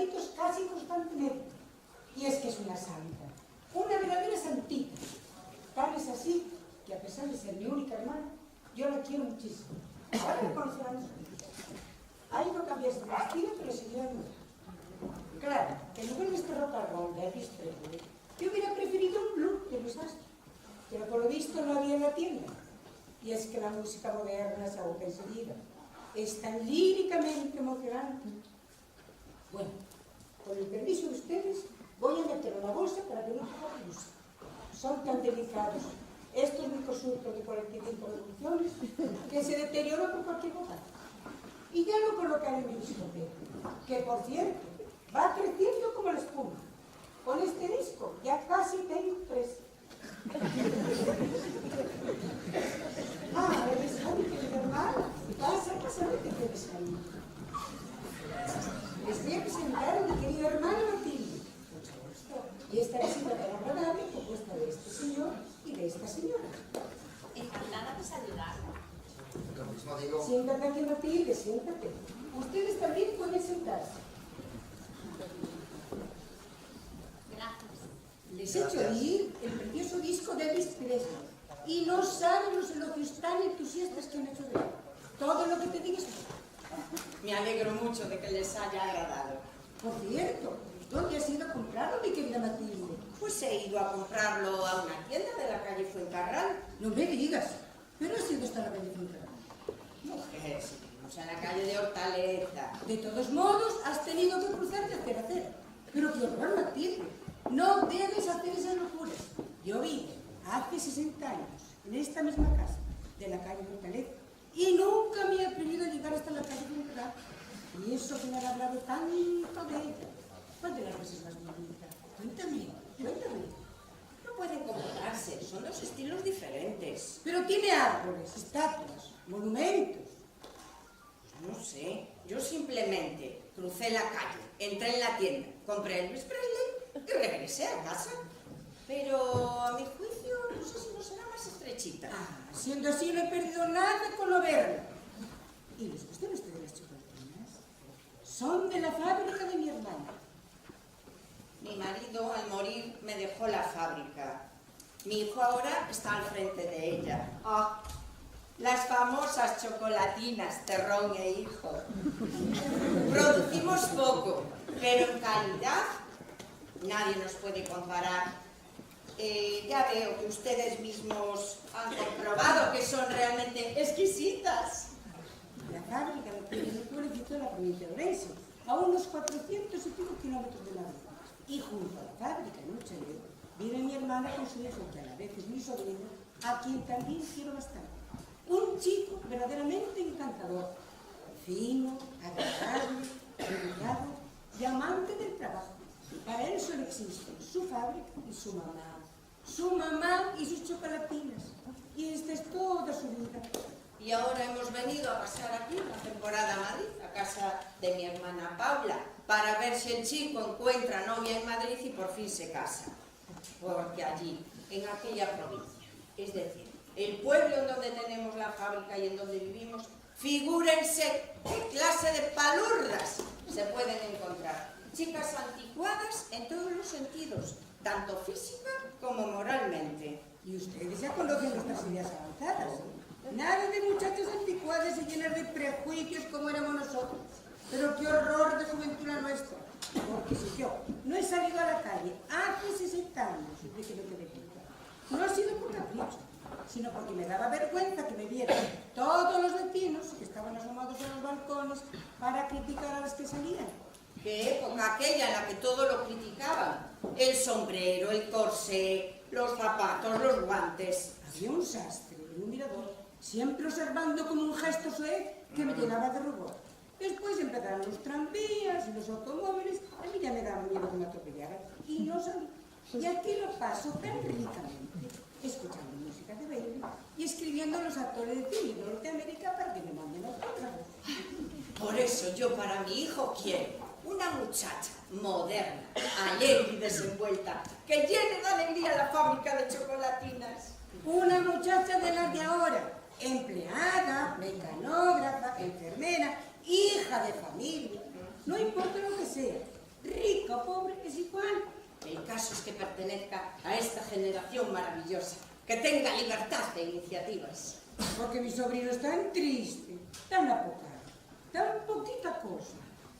gritos casi constantemente. Y es que es una santa, una verdadera santita. Tal es así que a pesar de ser mi única hermana, yo la quiero muchísimo. Ahora me conocerán sus hijos. Ha ido a cambiarse de vestido, pero seguirá igual. Claro, en lugar de este rock and roll de Elvis Presley, yo hubiera preferido un blues de Louis Armstrong, pero por lo visto no había en la tienda. Y es que la música moderna se agota enseguida. Es tan líricamente emocionante. Bueno, con el permiso de ustedes, voy a meter una bolsa para que no coja blusa. Son tan delicados estos microsurtos de 45 revoluciones que se deterioran por cualquier cosa. Y ya lo colocaré en mi discoteca, que por cierto, va creciendo como la espuma. Con este disco ya casi tengo 3. Ah, eres Jaime, que mi hermana. Pasa, vete que eres Jaime. Les voy a presentar a mi querida hermana Matilde. Mucho gusto. Y esta visita tan agradable compuesta de este señor y de esta señora. Encantada de saludarla. Lo mismo digo. Siéntate aquí, Matilde, siéntate. Ustedes también pueden sentarse. Gracias. Les he hecho oír el precioso disco de Elvis Presley y no saben los elogios tan entusiastas que han hecho de él. Todo lo que te digas. Me alegro mucho de que les haya agradado. Por cierto, ¿dónde has ido a comprarlo, mi querida Matilde? Pues he ido a comprarlo a una tienda de la calle Fuencarral. No me digas, pero has ido hasta la calle Fuencarral. Mujer, si vivimos en la calle de Hortaleza. De todos modos, has tenido que cruzar de acera a acera. Pero qué horror, Matilde. No debes hacer esas locuras. Yo vivo hace 60 años en esta misma casa de la calle Hortaleza y nunca me he atrevido a llegar hasta la calle Fuencarral. Y eso que me han hablado tanto de ella. ¿Cuál de las veces más bonita? Cuéntame. No pueden compararse, son dos estilos diferentes. Pero tiene árboles, estatuas, monumentos. Pues no sé, yo simplemente crucé la calle, entré en la tienda, compré Elvis Presley y regresé a casa. Pero a mi juicio, no sé si no será más estrechita. Ah, siendo así no he perdido nada con lo verla. ¿Y les gustan ustedes las chocolatinas? Son de la fábrica de mi hermana. Mi marido, al morir, me dejó la fábrica. Mi hijo ahora está al frente de ella. ¡Ah! Las famosas chocolatinas, Terrón e hijo. Producimos poco, pero en calidad nadie nos puede comparar. Ya veo que ustedes mismos han comprobado que son realmente exquisitas. La fábrica la tiene en un pueblecito de la provincia de Orense, a unos 400 y pico kilómetros de la villa. Y junto a la fábrica, en un chalet, vive mi hermana con su hijo, que a la vez es mi sobrino, a quien también quiero bastante. Un chico verdaderamente encantador, fino, agradable, educado y amante del trabajo. Para él solo existen su fábrica y su mamá. Su mamá y sus chocolatinas. Y esta es toda su vida. Y ahora hemos venido a pasar aquí una temporada a Madrid, a casa de mi hermana Paula, para ver si el chico encuentra novia en Madrid y por fin se casa. Porque allí, en aquella provincia, es decir, el pueblo en donde tenemos la fábrica y en donde vivimos, figúrense qué clase de palurras se pueden encontrar. Chicas anticuadas en todos los sentidos, tanto física como moralmente. Y ustedes ya conocen nuestras ideas avanzadas. Nada de muchachos anticuados y llenas de prejuicios como éramos nosotros. Pero qué horror de juventud la nuestra. Porque si yo no he salido a la calle hace 60 años, de que no te dé cuenta, no ha sido por capricho, sino porque me daba vergüenza que me vieran todos los vecinos que estaban asomados a los balcones para criticar a las que salían. ¿Qué época aquella en la que todo lo criticaban? El sombrero, el corsé, los zapatos, los guantes. Había un sastre en un mirador, siempre observando como un gesto suez que me llenaba de rubor. Después empezaron los tranvías y los automóviles, a mí ya me daba miedo que me atropellaran y no salí. Y aquí lo paso tan ricamente, escuchando música de baile y escribiendo a los actores de cine de Norteamérica para que me manden autógrafos. Por eso yo para mi hijo quiero una muchacha moderna, alegre y desenvuelta, que llene de alegría la fábrica de chocolatinas. Una muchacha de las de ahora, empleada, mecanógrafa, enfermera, hija de familia, no importa lo que sea, que pertenezca a esta generación maravillosa, que tenga libertad de iniciativas. Porque mi sobrino es tan triste, tan apocado, tan poquita cosa.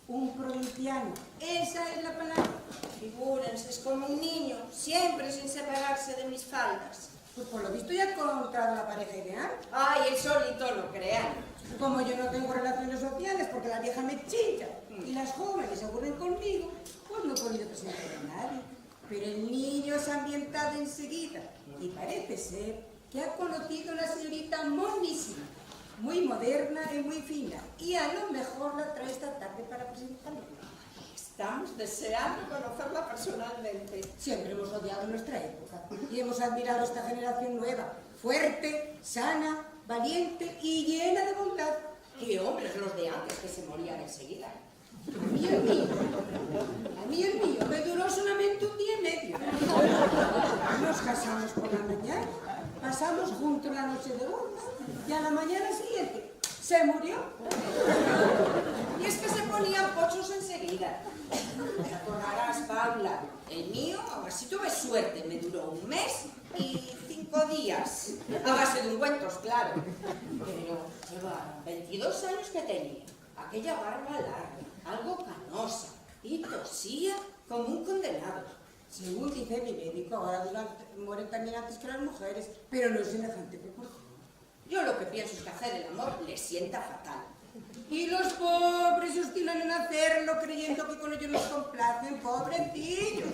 Un provinciano, esa es la palabra. Figúrense, es como un niño, siempre sin separarse de mis faldas. Pues por lo visto ya ha encontrado la pareja ideal. Ay, el solito lo crean. Como yo no tengo relaciones sociales porque la vieja me chilla y las jóvenes se aburren conmigo, pues no he podido presentar a nadie. Pero el niño se ha ambientado enseguida y parece ser que ha conocido una señorita monísima, muy moderna y muy fina, y a lo mejor la trae esta tarde para presentarla. Estamos deseando conocerla personalmente. Siempre hemos odiado nuestra época y hemos admirado esta generación nueva, fuerte, sana, valiente y llena de bondad. Qué hombres los de antes que se morían enseguida. A mí el mío me duró solamente un día y medio. Nos casamos por la mañana, pasamos juntos la noche de bodas y a la mañana siguiente se murió. Y es que se ponían pochos enseguida. Te acordarás, Paula, el mío, aún así tuve suerte, me duró un mes y 5 días. A base de ungüentos, claro. Pero llevaba 22 años que tenía, aquella barba larga, algo canosa, y tosía como un condenado. Según dice mi médico, ahora mueren también antes que las mujeres, pero no es semejante proporción. Yo lo que pienso es que hacer el amor le sienta fatal. Y los pobres se obstinan en hacerlo creyendo que con ellos los complacen, pobrecillos.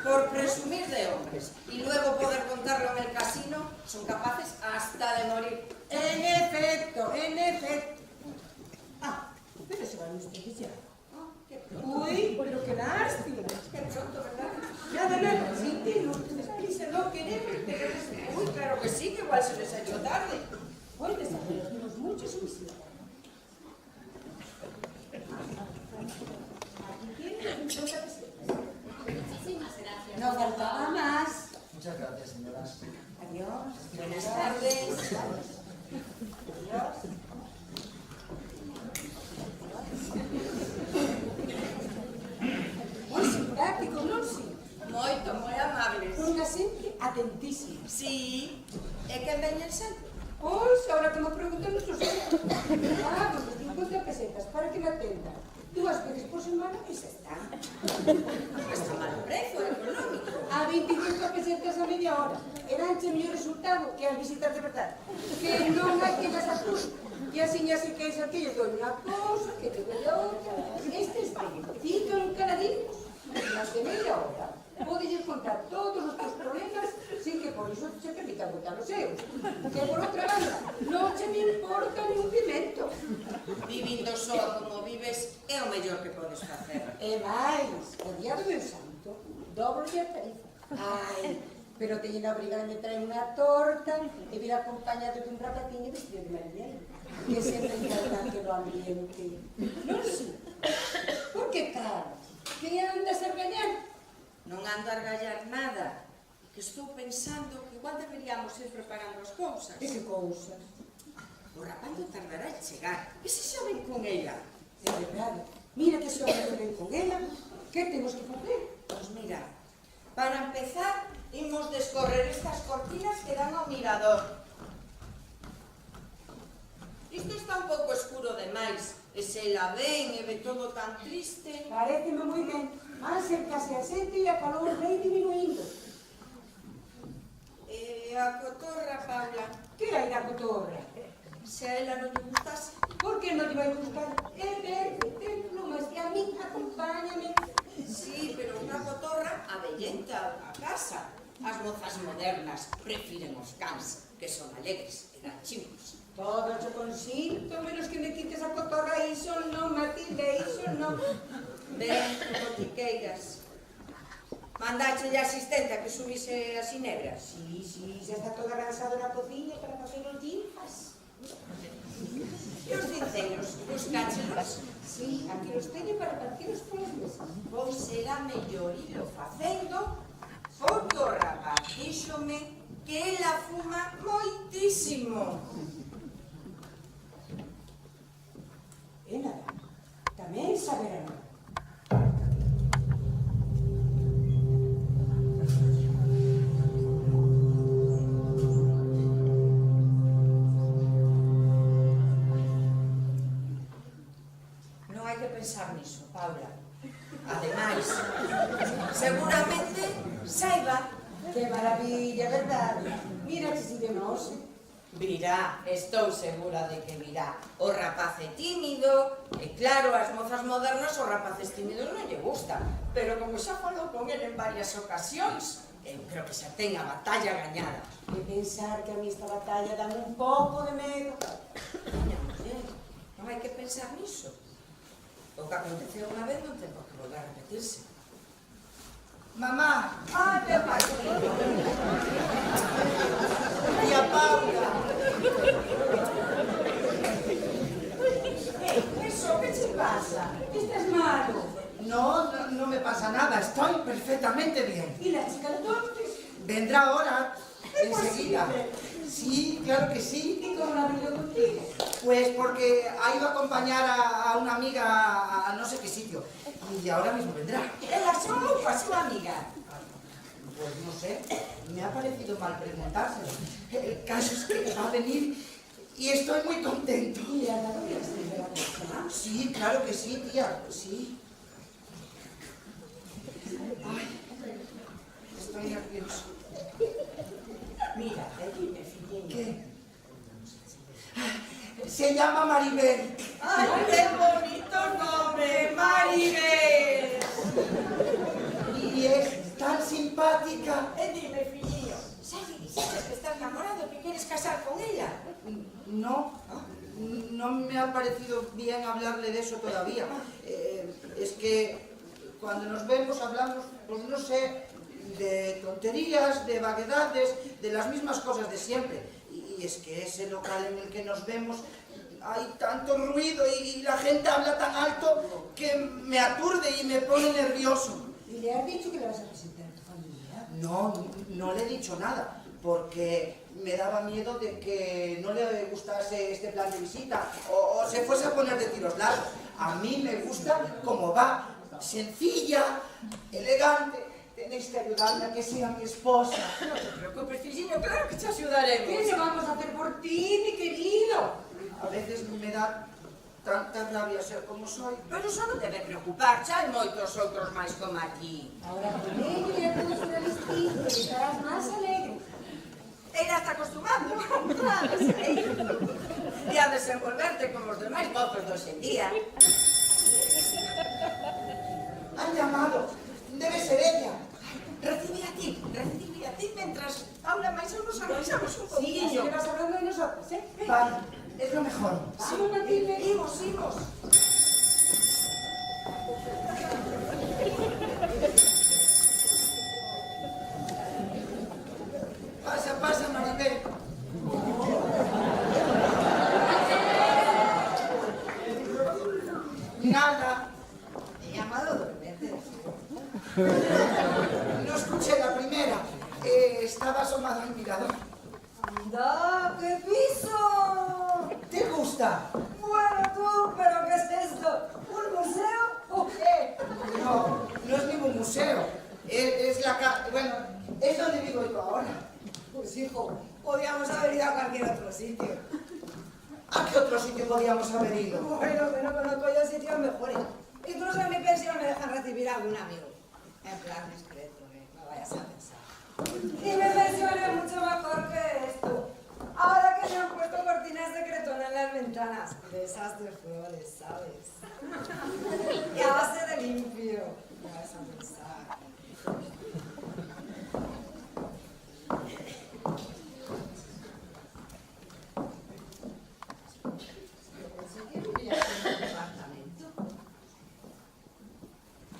Por presumir de hombres y luego poder contarlo en el casino, son capaces hasta de morir. En efecto, en efecto. Ah, pero se van ustedes ya. Qué pronto, Uy, pero qué lástima. qué pronto, ¿verdad? Nada, sí, tienen ustedes prisa, no queremos tener Uy, claro que sí, que igual se les ha hecho tarde. hoy desagradecemos mucho su visita. Aquí tienen 50 pesetas. Muchísimas gracias. No faltaba más. Muchas gracias, señoras. Adiós. Buenas tardes. Adiós. Moi simpáticos, non si? Moito, moi amables. Unha xente atentísima. Sí, é que veñen sempre. Pois, ahora que me preguntan, non sei. Ah, pues 50 pesetas para que me atendan. 2 veces por semana e xa está. Non está mal o prezo, é económico. A 25 pesetas a media hora. Eranche o mellor resultado que as visitas de verdade. Que non hai que gastar tudo. E así ya se queixa que lle doi unha cousa, que lle doi outra. Estes fican caladinhos. Nas de media hora. Podes contar todos os teus problemas sin que por iso se permita botar os seus. Que por outra banda, non se me importa ni un pimento. Vivindo só como vives é o mellor que podes facer. E máis, o día do meu santo, dobro a tarifa. Ai, pero teñen a obrigar a me traer unha torta e vir acompañado de un rapatín vestido de marinero, que sempre encantante no ambiente. Non sei. Por que cara? Que andas a regañar? Non ando a argallar nada, que estou pensando que igual deberíamos ir preparando as cousas. E que cousas? O rapando tardará en chegar. E se xa ven con ela? É verdade. Mira que se hombre ven con ela. Que temos que facer? Pois mira, para empezar, imos descorrer estas cortinas que dan ao mirador. Isto está un pouco escuro demais, e se la ven e ve todo tan triste... Paréceme moi ben. Acércase a xente e a calor rei diminuindo. E a cotorra, Paula, Que hai da cotorra? se a ela non lle gustase, Por que non lle vai gustar? É verde, ten plumas e a min acompáñame. sí, pero unha cotorra avellenta a casa. As mozas modernas prefiren os cans, que son alegres e dan chimos. Todo yo consinto, menos que me quites a cotorra, iso non, Matilde, iso non. Ben, botiqueiras. Mandache a asistente a que subise as inegras. Sí, xa está toda cansada na cociña para facer os dinfas. E os dinceiros, buscáchelos. Sí, aquí os teño para partiros polas mesas. Pois será mellor ilo facendo, porque o rapaz díxome que ela fuma moitísimo. E nada, tamén saberá nada. Ademais, seguramente saiba. Que maravilla, verdad? Mira que si de nós. Virá, estou segura de que virá. O rapaz é tímido, e claro, as mozas modernas os rapaces tímidos non lle gustan. Pero como xa falou con ele en varias ocasións, eu creo que xa ten a batalla gañada. E pensar que a mí esta batalla dame un pouco de medo. Miña muller, non hai que pensar niso. O que aconteceu unha vez non ten por que volver a repetirse. Mamá, Ai, meu pai. tía Paula. Eso, que te pasa? Estás malo. No me pasa nada, estoy perfectamente bien. ¿Y la chica entonces? Vendrá ahora, ¿Es enseguida. posible? Sí, claro que sí. ¿Y cómo la venido contigo? Pues porque ha ido a acompañar a una amiga a no sé qué sitio. Y ahora mismo vendrá. Ela son ou a súa amiga? Pues no sé, me ha parecido mal preguntárselo. El caso es que va a venir y estoy muy contento. ¿Y la novia de la persona? Sí, claro que sí, tía, sí. Ay, estoy nervioso. Mira, dime, fillín. ¿Qué? Se llama Maribel. ¡Ay, qué bonito nombre! ¡Maribel! Y es tan simpática. Dime, fillío, xa lle dixeches que estás enamorado, que quieres casar con ella? No, no me ha parecido bien hablarle de eso todavía. Es que cuando nos vemos hablamos, pues no sé, de tonterías, de vaguedades, de las mismas cosas de siempre. Y es que ese local en el que nos vemos hay tanto ruido y la gente habla tan alto que me aturde y me pone nervioso. ¿Y le has dicho que le vas a presentar a tu familia? No le he dicho nada, porque me daba miedo de que no le gustase este plan de visita o se fuese a poner de tiros largos. A mí me gusta cómo va, sencilla, elegante. Tenéis que ayudarme a que sea mi esposa. No te preocupes, filliño, claro que te ayudaremos. ¿Qué le vamos a hacer por ti, mi querido? A veces me da tanta rabia ser como soy. Pero eso non debe preocupar, xa hai moitos outros máis como aquí. Ahora con ello ya todos una distinto y estarás más alegre. Ela está acostumando, claro, e a desenvolverte como os demais mozos de hoxendía. Han llamado. Debe ser ella. Recibí a ti, mentras Paula máis ou nos arranxamos un Sí, así poquinho. que vas hablando de nosotros, ¿eh? Vale, es lo mejor. Vamos, Matilde. Imos. Pasa, Maribel. Nada. He llamado dos veces. No escuché la primera. Estaba asomado al mirador. ¡Anda, qué piso! ¿Te gusta? Bueno, tú, ¿pero qué es esto? ¿Un museo o qué? No es ningún museo. Es la casa. Bueno, es donde vivo yo ahora. Pues hijo, podíamos haber ido a cualquier otro sitio. ¿A qué otro sitio podíamos haber ido? Bueno, que no conozco yo sitios mejores. Incluso en mi pensión me dejan recibir a algún amigo. En plan discreto, no vayas a pensar. Y mi pensión es mucho mejor que esto. Ahora que me han puesto cortinas de cretón en las ventanas. De esas de flores, ¿sabes? Y a base de limpio. No vayas a pensar.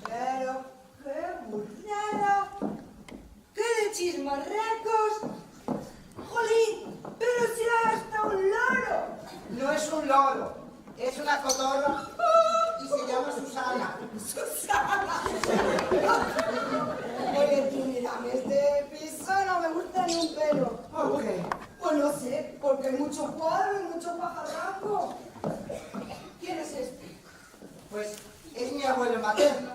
Pero, qué burrada, qué de chismorracos. Jolín, pero si hay hasta un loro. No es un loro, es una cotorra y se llama Susana. Oye, tú, mírame, este piso no me gusta ni un pelo. ¿Por qué? Pues no sé, porque hay mucho cuadro y mucho pajarraco. ¿Quién es este? Pues es mi abuelo materno.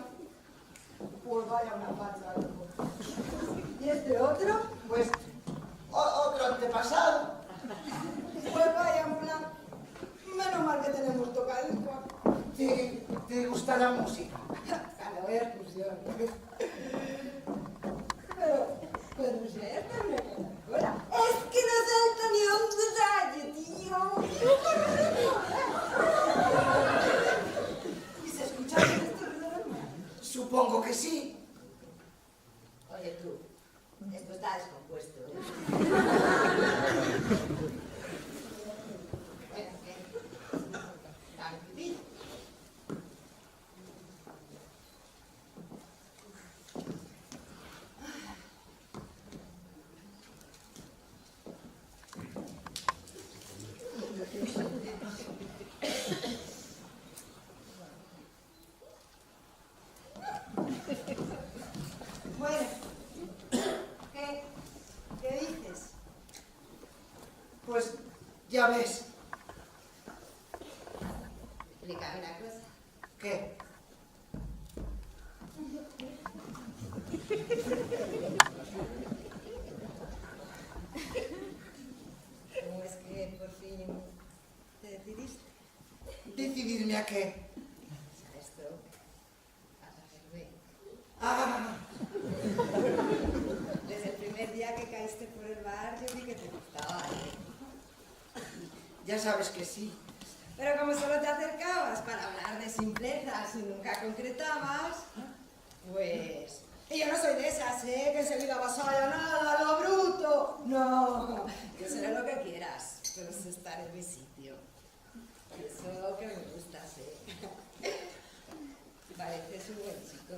Pues vaya una facha, hijo. ¿Y este otro? Pues otro antepasado. Pues vaya una. Menos mal que tenemos tocadiscos. Sí, ¿Te gusta la música? A la excursión. Pero no sé, ahora. Es que no salta ni a un detalle, tío. ¿Y se escucha bien esto de la hermana? Supongo que sí. Oye tú, esto está descompuesto, ¿eh? Bueno, tranquilito. Bueno, ¿qué dices? Pues ya ves. Explícame una cosa. ¿Qué? ¿Cómo es que por fin te decidiste? ¿Decidirme a qué? ¿Sabes tú? Vas a hacer bien. Ah, Desde el primer día que caíste por el bar, yo vi que te gustaba, ¿eh? ya sabes que sí. Pero como solo te acercabas para hablar de simplezas y nunca concretabas, pues... Y yo no soy de esas, ¿eh? Que enseguida vas a nada, a lo bruto. No, yo seré lo que quieras, pero sé estar en mi sitio. Eso que me gustas, ¿eh? Pareces un buen chico.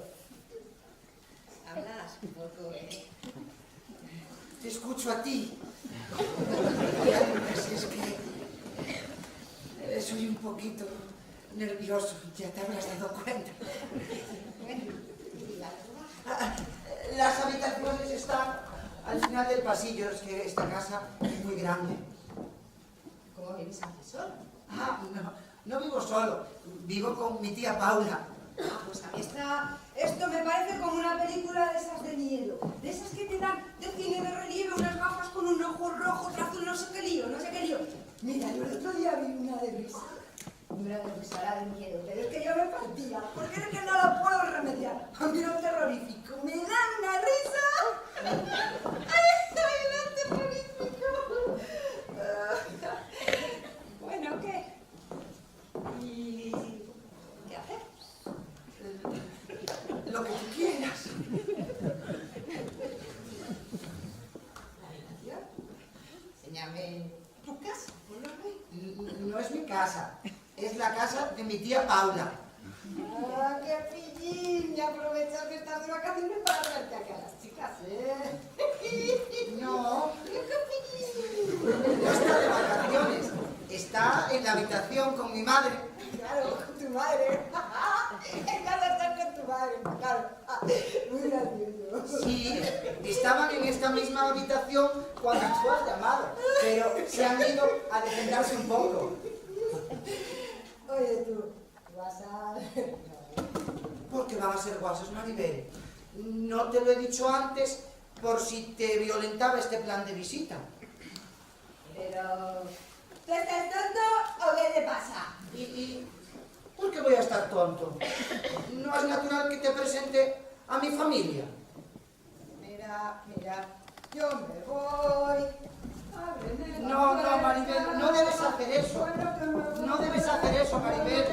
Hablas un poco, ¿eh? Te escucho a ti. Así es que soy un poquito nervioso, ya te habrás dado cuenta. Bueno, y la verdad. Las habitaciones están al final del pasillo, es que esta casa es muy grande. ¿Cómo vives aquí solo? Ah, no vivo solo, vivo con mi tía Paula. Ah, pues a mí esto me parece como una película de esas de miedo. De esas que te dan de cine de relieve, unas gafas con un ojo rojo, otro azul, no sé qué lío, no sé qué lío. Mira, yo el otro día vi una de risa. Una de risa, era de miedo, pero es que yo me partía, porque es que no lo puedo remediar. A mí no es terrorífico, me da una risa. ¡Ay, no terrorífico! Bueno, ¿qué? ¿Y qué hacemos? Lo que tú quieras. ¿La habitación? Enséñame tu casa, ponlo ahí. No es mi casa, es la casa de mi tía Paula. ¡Ah, qué pillín! Y aprovechas que estás de vacaciones para verte aquí a las chicas, ¿eh? No, ¡Qué pillín! no está de vacaciones, está en la habitación con mi madre. Claro, con tu madre. En casa estás con tu madre, claro. Muy gracioso. Sí, estaban en esta misma habitación cuando tú has llamado, pero se han ido a defenderse un poco. Oye, tú, vas a... ¿Por qué van a ser guasos, Maribel? No te lo he dicho antes por si te violentaba este plan de visita. Pero... ¿tú estás tonto o qué te pasa? ¿Y por qué voy a estar tonto? ¿No es natural que te presente a mi familia? Mira, yo me voy. Ábreme la No, puerta. Maribel, no debes hacer eso. Bueno, que me voy. No debes hacer eso, Maribel.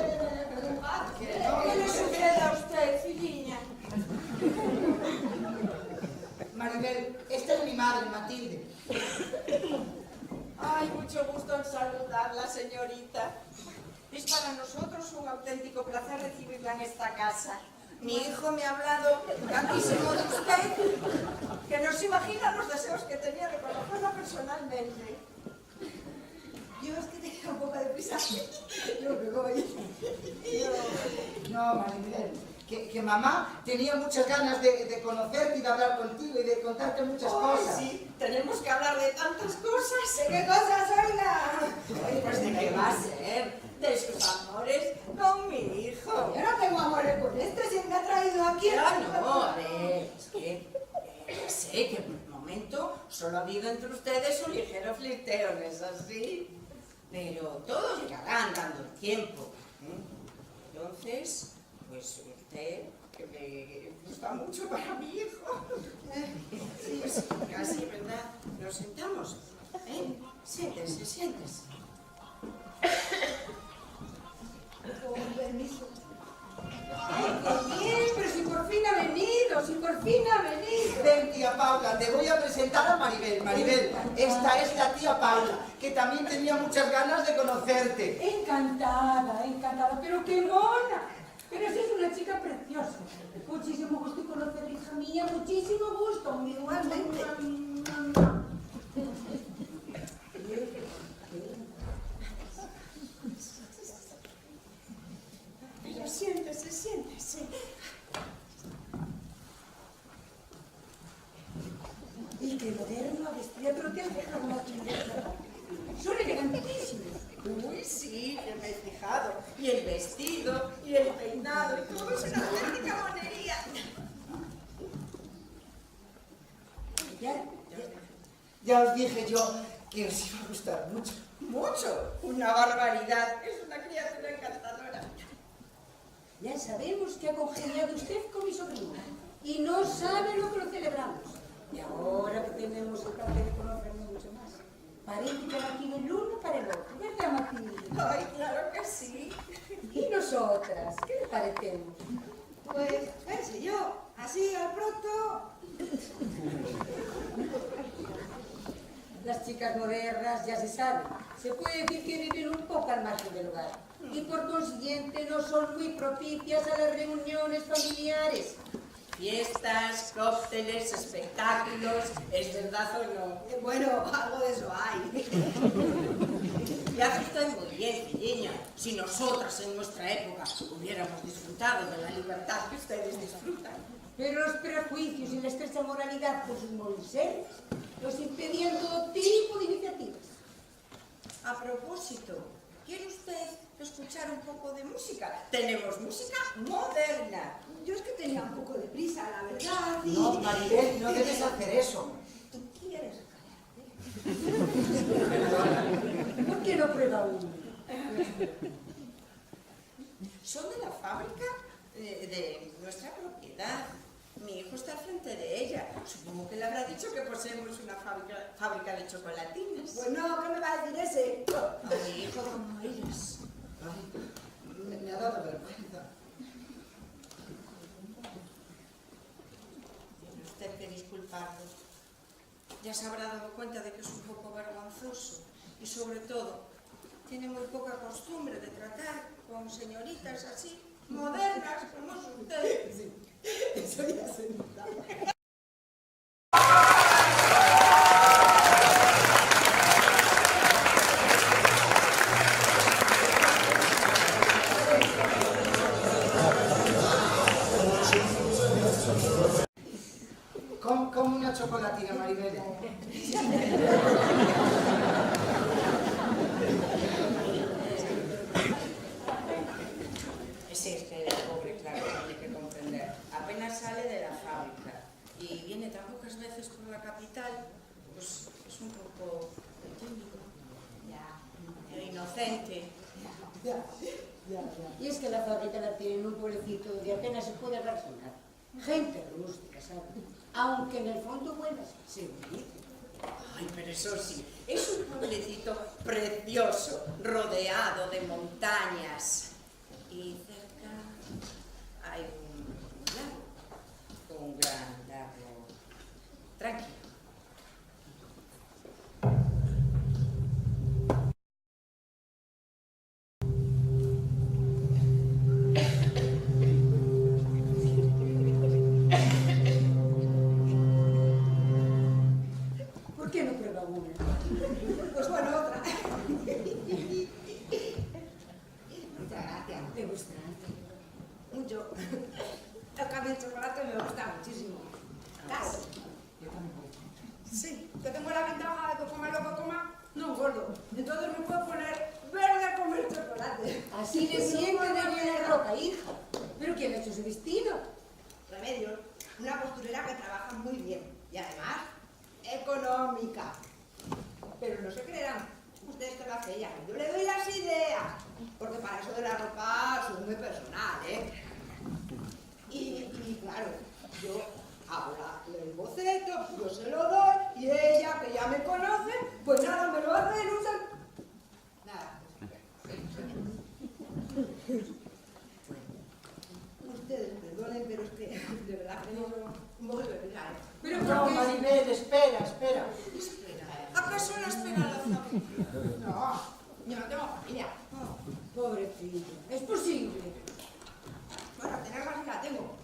¿Qué le sucede a usted, filliña? Maribel, esta es mi madre, Matilde. Ay, mucho gusto en saludarla, señorita. Es para nosotros un auténtico placer recibirla en esta casa. Mi hijo me ha hablado tantísimo de usted que no se imagina los deseos que tenía de conocerla personalmente. Yo es que tenía un poco de prisa. Yo me voy. No, Maribel, que mamá tenía muchas ganas de conocerte y de hablar contigo y de contarte muchas cosas. Sí, tenemos que hablar de tantas cosas. ¿De qué cosas, oiga? Oye, pues ¿de qué va a ser? De sus amores con mi hijo. Yo no tengo amores con este, si me ha traído aquí. Ya no, a ver, es que sé que por el momento solo ha habido entre ustedes un ligero flirteo, ¿no es así? Pero todo llegará andando el tiempo. Entonces, pues usted, que me gusta mucho para mi hijo, pues casi, ¿verdad? Nos sentamos. Siéntese, siéntese. Con permiso. ¡Ay, qué bien! Pero si por fin ha venido, si por fin ha venido. Ven, tía Paula, te voy a presentar a Maribel. Maribel, esta es la tía Paula, que también tenía muchas ganas de conocerte. Encantada, encantada, pero qué mona. Pero sí es una chica preciosa. Muchísimo gusto en conocer, hija mía, muchísimo gusto. Igualmente. Pero siéntese, siéntese. Y qué moderno vestida, pero te has dejado una chuleta. Son elegantísimos. Uy, sí, que me he fijado. Y el vestido, y el peinado, y todo es una auténtica monería. Ya os dije yo que os iba a gustar mucho. Mucho, una barbaridad. Es una criatura encantadora. Ya sabemos que ha congeniado usted con mi sobrino y no sabe lo que lo celebramos. Y ahora que tenemos el placer de conocernos mucho más, parece que han nacido el uno para el otro, ¿verdad, Matilde? Ay, claro que sí. ¿Y nosotras? ¿Qué le parecemos? Pues, qué sé yo, así al pronto. Las chicas modernas, ya se sabe, se puede decir que viven un poco al margen del hogar y por consiguiente no son muy propicias a las reuniones familiares. Fiestas, cócteles, espectáculos, ¿es verdad o no? Bueno, algo de eso hay. Y hace usted muy bien, niña. Si nosotras en nuestra época hubiéramos disfrutado de la libertad que ustedes disfrutan. Pero los prejuicios y la estrecha moralidad por sus monseres nos impedían todo tipo de iniciativas. A propósito, ¿quiere usted escuchar un poco de música? Tenemos música moderna. Yo es que tenía un poco de prisa, la verdad. Y... No, Maribel, no debes hacer eso. ¿Tú quieres ¿Por qué no prueba uno? Son de la fábrica de nuestra propiedad. Mi hijo está al frente de ella. Supongo que le habrá dicho que poseemos una fábrica de chocolatinas. Pues no, ¿qué me va a decir ese? A mi hijo como ellos. Ay, me ha dado vergüenza. Tiene usted que disculparlo. Ya se habrá dado cuenta de que es un poco vergonzoso. Y sobre todo, tiene muy poca costumbre de tratar con señoritas así, modernas, como es usted. Sí, eso ya se nota. Como una chocolatina, Maribel. Sí, es que el pobre, claro, tiene que comprender. Apenas sale de la fábrica y viene tan pocas veces por la capital, pues es un poco tímido, inocente. Ya. Y es que la fábrica la tiene en un pueblecito donde apenas se puede hablar con nadie. Gente rústica, ¿sabes? Aunque en el fondo buenas, se dice. Ay, pero eso sí, es un pueblecito precioso, rodeado de montañas. Y cerca hay un gran lago. Tranquilo. ¿Por qué no prueba una? Pues bueno, otra. Muchas gracias. ¿Te gusta? Mucho. El café de chocolate me gusta muchísimo. Claro. Sí, yo tengo la ventaja de que coma lo que coma, no engordo. Entonces me puedo poner verde a comer chocolate. Así le siente de bien la ropa, hija. ¿Pero quién ha hecho su vestido? Remedios, una costurera que trabaja muy bien y además económica. Pero no se creerán ustedes que lo hace ella. Yo le doy las ideas, porque para eso de la ropa soy muy personal. claro, yo habla el boceto, yo se lo doy, y ella, que ya me conoce, pues nada, me lo hace en un nada. Ustedes perdonen, pero es que de verdad que no voy a verdad. Pero No, ¿por qué? Maribel, espera. ¿Acaso la espera la familia? No, yo no tengo familia. Pobrecilla, es posible. Bueno, tener familia la tengo.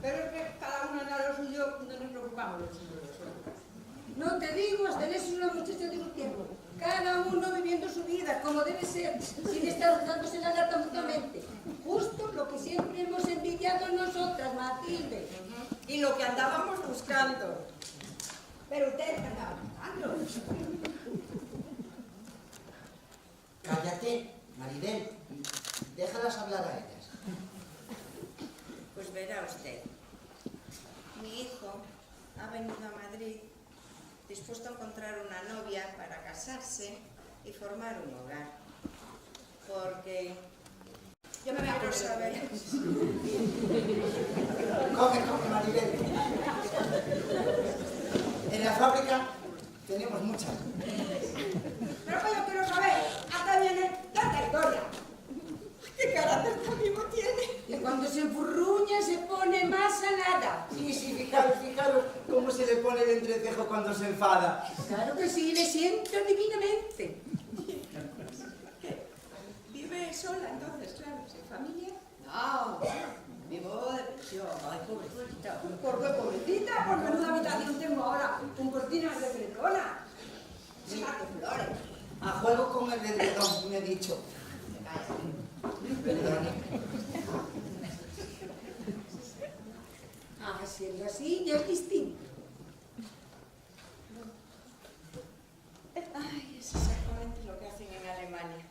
Pero es que cada uno hará lo suyo, no nos preocupamos los unos de los otros. No te digo, hasta eres una muchacha de un tiempo. Cada uno viviendo su vida como debe ser, sin estar dándose la lata mutuamente. Justo lo que siempre hemos envidiado nosotras, Matilde. Y lo que andábamos buscando. Pero ustedes que andaban buscando. Cállate, Maribel. Déjalas hablar a ellas. Pues verá usted, mi hijo ha venido a Madrid dispuesto a encontrar una novia para casarse y formar un hogar. Porque Yo me voy a quiero saber... Come, Maribel. En la fábrica tenemos muchas. Pero que yo quiero saber, acá viene la historia. ¿Qué carácter tan vivo tiene? Y cuando se enfurruña se pone más salada. Sí, fijaros cómo se le pone el entrecejo cuando se enfada. Claro que sí, le siento divinamente. ¿Vive sola entonces, claro, sin familia? No, vivo de pensión. Ay, pobrecita. ¿Por qué pobrecita? Por menuda habitación tengo ahora con cortinas de fletona. Sí, de flores. A juego con el edredón, me he dicho. Perdone. Ah, siendo así, ya es distinto. Ay, es exactamente lo que hacen en Alemania.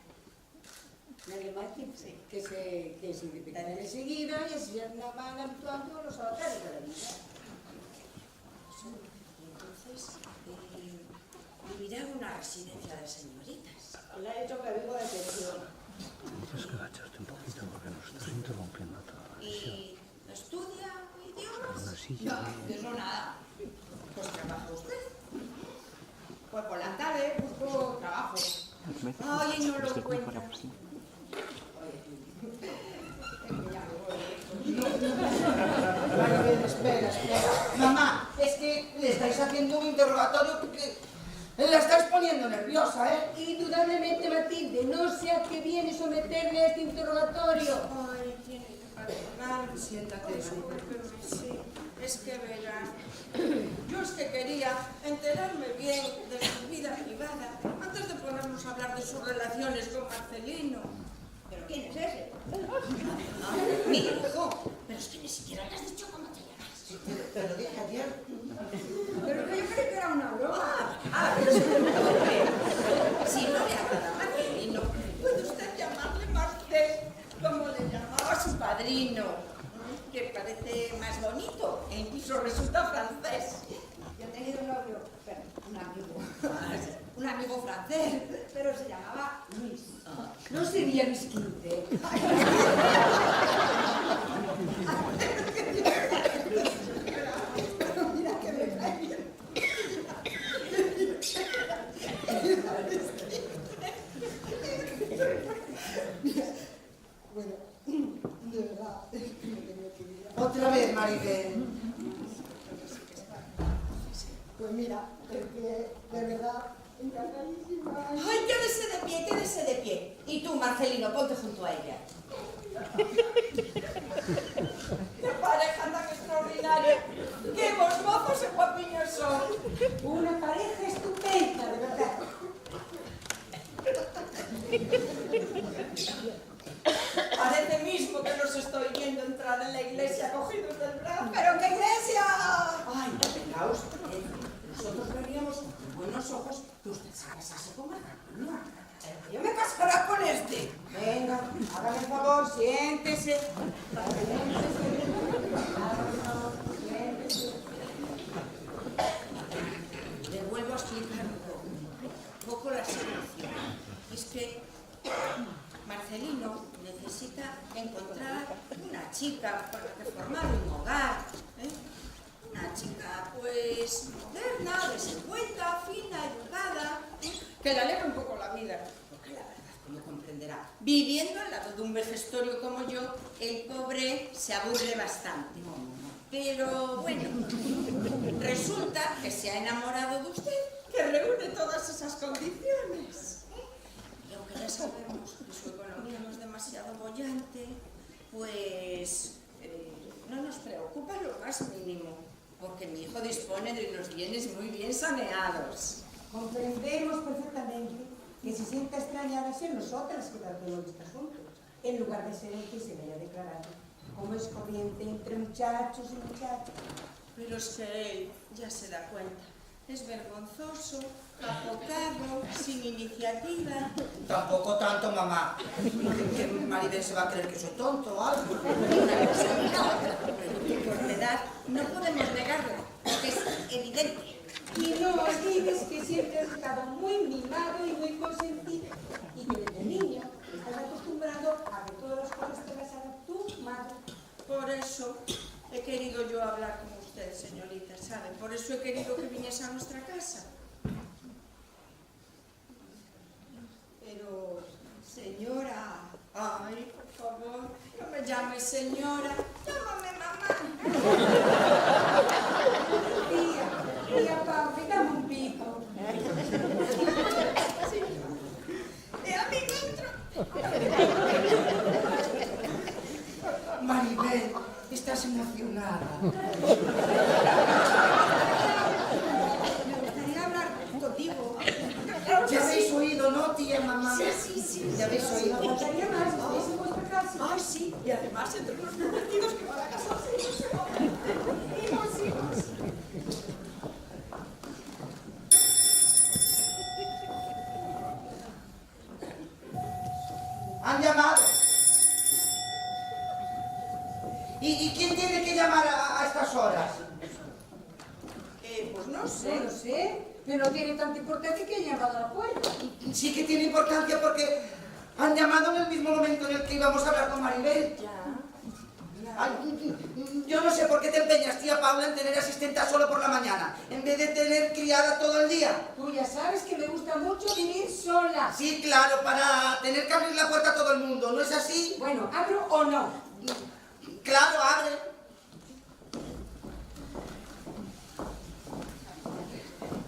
En Alemania, Sí. que se independiza enseguida y así ya no van habituando los avatares de la vida. Entonces, vivirá en una residencia de señoritas. Le he dicho que vivo de pensión. Tienes que agacharte un poquito porque nos estás interrumpiendo toda la sesión. ¿Y estudia idiomas? Una silla. No, de eso nada. Pues trabaja usted. Pues por la tarde busco trabajo. Ay, no lo cuenta. Maribel, espera. Mamá, es que le estáis haciendo un interrogatorio que la estáis poniendo nerviosa, ¿eh? Indudablemente, Matilde, no sé a qué viene someterme a este interrogatorio. Ay, tiene que perdonarme. Siéntate, Maribel. Sí, es que verá. Yo es que quería enterarme bien de su vida privada antes de ponernos a hablar de sus relaciones con Marcelino. ¿Pero quién es ese? Mi hijo. Pero es que ni siquiera le has dicho cómo te llamas. Sí, te lo dije ayer. Pero que yo creí que era una broma. Pero es que si no le agrada Marcelino, puede usted llamarle Marcel, como le llamaba su padrino, que parece más bonito e incluso resulta francés. Yo he tenido un novio, pero un amigo francés, pero se llamaba Luis. No sería Luis Quinte. Pero mira que me cae bien. Bueno, de verdad, me tenía que ir. Otra vez, Maribel. Pues mira, es que de verdad, encantadísima. Ay, quédese de pie. Y tú, Marcelino, ponte junto a ella. ¡Qué pareja tan extraordinaria! ¡Qué mozos y guapiños son! Una pareja estupenda, de verdad. Parece mismo que los estoy viendo entrar en la iglesia cogidos del brazo. ¡Pero qué iglesia! Ay, venga usted. Nosotros veríamos con buenos ojos que usted se casase con Marcelino. Yo me casaré con este. Venga, hágame el favor, siéntese. Le vuelvo a explicar un poco la situación. Es que Marcelino necesita encontrar una chica para que formar un hogar, dun vejestorio como yo, el pobre se aburre bastante. Pero, bueno, resulta que se ha enamorado de usted, que reúne todas esas condiciones. Y aunque ya sabemos que su economía no es demasiado bollante, pues no nos preocupa lo más mínimo, porque mi hijo dispone de unos bienes muy bien saneados. Comprendemos perfectamente que se sienta extrañada ser nosotras que tratemos este asunto, en lugar de ser el que se le haya declarado, como es corriente entre muchachos y muchachas. Pero es que él ya se da cuenta. Es vergonzoso, apocado, sin iniciativa. Tampoco tanto, mamá. Que Maribel se va a creer que soy tonto o algo. Por la edad no podemos negarla, porque es evidente. Y no olvides que siempre has estado muy mimado y muy consentido, y que desde niño estás acostumbrado a que todas las cosas te las haga tu madre. Por eso he querido yo hablar con usted, señorita, ¿sabe? Por eso he querido que viniese a nuestra casa. Pero, señora... Ay, por favor, no me llame señora, llámame mamá. Tía Papi, dame un pico. Sí. Y a mí otro. Maribel, estás emocionada. Me gustaría hablar contigo. Ya habéis oído, ¿no, tía, mamá? Sí. Ya habéis oído. No faltaría más, estáis en vuestra casa. Ay, sí, y además entre unos prometidos que van a casarse. Hijos. Han llamado. ¿Y quién tiene que llamar a estas horas? Pues no No sé. lo sé, pero no tiene tanta importancia que haya llamado a la puerta. Sí que tiene importancia porque han llamado en el mismo momento en el que íbamos a hablar con Maribel. Ay, yo no sé por qué te empeñas, tía Paula, en tener asistenta solo por la mañana, en vez de tener criada todo el día. Tú ya sabes que me gusta mucho vivir sola. Sí, claro, para tener que abrir la puerta a todo el mundo, ¿no es así? Bueno, ¿abro o no? Claro, abre.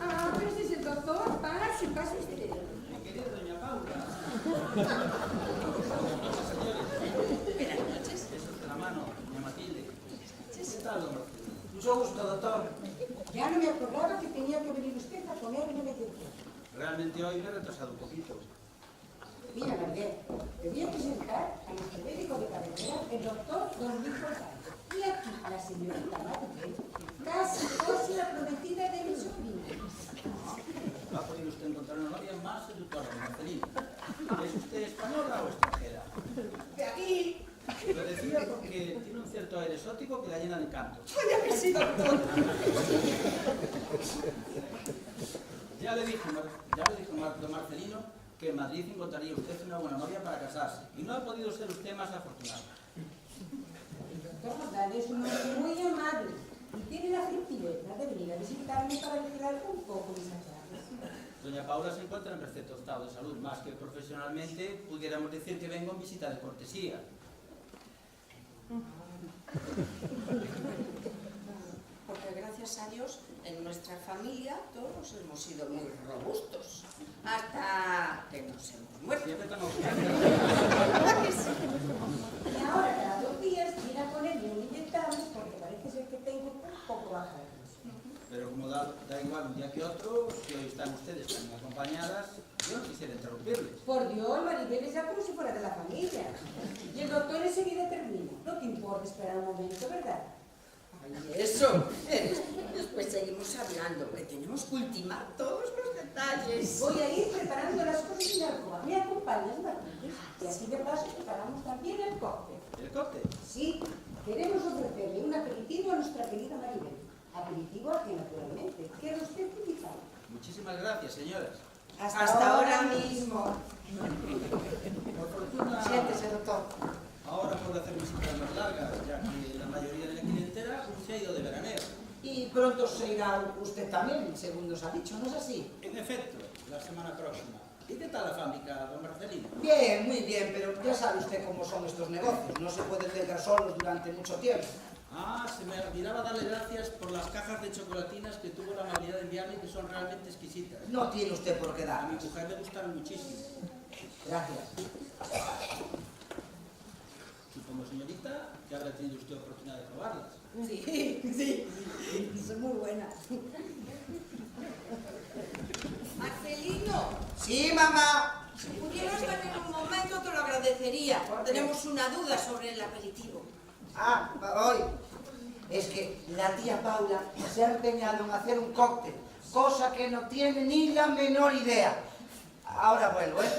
Ah, pero este es el doctor. Pase usted. Mi querida doña Paula. Buenas noches. Besos de la mano, doña Matilde. ¿Qué tal, don Martín? Mucho gusto, doctor. Ya no me acordaba que tenía que venir usted a ponerme de tiempo. Realmente hoy me he retrasado un poquito. Mira, Maribel, te voy a presentar a nuestro médico de cabecera, el doctor Don Luis González. Y aquí la señorita Maribel, casi la prometida de mi sobrina. ¿Ha podido usted encontrar una novia más seductora que Marcelina? ¿Es usted española o extranjera? De aquí. Lo decía porque tiene un cierto aire exótico que la llena de encanto. Vaya que sí, doctor. Ya le dijo don Marcelino que en Madrid encontraría usted una buena novia para casarse. Y no ha podido ser usted más afortunado. El doctor Jordán es un hombre muy amable y tiene la gentileza de venir a visitarme para vigilar un poco mis achaques. Doña Paula se encuentra en perfecto estado de salud, más que profesionalmente pudiéramos decir que vengo en visita de cortesía. Porque gracias a Dios, en nuestra familia todos hemos sido muy robustos. Hasta que nos hemos muerto. Siempre tan ¿Verdad que sí? Y ahora cada 2 días viene a ponerme un inyectable porque parece ser que tengo un poco baja de presión. Pero como da igual un día que otro, si hoy están ustedes tan acompañadas, yo no quisiera interrumpirles. Por Dios, Maribel es ya como si fuera de la familia. Y el doctor enseguida termina. No te importa esperar un momento, ¿verdad? Ay, eso. Después seguimos hablando, que tenemos que ultimar todos los detalles. Voy a ir preparando las cosas en la alcoba. ¿Me acompañas, Martínez? Y así de paso preparamos también el cóctel. ¿El cóctel? Sí, queremos ofrecerle un aperitivo a nuestra querida Maribel. Aperitivo al que naturalmente quiere usted utilizar. Muchísimas gracias, señoras. Hasta ahora mismo. Por fortuna, Siéntese, doctor. ahora puedo hacer visitas más largas, ya que la mayoría de la clientela se ha ido de veraneo. Y pronto se irá usted también, según nos ha dicho, ¿no es así? En efecto, la semana próxima. ¿Y qué tal la fábrica, don Marcelino? Bien, muy bien, pero ya sabe usted cómo son estos negocios. No se pueden dejar solos durante mucho tiempo. Ah, se me olvidaba darle gracias por las cajas de chocolatinas que tuvo la amabilidad de enviarme, que son realmente exquisitas. No tiene usted por qué A mi darlas. mujer le gustaron muchísimo. Gracias. Supongo, señorita, que habrá tenido usted oportunidad de probarlas. Sí, son muy buenas. Marcelino, Sí, mamá. si pudieras venir un momento te lo agradecería. Tenemos una duda sobre el aperitivo. Ah, hoy. Es que la tía Paula se ha empeñado en hacer un cóctel, cosa que no tiene ni la menor idea. Ahora vuelvo, ¿eh?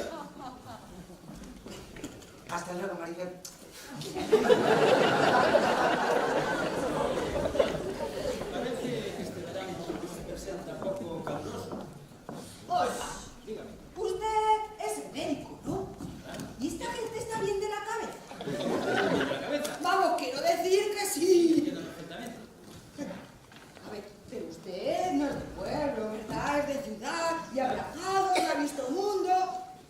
Hasta luego, Maribel. Parece que este verano no se presenta poco caluroso. Oiga, Dígame. usted es el médico, ¿no? ¿Y esta gente está bien de la cabeza? ¿De la cabeza? Vamos, quiero decir que sí. Entiendo perfectamente. A ver, pero usted no es de pueblo, ¿verdad? Es de ciudad, y ha viajado, y ha visto mundo.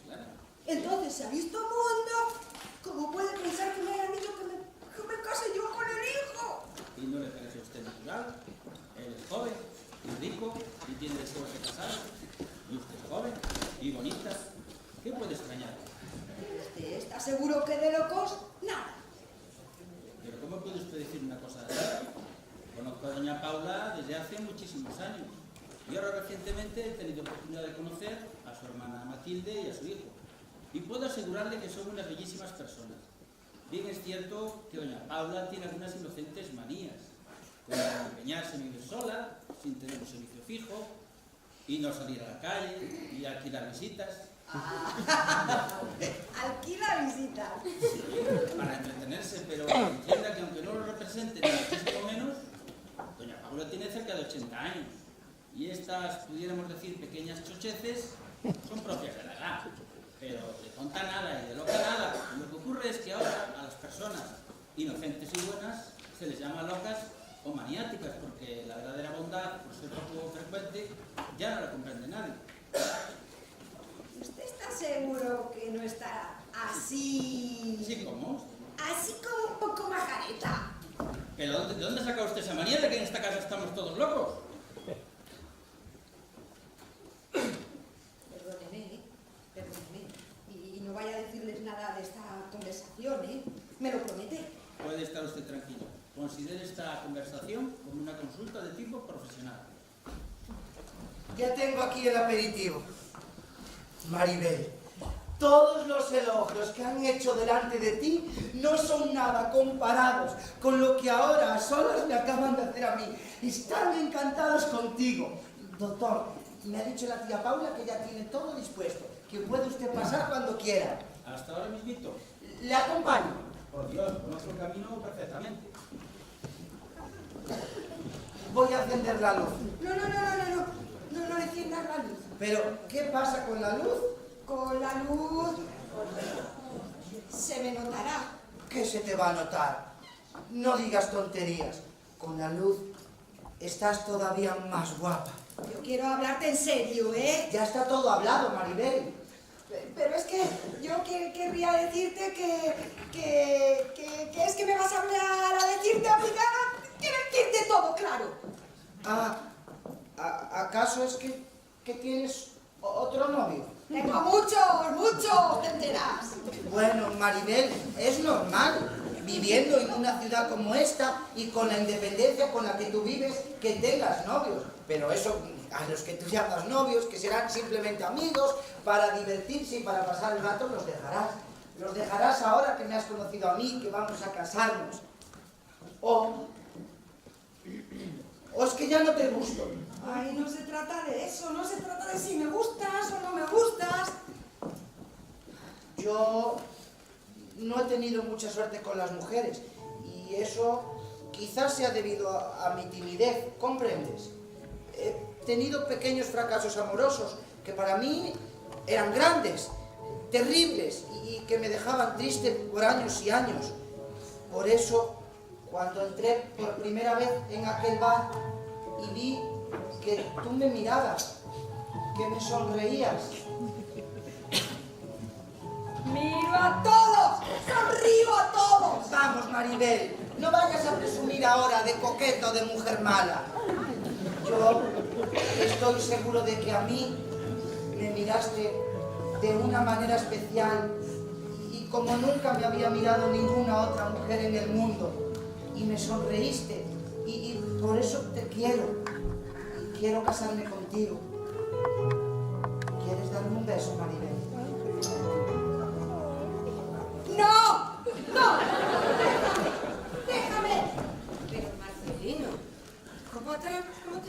Claro. Entonces, si ha visto mundo, ¿cómo puede pensar que me hayan dicho que me case yo con el hijo? ¿Y no le parece a usted natural? Él es joven y rico y tiene deseos de casar. Y usted es joven y bonita. ¿Qué puede extrañar? ¿Usted está seguro que de locos? Nada. Pero ¿cómo puede usted decir una cosa así? Conozco a doña Paula desde hace muchísimos años. Y ahora recientemente he tenido oportunidad de conocer a su hermana Matilde y a su hijo. Y puedo asegurarle que son unas bellísimas personas. Bien es cierto que doña Paula tiene algunas inocentes manías, como empeñarse en vivir sola, sin tener un servicio fijo, y no salir a la calle, y alquilar visitas, Alquila visita. para entretenerse, pero entienda que aunque no lo represente ni muchísimo menos, doña Paula tiene cerca de 80 años, y estas, pudiéramos decir, pequeñas chocheces, son propias de la edad. Pero de tonta nada y de loca nada. Lo que ocurre es que ahora a las personas inocentes y buenas se les llama locas o maniáticas, porque la verdadera bondad, por ser poco frecuente, ya no la comprende nadie. ¿Usted está seguro que no está así? ¿Sí, cómo? Así como un poco majareta. ¿Pero de dónde saca usted esa manía de que en esta casa estamos todos locos? Perdóneme. Y no vaya a decirles nada de esta conversación, ¿eh? Me lo promete. Puede estar usted tranquilo. Considere esta conversación como una consulta de tipo profesional. Ya tengo aquí el aperitivo. Maribel, todos los elogios que han hecho delante de ti no son nada comparados con lo que ahora a solas me acaban de hacer a mí. Están encantados contigo. Doctor, me ha dicho la tía Paula que ya tiene todo dispuesto, que puede usted pasar cuando quiera. Hasta ahora mismito. Le acompaño. Por Dios, conozco el camino perfectamente. Voy a encender la luz. No enciendas la luz. Pero, ¿qué pasa con la luz? Con la luz se me notará. ¿Qué se te va a notar? No digas tonterías. Con la luz estás todavía más guapa. Yo quiero hablarte en serio, ¿eh? Ya está todo hablado, Maribel. Pero es que yo querría decirte que es que me vas a hablar a decirte aplicada. Quiero decirte todo claro. ¿Acaso es que tienes otro novio? Tengo muchos, te enteras. Bueno, Maribel, es normal, viviendo en una ciudad como esta y con la independencia con la que tú vives, que tengas novios. Pero eso, a los que tú llamas novios, que serán simplemente amigos, para divertirse y para pasar el rato, los dejarás. Los dejarás ahora que me has conocido a mí, que vamos a casarnos. O es que ya no te gusto. Ay, no se trata de eso, no se trata de si me gustas o no me gustas. Yo no he tenido mucha suerte con las mujeres y eso quizás sea debido a mi timidez, ¿comprendes? He tenido pequeños fracasos amorosos que para mí eran grandes, terribles y que me dejaban triste por años y años. Por eso, cuando entré por primera vez en aquel bar y vi que tú me mirabas, que me sonreías, Miro a todos, sonrío a todos. Vamos, Maribel, no vayas a presumir ahora de coqueta o de mujer mala. Yo estoy seguro de que a mí me miraste de una manera especial y como nunca me había mirado ninguna otra mujer en el mundo. Y me sonreíste y por eso te quiero. Y quiero casarme contigo. ¿Quieres darme un beso, Maribel? ¡No! ¡No! ¡Déjame! Pero Marcelino, ¿cómo te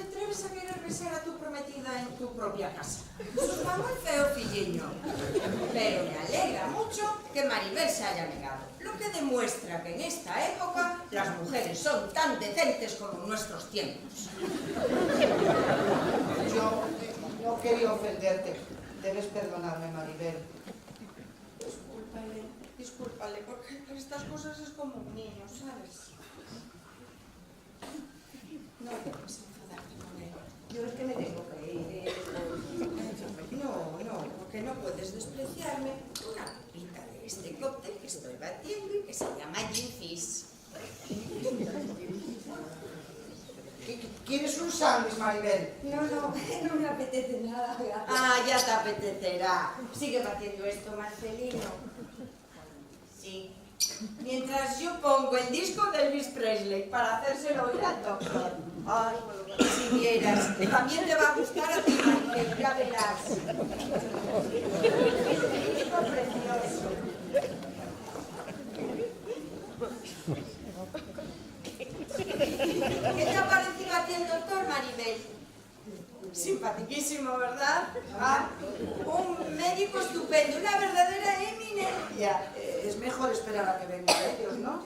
atreves a querer besar a tu prometida en tu propia casa? Eso está muy feo, filliño. Pero me alegra mucho que Maribel se haya negado, lo que demuestra que en esta época las mujeres son tan decentes como en nuestros tiempos. Yo no quería ofenderte. Debes perdonarme, Maribel. Discúlpale, porque para estas cosas es como un niño, ¿sabes? No debes enfadarte con él. Yo es que me tengo que ir. No, porque no puedes despreciarme una copita de este cóctel que estoy batiendo y que se llama Gin Fizz. ¿Quieres un sándwich, Maribel? No me apetece nada. Ah, ya te apetecerá. Sigue batiendo esto, Marcelino. Sí. Mientras yo pongo el disco de Elvis Presley para hacérselo oír al doctor. Ay, si vieras, también te va a gustar a ti, Maribel, ya verás. Un disco precioso. ¿Qué te ha parecido a ti el doctor, Maribel? Simpatiquísimo, ¿verdad? Ah, un médico estupendo, una verdadera eminencia. Es mejor esperar a que vengan ellos, ¿no?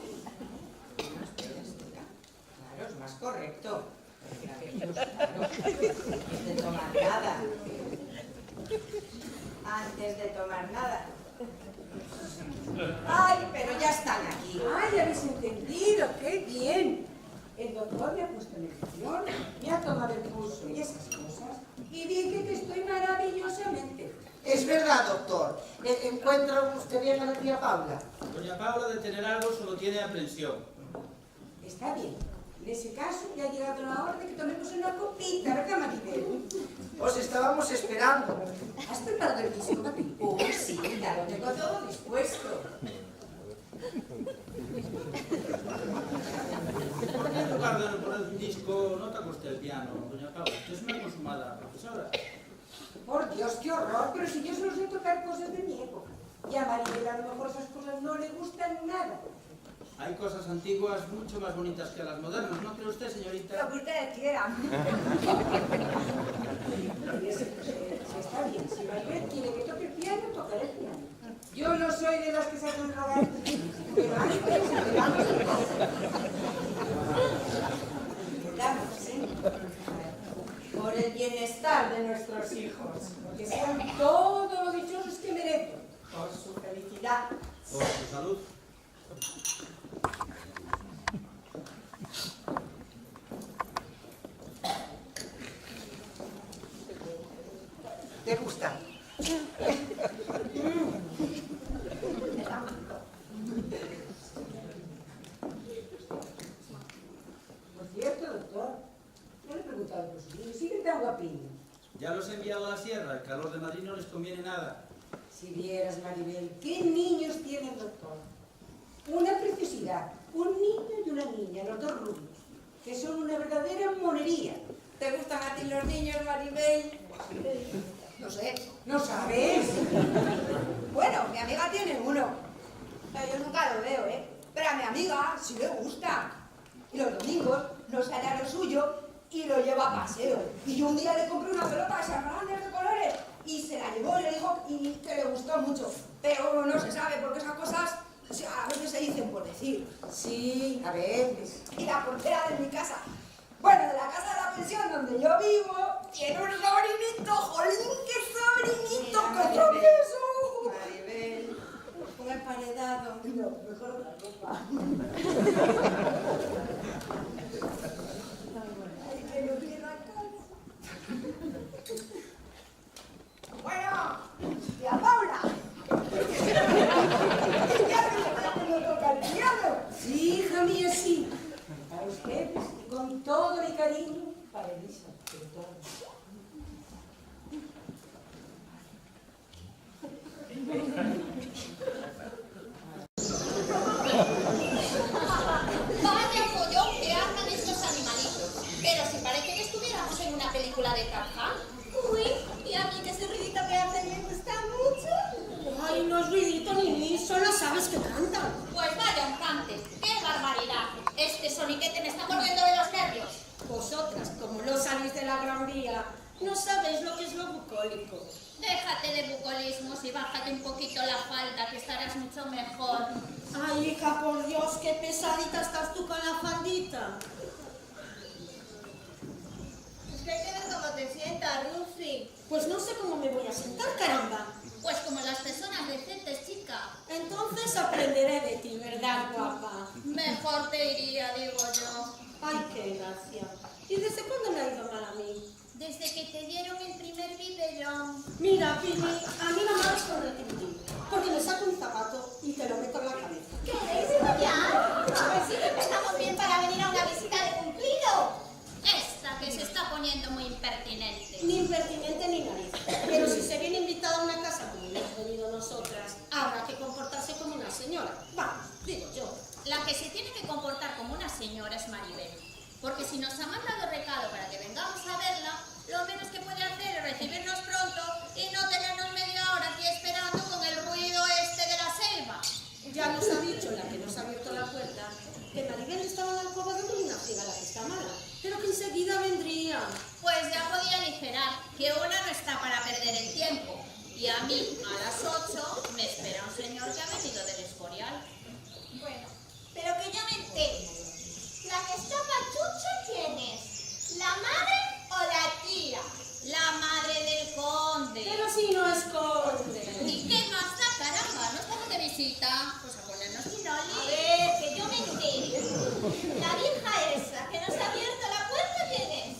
Claro, es más correcto. Claro, antes de tomar nada. Antes de tomar nada. Ay, pero ya están aquí. ¡Ay, habéis entendido! ¡Qué bien! El doctor me ha puesto medicación, me ha tomado el pulso y esas cosas, y dije que estoy maravillosamente. Es verdad, doctor. ¿Encuentra usted bien a la tía Paula? Doña Paula, de tener algo, solo tiene aprensión. Está bien. En ese caso ya ha llegado la hora de que tomemos una copita, ¿verdad, Maribel? Os estábamos esperando. ¿Has preparado el disco, Maribel? Uy, sí, ya lo tengo todo dispuesto. En lugar de poner un disco, no toca usted el piano, doña Paula. Usted es una consumada profesora. Por Dios, qué horror, pero si yo solo sé tocar cosas de mi época. Y a Maribel a lo mejor esas cosas no le gustan nada. Hay cosas antiguas mucho más bonitas que las modernas, ¿no cree usted, señorita? Lo que ustedes quieran. Si está bien, si Maribel quiere que toque el piano, tocaré el piano. Yo no soy de las que se hacen rogar, pero antes esperamos en casa. Quedamos, ¿eh? Por el bienestar de nuestros hijos. Que sean todos los dichosos que merecen. Por su felicidad. Por su salud. ¿Te gusta? Por cierto, doctor, no le he preguntado por sus niños. ¿Siguen tan guapillos? Ya los he enviado a la sierra, el calor de Madrid no les conviene nada. Si vieras, Maribel, ¿qué niños tiene el doctor? Una preciosidad. Un niño y una niña, los dos rubios, que son una verdadera monería. ¿Te gustan a ti los niños, Maribel? No sé. ¿No sabes? Bueno, mi amiga tiene uno. Pero yo nunca lo veo, ¿eh? Pero a mi amiga sí le gusta. Y los domingos no sale a lo suyo y lo lleva a paseo. Y yo un día le compré una pelota de esas grandes de colores y se la llevó y le dijo que le gustó mucho. Pero no se sabe porque esas cosas a veces se dicen por decir. Sí, a veces. Y la portera de mi casa, bueno, de la casa de la pensión donde yo vivo, tiene un sobrinito. ¡Jolín, qué sobrinito! ¡Qué travieso! Maribel, con el paredado. No, mejor otra ropa. Ay, que no quiero a casa. Bueno, tía Paula. con todo mi cariño para Elisa, sobre todo. Vaya follón que arman estos animalitos. Pero si parece que estuviéramos en una película de Tarzán. Uy, y a mí que ese ruidito que hacen me gusta mucho. Ay, no es ruidito ni solo sabes que cantan. Pues vaya un cante. ¡Qué barbaridad! Este soniquete me está mordiendo de los nervios. Vosotras, como no salís de la Gran Vía, no sabéis lo que es lo bucólico. Déjate de bucolismos y bájate un poquito la falda, que estarás mucho mejor. Ay, hija, por Dios, qué pesadita estás tú con la faldita. Es que hay que ver cómo te sientas, Rufi. Pues no sé cómo me voy a sentar, caramba. Pues como las personas decentes, chica. Entonces aprenderé de ti, ¿verdad, guapa? Mejor te iría, digo yo. Ay, qué gracia. ¿Y desde cuándo me ha ido mal a mí? Desde que te dieron el primer biberón. Mira, Pili, a mí no me hagas con el tintín, porque me saco un zapato y te lo meto en la cabeza. ¿Queréis follar? A ver si empezamos bien para venir a una visita de cumplido. Esta que se está poniendo muy impertinente. Ni impertinente ni nariz. Pero si se viene invitada a una casa como hemos venido nosotras, habrá que comportarse como una señora. Vamos, digo yo. La que se tiene que comportar como una señora es Maribel. Porque si nos ha mandado recado para que vengamos a verla, lo menos que puede hacer es recibirnos pronto y no tenernos media hora aquí esperando con el ruido este de la selva. Ya nos ha dicho la que nos ha abierto la puerta que Maribel estaba en la alcoba de una ciega la que está mala, pero que enseguida vendría. Pues ya podía aligerar, que una no está para perder el tiempo. Y a mí, a las 8, me espera un señor que ha venido del Escorial. Bueno, pero que yo me entere. ¿La que está pachucha quién es? ¿La madre o la tía? La madre del conde. Pero si no esconde. ¿Y qué más da, caramba? ¿No estamos de visita? Pues a ponernos A tiroli. ver, que yo me entere. ¿La vieja esa que nos ha abierto la puerta quién es?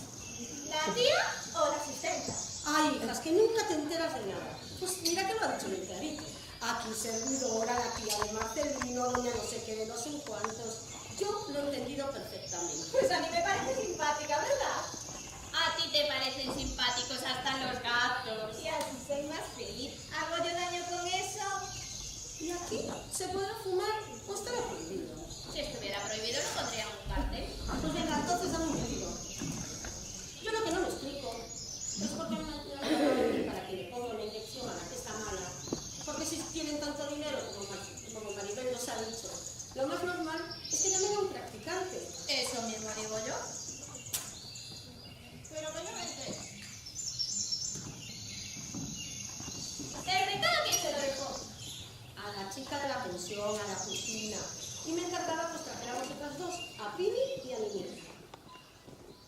¿La tía o la asistenta? Ay, hijas, que nunca te enteras de nada. Pues mira que lo ha dicho el clarito. Aquí servidora, la tía de Marcelino, doña no sé qué de no sé cuántos. Yo lo he entendido perfectamente. Pues a mí me parece simpática, ¿verdad? A ti te parecen simpáticos hasta los gatos. Y así soy más feliz. ¿Hago yo daño con eso? Y aquí se podrá fumar o estará prohibido. Si estuviera prohibido, no pondrían un cartel. Pues venga, entonces dame un motivo. Yo lo que no me explico es por qué no me han tirado para que le ponga una inyección a la que está mala. Porque si tienen tanto dinero como Maribel nos ha dicho, lo más normal es que llamen a un practicante. Eso mismo digo yo. Pero que yo me entere. ¿El recado quién se lo dejó? A la chica de la pensión, a la Justina. Y me encargaba pues traer a vosotras dos, a Pili y a Niñez.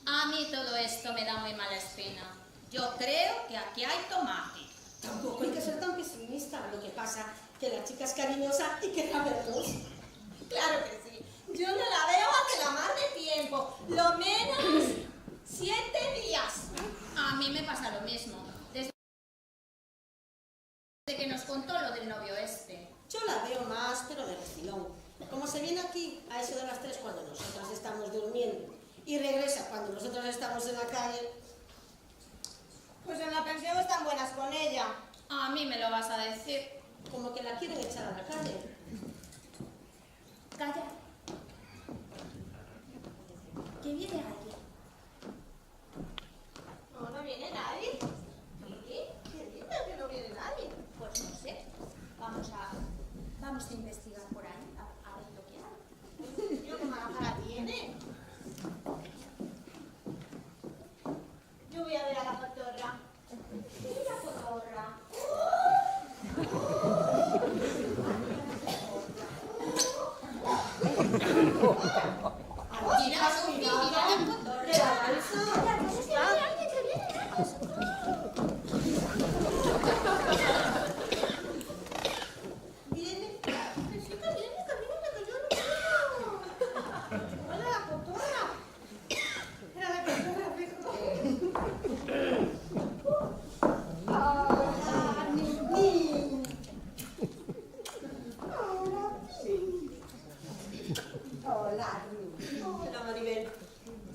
A mí todo esto me da muy mala espina. Yo creo que aquí hay tomate. Tampoco hay que ser tan pesimista. Lo que pasa que la chica es cariñosa y querrá verlos. Claro que sí. Yo no la veo hace la mar de tiempo. Lo menos 7 días. A mí me pasa lo mismo. Desde que nos contó lo del novio este. Yo la veo más, pero de refilón. Como se viene aquí a eso de las 3 cuando nosotras estamos durmiendo y regresa cuando nosotros estamos en la calle. Pues en la pensión están buenas con ella. A mí me lo vas a decir. Como que la quieren echar a la calle. Calla. Que viene alguien. No, no viene nadie. ¿Sí? ¿Qué dices que no viene nadie? Pues no sé. Vamos a investigar por ahí. A ver lo que hay. Yo qué mala cara tiene. Yo voy a ver a la cotorra. ¿Qué es la cotorra? Mira, Sofi, mira la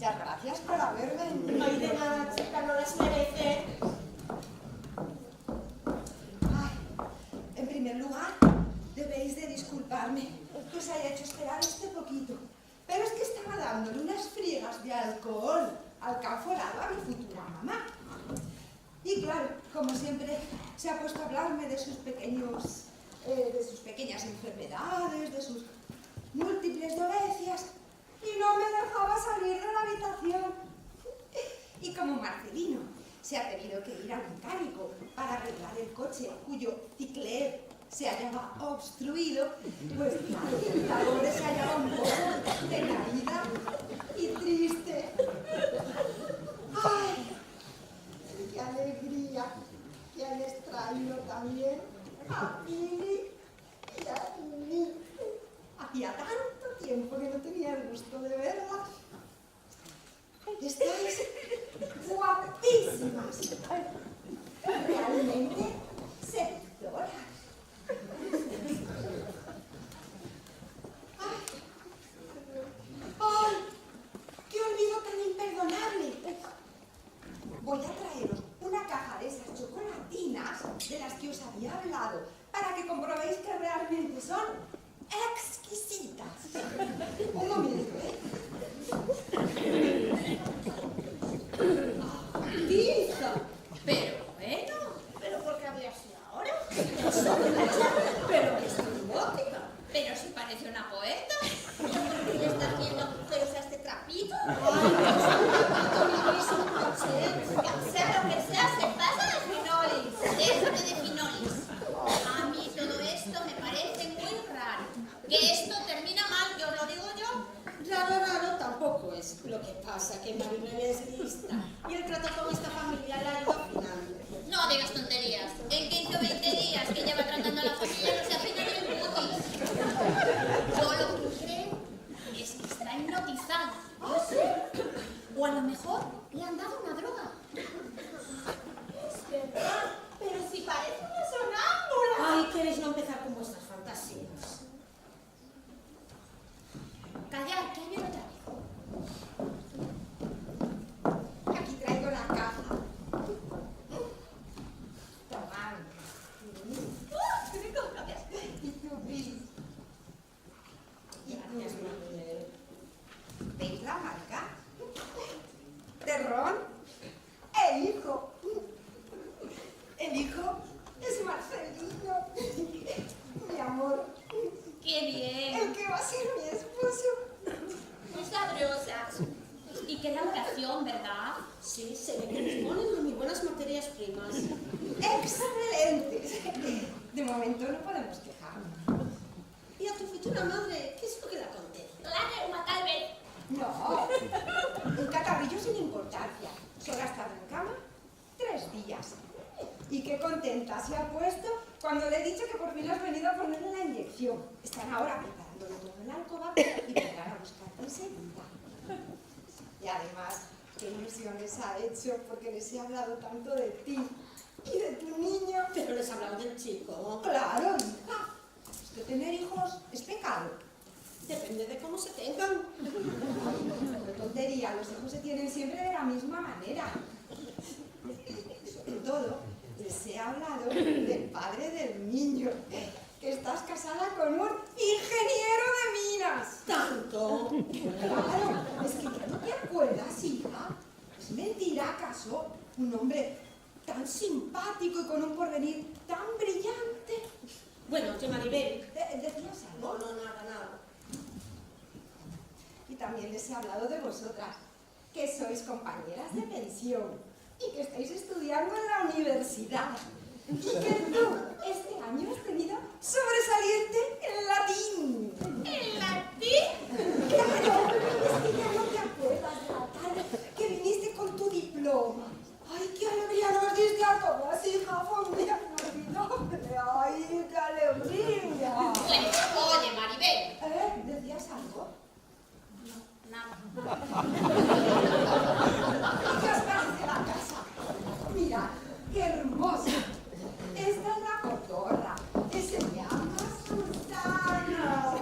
Muchas gracias por haberme. No hay de nada, chica, no las merece. Ay, en primer lugar, debéis de disculparme que os haya hecho esperar este poquito. Pero es que estaba dándole unas friegas de alcohol al caforado a mi futura mamá. Y claro, como siempre, se ha puesto a hablarme de sus pequeñas enfermedades, de sus múltiples dolencias, y no me dejaba salir de la habitación. Y como Marcelino se ha tenido que ir al mecánico para arreglar el coche cuyo cicler se hallaba obstruido, pues claro, la pobre se hallaba un poco decaída y triste. ¡Ay! ¡Qué alegría que hayas traído también a Pili y a mí! Hacía tanto tiempo que no tenía el gusto de verlas. Estáis guapísimas. Realmente seductoras. ¡Ay! ¡Qué olvido tan imperdonable! Voy a traeros una caja de esas chocolatinas de las que os había hablado para que comprobéis que realmente son exquisitas. Un momento, ¿eh? ¡Tiza! Pero bueno, ¿Pero por qué habría sido ahora? pero que es gótica. Pero si parece una poeta. ¿Qué le está haciendo agujeros a este trapito? Sea lo que sea, se pasa de finolis. Déjate de finolis. A mí todo esto me parece muy raro. Que esto termina mal, yo lo digo yo. Raro tampoco es. Lo que pasa que Maribel es lista y el trato con esta familia la ha ido afinando. No digas tonterías. En 15 o 20 días que lleva tratando a la familia no se afina ni el cutis. Yo lo que creo es que está hipnotizada. O a lo mejor le han dado una droga. Es verdad, pero si parece una sonámbula. Ay, ¿queréis no empezar con vuestras fantasías? Callar, que ahí viene otra vez. Aquí traigo la caja. Tomad. Y tú, Pili. Gracias, Maribel. ¿Veis la marca? De Ron, el hijo. El hijo es Marcelino. Mi amor. ¡Qué bien! El que va a ser mi esposo. Muy sabrosa. Y qué elaboración, ¿verdad? Sí, se ve que disponen de muy buenas materias primas. Excelentes. De momento no podemos quejarnos. ¿Y a tu futura madre qué es lo que le acontece? La reuma, tal vez. No, un catarrillo sin importancia. Solo ha estado en cama 3 días. Y qué contenta se ha puesto cuando le he dicho que por fin has venido a ponerle la inyección. Están ahora preparándolo todo en la alcoba y vendrán a buscarte enseguida. Y además, qué ilusión les ha hecho porque les he hablado tanto de ti y de tu niño. Pero les hablaba del chico. Claro, hija. Es que tener hijos es pecado. Depende de cómo se tengan. No tontería, los hijos se tienen siempre de la misma manera. Sobre todo, les he hablado del padre del niño, que estás casada con un ingeniero de minas. ¿Tanto? Claro, es que ya no te acuerdas, hija. Es mentira, ¿acaso? Un hombre tan simpático y con un porvenir tan brillante. Bueno, que Maribel. ¿Decías algo? No, nada. Y también les he hablado de vosotras, que sois compañeras de pensión y que estáis estudiando en la universidad. Y que tú este año has tenido sobresaliente en latín. ¿En latín? Claro, es que ya no te acuerdas de la tarde que viniste con tu diploma. ¡Ay, qué alegría nos diste a todas, hija! Fue un día inolvidable. ¡Ay, qué alegría! Pues, oye, Maribel. ¿Decías algo? Nada. ¿Qué os parece la casa? Mirad, qué hermosa. Esta es la cotorra, que se llama Susana.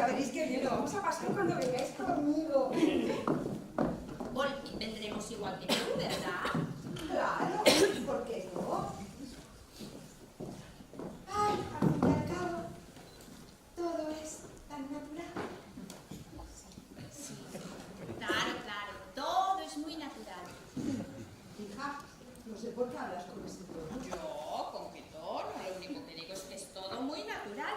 ya veréis que bien lo vamos a pasar cuando vengáis conmigo. Vendremos igual que tú, ¿verdad? Claro, ¿por qué no? Ay, al fin y al cabo, todo es tan natural. Sí, claro, todo es muy natural. Hija, no sé por qué hablas con ese tono. Yo, ¿con qué tono? Lo único que digo es que es todo muy natural.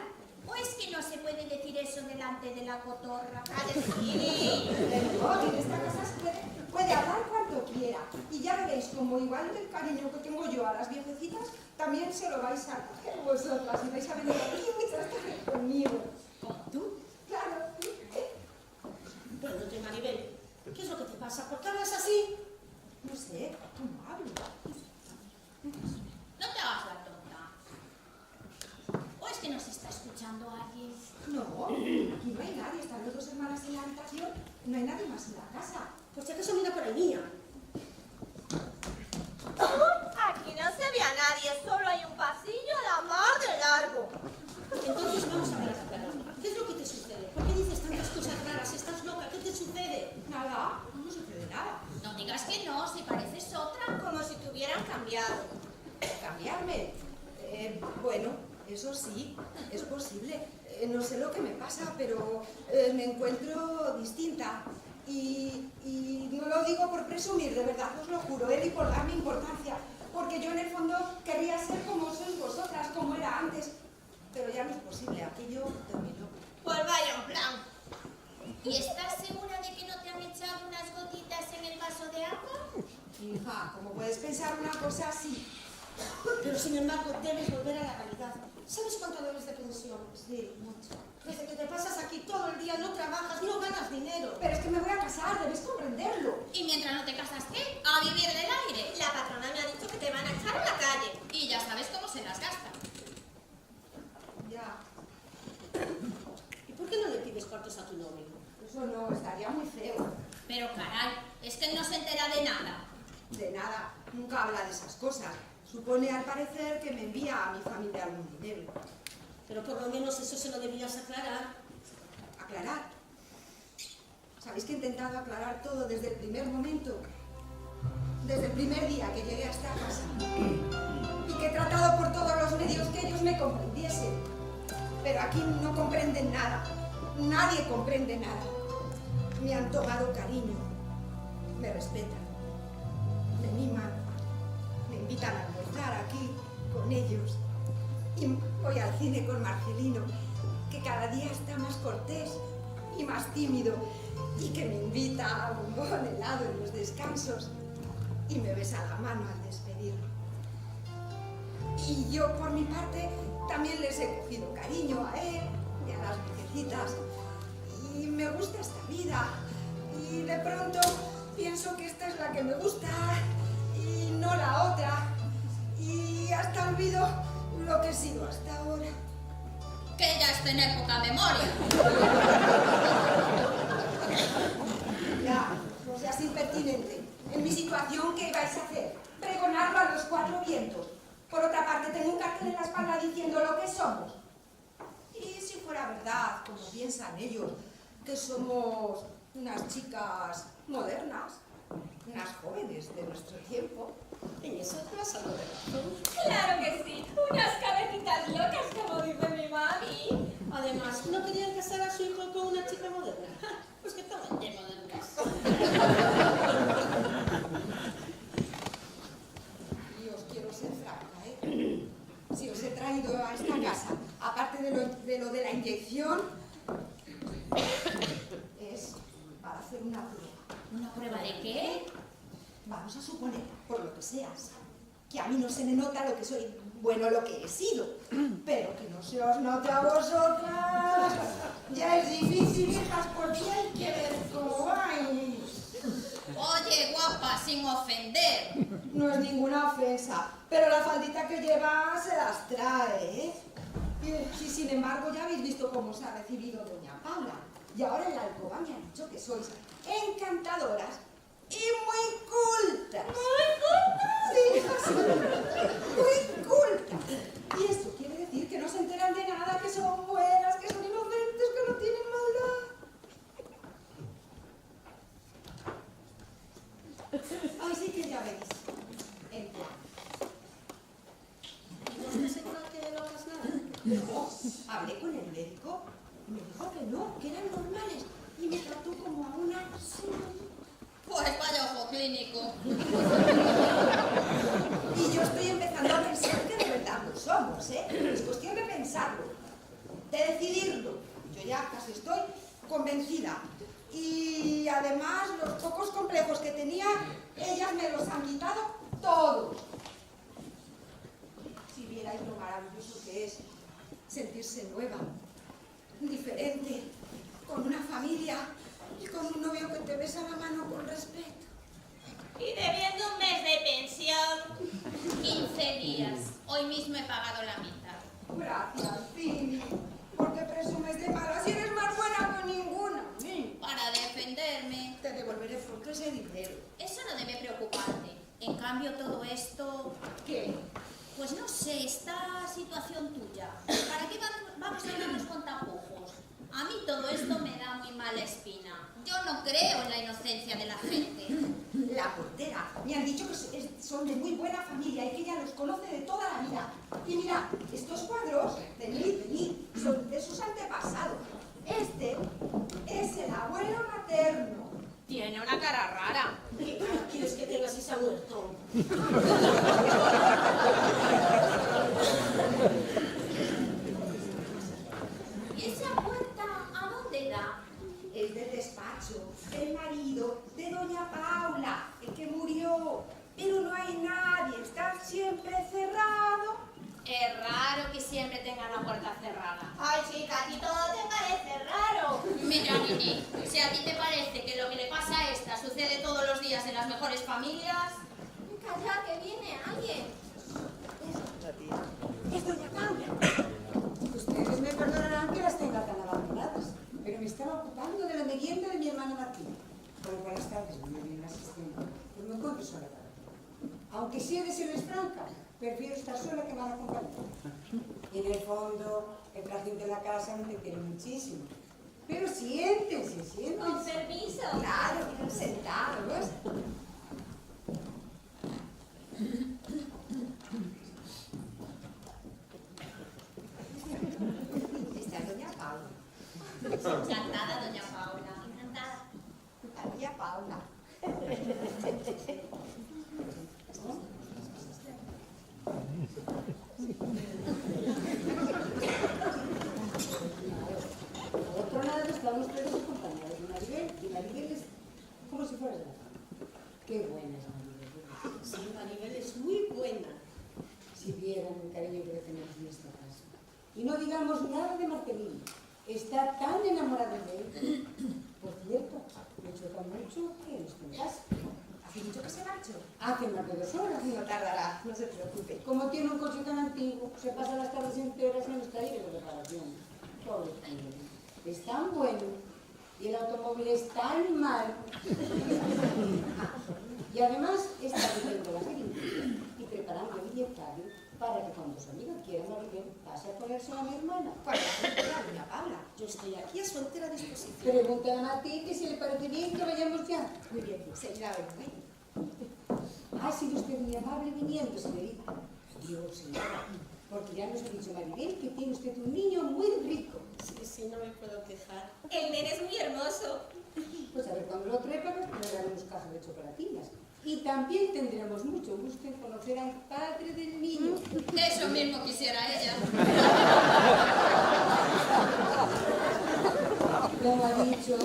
¿O es que no se puede decir eso delante de la cotorra? Sí, no, en esta casa se puede hablar cuanto quiera. Y ya veréis, como igual del cariño que tengo yo a las viejecitas, también se lo vais a coger vosotras y vais a venir aquí muchas veces conmigo. ¿Como tú? Claro. Bueno, oye, Maribel, ¿qué es lo que te pasa? ¿Por qué hablas así? No sé, ¿cómo hablo? No te hagas la tonta. ¿O es que nos está escuchando alguien? No, aquí no hay nadie, están los dos hermanas en la habitación, no hay nadie más en la casa. Pues si acaso mira por ahí, niña. Aquí no se ve a nadie, solo hay un pasillo a la mar de largo. Entonces vamos a ver a Clara. ¿Qué es lo que te sucede? ¿Por qué dices tantas cosas raras? ¿Estás loca? ¿Qué te sucede? Nada, no sucede nada. No digas que no, si pareces otra. Como si te hubieran cambiado. ¿Cambiarme? Bueno, eso sí, es posible. No sé lo que me pasa, pero me encuentro distinta. Y no lo digo por presumir, de verdad os lo juro, ni por darme importancia, porque yo en el fondo querría ser como sois vosotras, como era antes, pero ya no es posible, aquello terminó. Pues vaya un plan. ¿Y estás segura de que no te han echado unas gotitas en el vaso de agua? Hija, ¿cómo puedes pensar una cosa así? Pero sin embargo, debes volver a la realidad. ¿Sabes cuánto debes de pensión? Sí, mucho. Desde que te pasas aquí todo el día, no trabajas, no ganas dinero. Pero es que me voy a casar, debes comprenderlo. Y mientras no te casas, ¿qué? A vivir del aire. La patrona me ha dicho que te van a echar a la calle. Y ya sabes cómo se las gasta. Ya, ¿Y por qué no le pides cuartos a tu novio? eso no, estaría muy feo. Pero caray, es que él no se entera de nada. De nada, nunca habla de esas cosas. Supone al parecer que me envía a mi familia algún dinero. Pero por lo menos eso se lo debías aclarar. ¿Aclarar? ¿Sabéis que he intentado aclarar todo desde el primer momento? Desde el primer día que llegué a esta casa. Y que he tratado por todos los medios que ellos me comprendiesen. Pero aquí no comprenden nada. Nadie comprende nada. Me han tomado cariño. Me respetan. Me miman. Me invitan a almorzar aquí con ellos. Y voy al cine con Marcelino, que cada día está más cortés y más tímido, y que me invita a un bombón helado en los descansos y me besa la mano al despedirme. Y yo, por mi parte, también les he cogido cariño a él y a las viejecitas. Y me gusta esta vida. Y de pronto pienso que esta es la que me gusta y no la otra. Y hasta olvido lo que he sido hasta ahora. Que ya es tener poca memoria. Ya, no seas impertinente. En mi situación, ¿qué vais a hacer? Pregonarlo a los cuatro vientos. Por otra parte, tengo un cartel en la espalda diciendo lo que somos. Y si fuera verdad, como piensan ellos, que somos unas chicas modernas, unas jóvenes de nuestro tiempo. En eso te vas a algo de razón. Claro que sí, unas cabecitas locas como dice mi mami. Además, ¿no querían casar a su hijo con una chica moderna? Pues que estaban llenos de dudas. Y os quiero ser franca, ¿eh? Si os he traído a esta casa, aparte de lo de la inyección, es para hacer una prueba. ¿Una prueba de qué? Vamos a suponer, por lo que seas, que a mí no se me nota lo que soy, bueno, lo que he sido, pero que no se os note a vosotras. Ya es difícil, hijas, porque hay que ver cómo vais. Oye, guapa, sin ofender. No es ninguna ofensa, pero la faldita que lleva se las trae, ¿eh? Y sin embargo, ya habéis visto cómo os ha recibido doña Paula. Y ahora en la alcoba me ha dicho que sois encantadoras y muy cultas. ¿Muy cultas? Sí, hijas, muy cultas. Y esto quiere decir que no se enteran de nada, que son buenas, que son inocentes, que no tienen maldad. médico y me dijo que no, que eran normales. Y me trató como a una señorita. Pues vaya ojo clínico. Y yo estoy empezando a pensar que de verdad lo somos, ¿eh? Es cuestión de pensarlo, de decidirlo. Yo ya casi estoy convencida. Y además los pocos complejos que tenía, ellas me los han quitado todos. Si vierais lo maravilloso que es sentirse nueva, diferente, con una familia y con un novio que te besa la mano con respeto. Y debiendo un mes de pensión, 15 días. Hoy mismo he pagado la mitad. Gracias, Pili, porque presumes de mala si eres más buena que ninguna. Para defenderme. Te devolveré pronto ese dinero. Eso no debe preocuparte. En cambio, todo esto... ¿Qué? Pues no sé, esta situación tuya. ¿Para qué vamos a andarnos con tapujos? A mí todo esto me da muy mala espina. Yo no creo en la inocencia de la gente. La portera. Me han dicho que son de muy buena familia y que ella los conoce de toda la vida. Y mira, estos cuadros, venid, son de sus antepasados. Este es el abuelo materno. Tiene una cara rara. ¿Qué cara quieres que tenga si se ha muerto? ¿Y esa puerta a dónde da? Es del despacho, el marido de doña Paula, el que murió. Pero no hay nadie, está siempre cerrado. Es raro que siempre tengan la puerta cerrada. Ay, chica, a ti todo te parece raro. Mira, Nini, si a ti te parece que lo que le pasa a esta sucede todos los días en las mejores familias... Calla, que viene alguien. Es doña Paula. Ustedes me perdonarán que las tenga tan abandonadas, pero me estaba ocupando de la merienda de mi hermana Martín. Como por las tardes no me viene asistiendo, pues me encuentro sola para ti. Aunque sí he de serles franca, prefiero estar sola que mal acompañada. Y en el fondo, el trajín de la casa me te quiere muchísimo. Pero siéntense. Con permiso. Claro, sentados. Esta es doña Paula. Encantada, doña Paula. Encantada. Doña Paula. Por otro lado, están ustedes acompañados de Maribel, y Maribel es como si fuera de la familia. Qué buena es Maribel. Sí, Maribel es muy buena. Si vieran el cariño que le tenemos en esta casa. Y no digamos nada de Marcelino. Está tan enamorada de él. Por cierto, me choca mucho que no esté en casa. ¿Hace mucho que se marchó? Hace más de 2 horas. No tardará, no se preocupe. Como tiene un coche tan antiguo, se pasa las tardes enteras en los talleres de reparación. Pobre tío. Es tan bueno y el automóvil es tan malo. Y además está viviendo la geringonza y preparando el inyectario para que cuando su amiga quiera Maribel pase a ponerse a mi hermana. ¿Cuál es la soltera, doña Paula? Yo estoy aquí a su entera disposición. Pregúntale a Matilde si le parece bien que vayamos ya. Muy bien, enseguida vengo. Ha sido usted muy amable viniendo, señorita. Dios, señora, porque ya nos ha dicho Maribel que tiene usted un niño muy rico. Sí, no me puedo quejar. El nene es muy hermoso. Pues a ver, cuando lo trepa nos regalaremos cajas de chocolatinas. Y también tendremos mucho gusto en conocer al padre del niño. Eso mismo quisiera ella. ¿Cómo ha dicho?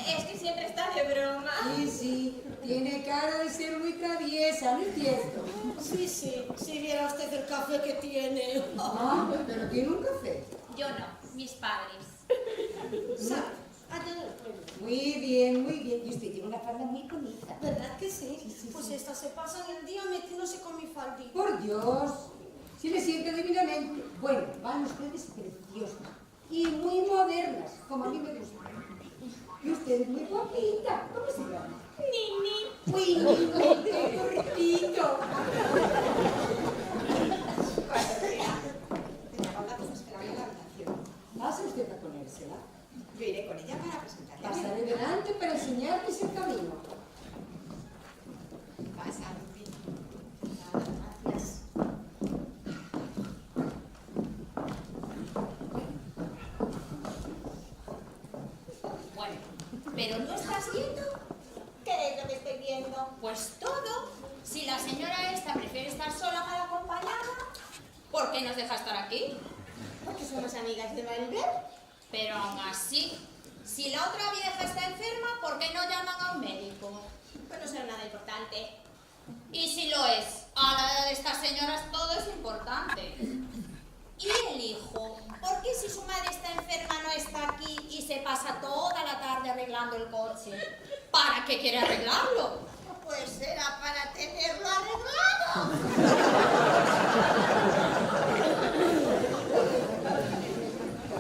Es que siempre está de broma. Sí, tiene cara de ser muy traviesa, ¿no es cierto? Sí, si viera usted el café que tiene. Ah, pero tiene un café. Yo no, mis padres. ¿Sabe? Allá en el pueblo. Muy bien, muy bien. Y usted tiene una falda muy bonita. ¿Verdad que sí? Pues estas se pasan el día metiéndose con mi faldita. Por Dios, si le siente divinamente. Bueno, van ustedes preciosas y muy modernas, como a mí me gusta. Y usted es muy guapita. ¿Cómo se llama? Nini. Uy, Nini, qué cortito. Doña Paula, pues esperando en la habitación. ¿Pasa usted a ponérsela? Yo iré con ella para presentarle a mi Pasaré hermana. delante para enseñarles el camino. Pasa, Rupi. Nada, gracias. Pues todo. Si la señora esta prefiere estar sola mal acompañada, ¿por qué nos deja estar aquí? Porque somos amigas de Maribel. Pero aún así, si la otra vieja está enferma, ¿por qué no llaman a un médico? Pues no será nada importante. Y si lo es, a la edad de estas señoras todo es importante. ¿Y el hijo? ¿Por qué si su madre está enferma no está aquí y se pasa toda la tarde arreglando el coche? ¿Para qué quiere arreglarlo? Pues será para tenerlo arreglado.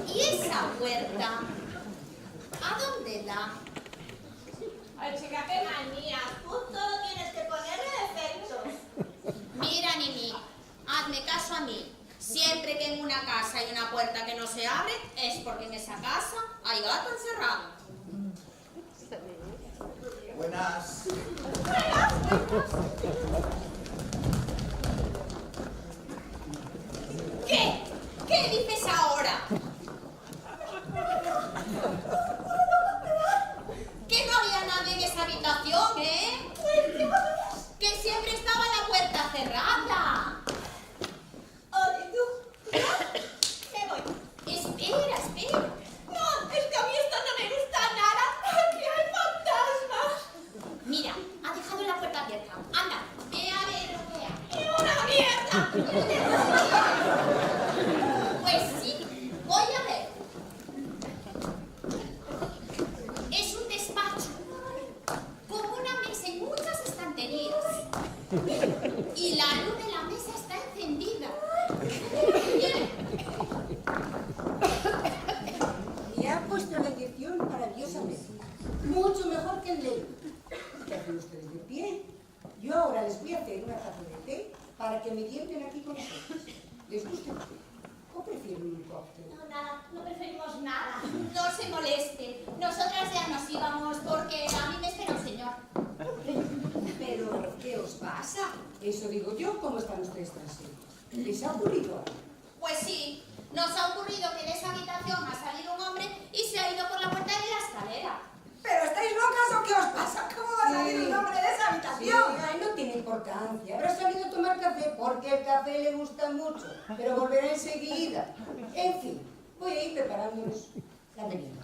¿Y esa puerta? ¿A dónde da? Ay, chica, qué manía. Tú todo tienes que ponerle defectos. Mira, Nini, hazme caso a mí. Siempre que en una casa hay una puerta que no se abre, es porque en esa casa hay gato encerrado. Buenas. ¿Qué? ¿Qué dices ahora? Que no había nadie en esa habitación, ¿eh? Que siempre estaba la puerta cerrada. Oye, tú. Me voy. Espera, espera. No, es que a mí esto no me gusta nada. Aquí hay fantasmas. Mira, ha dejado la puerta abierta. Anda, ve a ver lo que hay. ¡Es una mierda! Pues sí, voy a ver. Es un despacho con una mesa y muchas estanterías. Y la luz de la mesa está encendida. Bien. Me ha puesto la inyección maravillosamente. Mucho mejor que el médico. ¿Qué hacen ustedes de pie? Yo ahora les voy a hacer una taza de té para que me tienten aquí con ustedes. ¿Les gusta el té? ¿O prefieren un cóctel? No, nada, no preferimos nada. No se moleste. Nosotras ya nos íbamos porque a mí me espera un señor. Pero, ¿qué os pasa? Eso digo yo, ¿cómo están ustedes tan serios? ¿Les ha ocurrido algo? Pues sí, nos ha ocurrido que de esa habitación ha salido un hombre y se ha ido por la puerta de la escalera. ¿Pero estáis locas o qué os pasa? ¿Cómo va a salir un hombre de esa Sí, habitación? ay, no tiene importancia. Habrá salido a tomar café porque el café le gusta mucho, pero volverá enseguida. En fin, voy a ir preparándonos la merienda.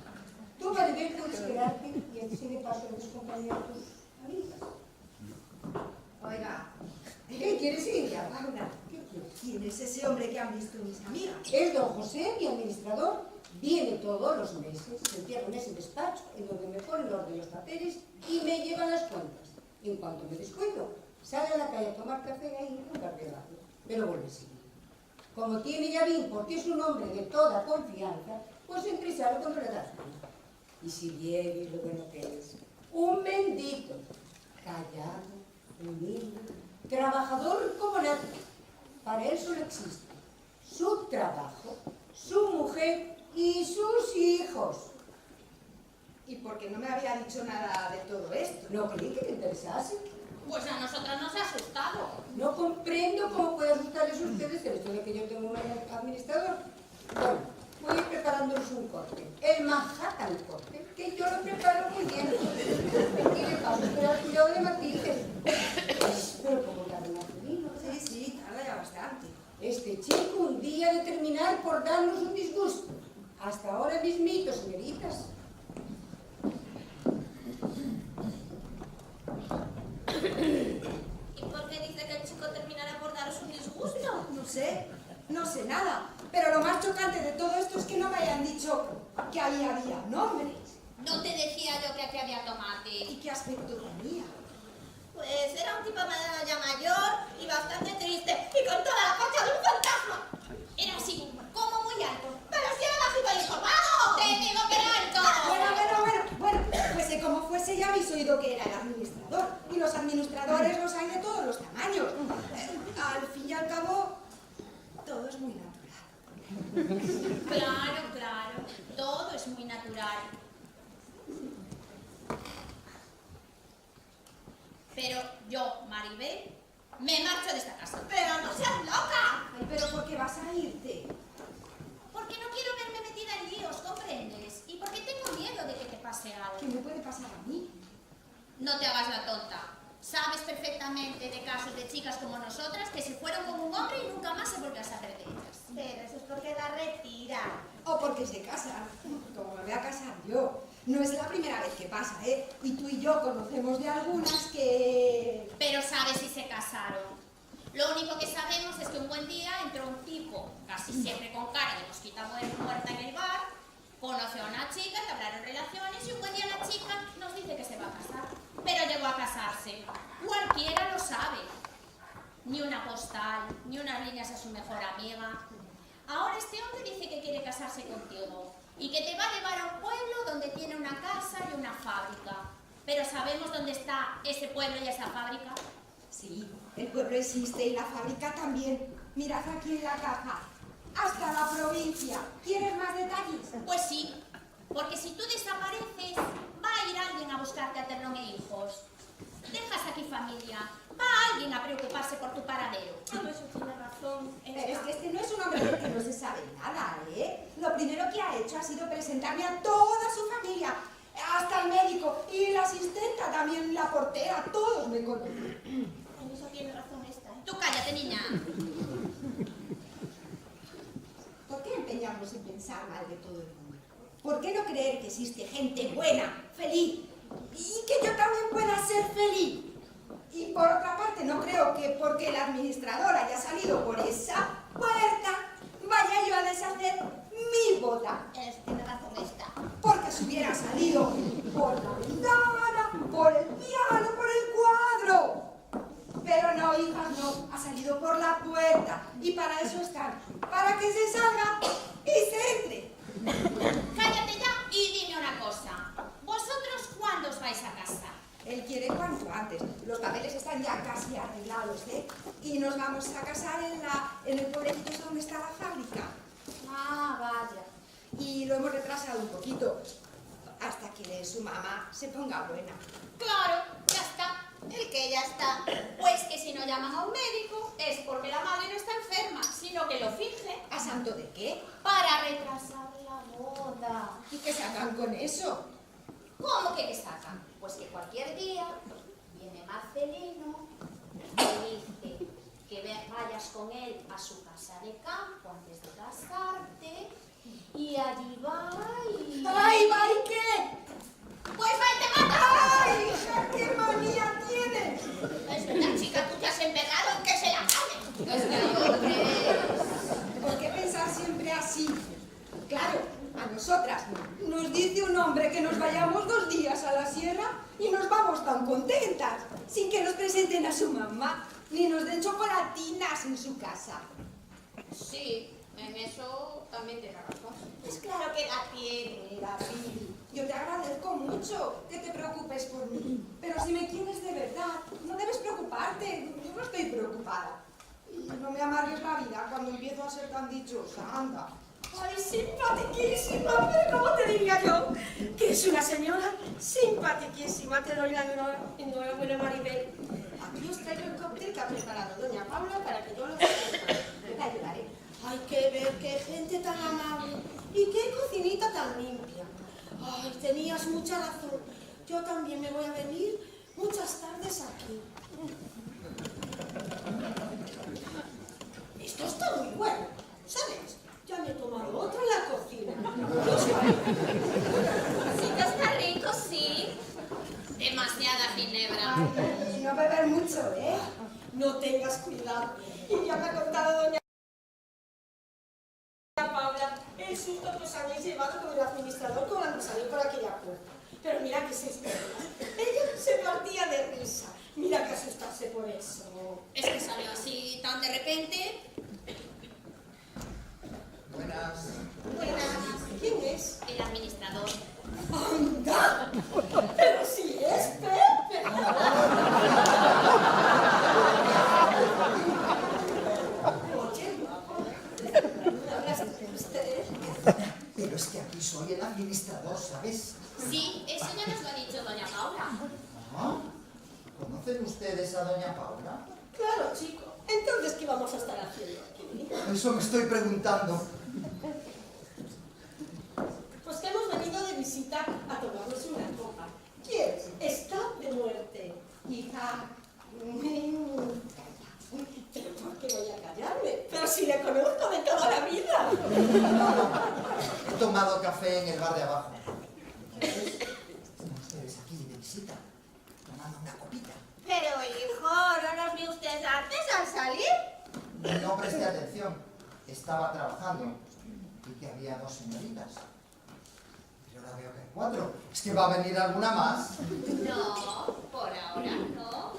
Tú, Maribel, puedes quedarte y así de paso eres compañera de tus amigas. Oiga, ¿Qué quieres ir ya? Paula, ¿Qué quieres? ¿quién es ese hombre que han visto mis amigas? Es don José, mi administrador. Viene todos los meses, se encierra en ese despacho en donde me pone en orden los papeles y me lleva las cuentas. En cuanto me descuido, sale a la calle a tomar café ahí en lugar de barrio, pero vuelve seguido. Como tiene Yavín, porque es un hombre de toda confianza, pues entra y sale cuando le das cuenta. Y si viene lo bueno que es, un bendito, callado, humilde, trabajador como nadie. Para él solo existe su trabajo, su mujer y sus hijos. ¿Y por qué no me había dicho nada de todo esto? No creí que te interesase. Pues a nosotras nos ha asustado. No comprendo cómo puede asustarles a ustedes el hecho de que yo tengo un administrador. Bueno, voy a ir preparándoles un cóctel. El Manhattan cóctel, que yo lo preparo muy bien. Y le paso al cuidado de Matilde. Pero como tarde en vino. Sí, tarda ya bastante. Este chico un día de terminar por darnos un disgusto. Hasta ahora mismito, señoritas. ¿Y por qué dice que el chico terminará por daros un disgusto? No sé nada. Pero lo más chocante de todo esto es que no me hayan dicho que ahí había nombres. No te decía yo que aquí había tomate. ¿Y qué aspecto tenía? Pues era un tipo ya mayor y bastante triste y con toda la facha de un fantasma. Era así, como muy alto. Pero si era bajito y informado. ¡Te digo que era alto! Bueno, fuese como fuese, ya habéis oído que era el administrador. Y los administradores los hay de todos los tamaños. Al fin y al cabo, todo es muy natural. Claro, todo es muy natural. Pero yo, Maribel, me marcho de esta casa. Pero no seas loca. Ay, pero ¿por qué vas a irte? Porque no quiero verme metida en líos, ¿comprendes? Y porque tengo miedo de que te pase algo. ¿Qué me puede pasar a mí? No te hagas la tonta. ¿Sabes de chicas como nosotras que se fueron con un hombre y nunca más se volvió a saber de ellas. Pero eso es porque la retiran. O porque se casan, como me voy a casar yo. No es la primera vez que pasa, ¿eh? Y tú y yo conocemos de algunas que... Pero sabes si se casaron. Lo único que sabemos es que un buen día entró un tipo, casi siempre con cara de mosquita muerta en el bar, conoció a una chica, entablaron relaciones y un buen día la chica nos dice que se va a casar. Pero llegó a casarse. Cualquiera lo sabe. Ni una postal, ni unas líneas a su mejor amiga. Ahora este hombre dice que quiere casarse contigo y que te va a llevar a un pueblo donde tiene una casa y una fábrica. Pero ¿sabemos dónde está ese pueblo y esa fábrica? Sí, el pueblo existe y la fábrica también. Mirad aquí en la caja. Hasta la provincia. ¿Quieres más detalles? Pues sí, porque si tú desapareces, va a ir alguien a buscarte a Ternón e hijos. Dejas aquí familia, va alguien a preocuparse por tu paradero. No, eso tiene razón. Pero es que este no es un hombre del que no se sabe nada, ¿eh? Lo primero que ha hecho ha sido presentarme a toda su familia, hasta el médico y la asistenta, también la portera, todos me conocen. En eso tiene razón esta, ¿eh? Tú cállate, niña. ¿Por qué empeñarnos en pensar mal de todo el mundo? ¿Por qué no creer que existe gente buena, feliz, y que yo también pueda ser feliz? Y por otra parte, no creo que porque el administrador haya salido por esa puerta, vaya yo a deshacer mi boda. Tiene razón esta. Porque si hubiera salido por la ventana, por el piano, por el cuadro. Pero no, hijas, no. Ha salido por la puerta. Y para eso están. Para que se salga y se entre. Cállate ya y dime una cosa. ¿Vosotros cuándo os vais a casar? Él quiere cuanto antes. Los papeles están ya casi arreglados, ¿eh? Y nos vamos a casar en el pueblecito donde está la fábrica. Ah, vaya. Y lo hemos retrasado un poquito. Hasta que su mamá se ponga buena. Claro, ya está. El que ya está. Pues que si no llaman a un médico es porque la madre no está enferma, sino que lo finge. ¿A santo de qué? Para retrasar la boda. ¿Y qué sacan con eso? ¿Cómo que sacan? Pues que cualquier día viene Marcelino, te dice que vayas con él a su casa de campo antes de casarte y allí va y... ¡Ay, va y qué! ¡Pues va y te mata! ¡Ay, hija, qué manía tienes! Es verdad, chica, tú te has emperrado en que se la acabe. Es que hay hombres... ¿Por qué pensar siempre así? Claro, a nosotras nos dice un hombre que nos vayamos 2 días a la sierra y nos vamos tan contentas, sin que nos presenten a su mamá, ni nos den chocolatinas en su casa. Sí, en eso también tienes razón. Pues claro que la tiene, la Pili. Yo te agradezco mucho que te preocupes por mí, pero si me quieres de verdad, no debes preocuparte. Yo no estoy preocupada. Y no me amargues la vida cuando empiezo a ser tan dichosa, anda. Ay, simpatiquísima, pero ¿cómo te diría yo? Que es una señora simpatiquísima. Te doy la enhorabuena, Maribel. Aquí os traigo el cóctel que ha preparado doña Paula para que yo lo sirva. Te ayudaré. Hay que ver qué gente tan amable y qué cocinita tan limpia. Ay, tenías mucha razón. Yo también me voy a venir muchas tardes aquí. Esto está muy bueno, ¿sabes? Ya me he tomado otra en la cocina. Sí que está rico, sí. Demasiada ginebra. Y no beber mucho, ¿eh? No tengas cuidado. Y ya me ha contado doña Paula el susto que os habéis llevado con el administrador cuando salió por aquella puerta. Pero mira que se espera. Ella se partía de risa. Mira que asustarse por eso. Es que salió así tan de repente. Buenas. Buenas. ¿Quién es? El administrador. ¡Anda! ¡Pero si es Pepe! Oye, ¿no hablaste de usted? Pero es que aquí soy el administrador, ¿sabes? Sí, eso ya nos lo ha dicho doña Paula. ¿Ah? ¿Conocen ustedes a doña Paula? Claro, chico. Entonces, ¿qué vamos a estar haciendo aquí? Eso me estoy preguntando. Pues que hemos venido de visita a tomarnos una copa. ¿Quieres? Está de muerte. Hija, si le conozco de toda la vida. He tomado café en el bar de abajo. Están ustedes aquí de visita, tomando una copita. Pero hijo, ¿no nos vio usted antes al salir? No presté atención. Estaba trabajando. Vi que había 2 señoritas. Pero ahora veo que hay 4. ¿Es que va a venir alguna más? No, por ahora no.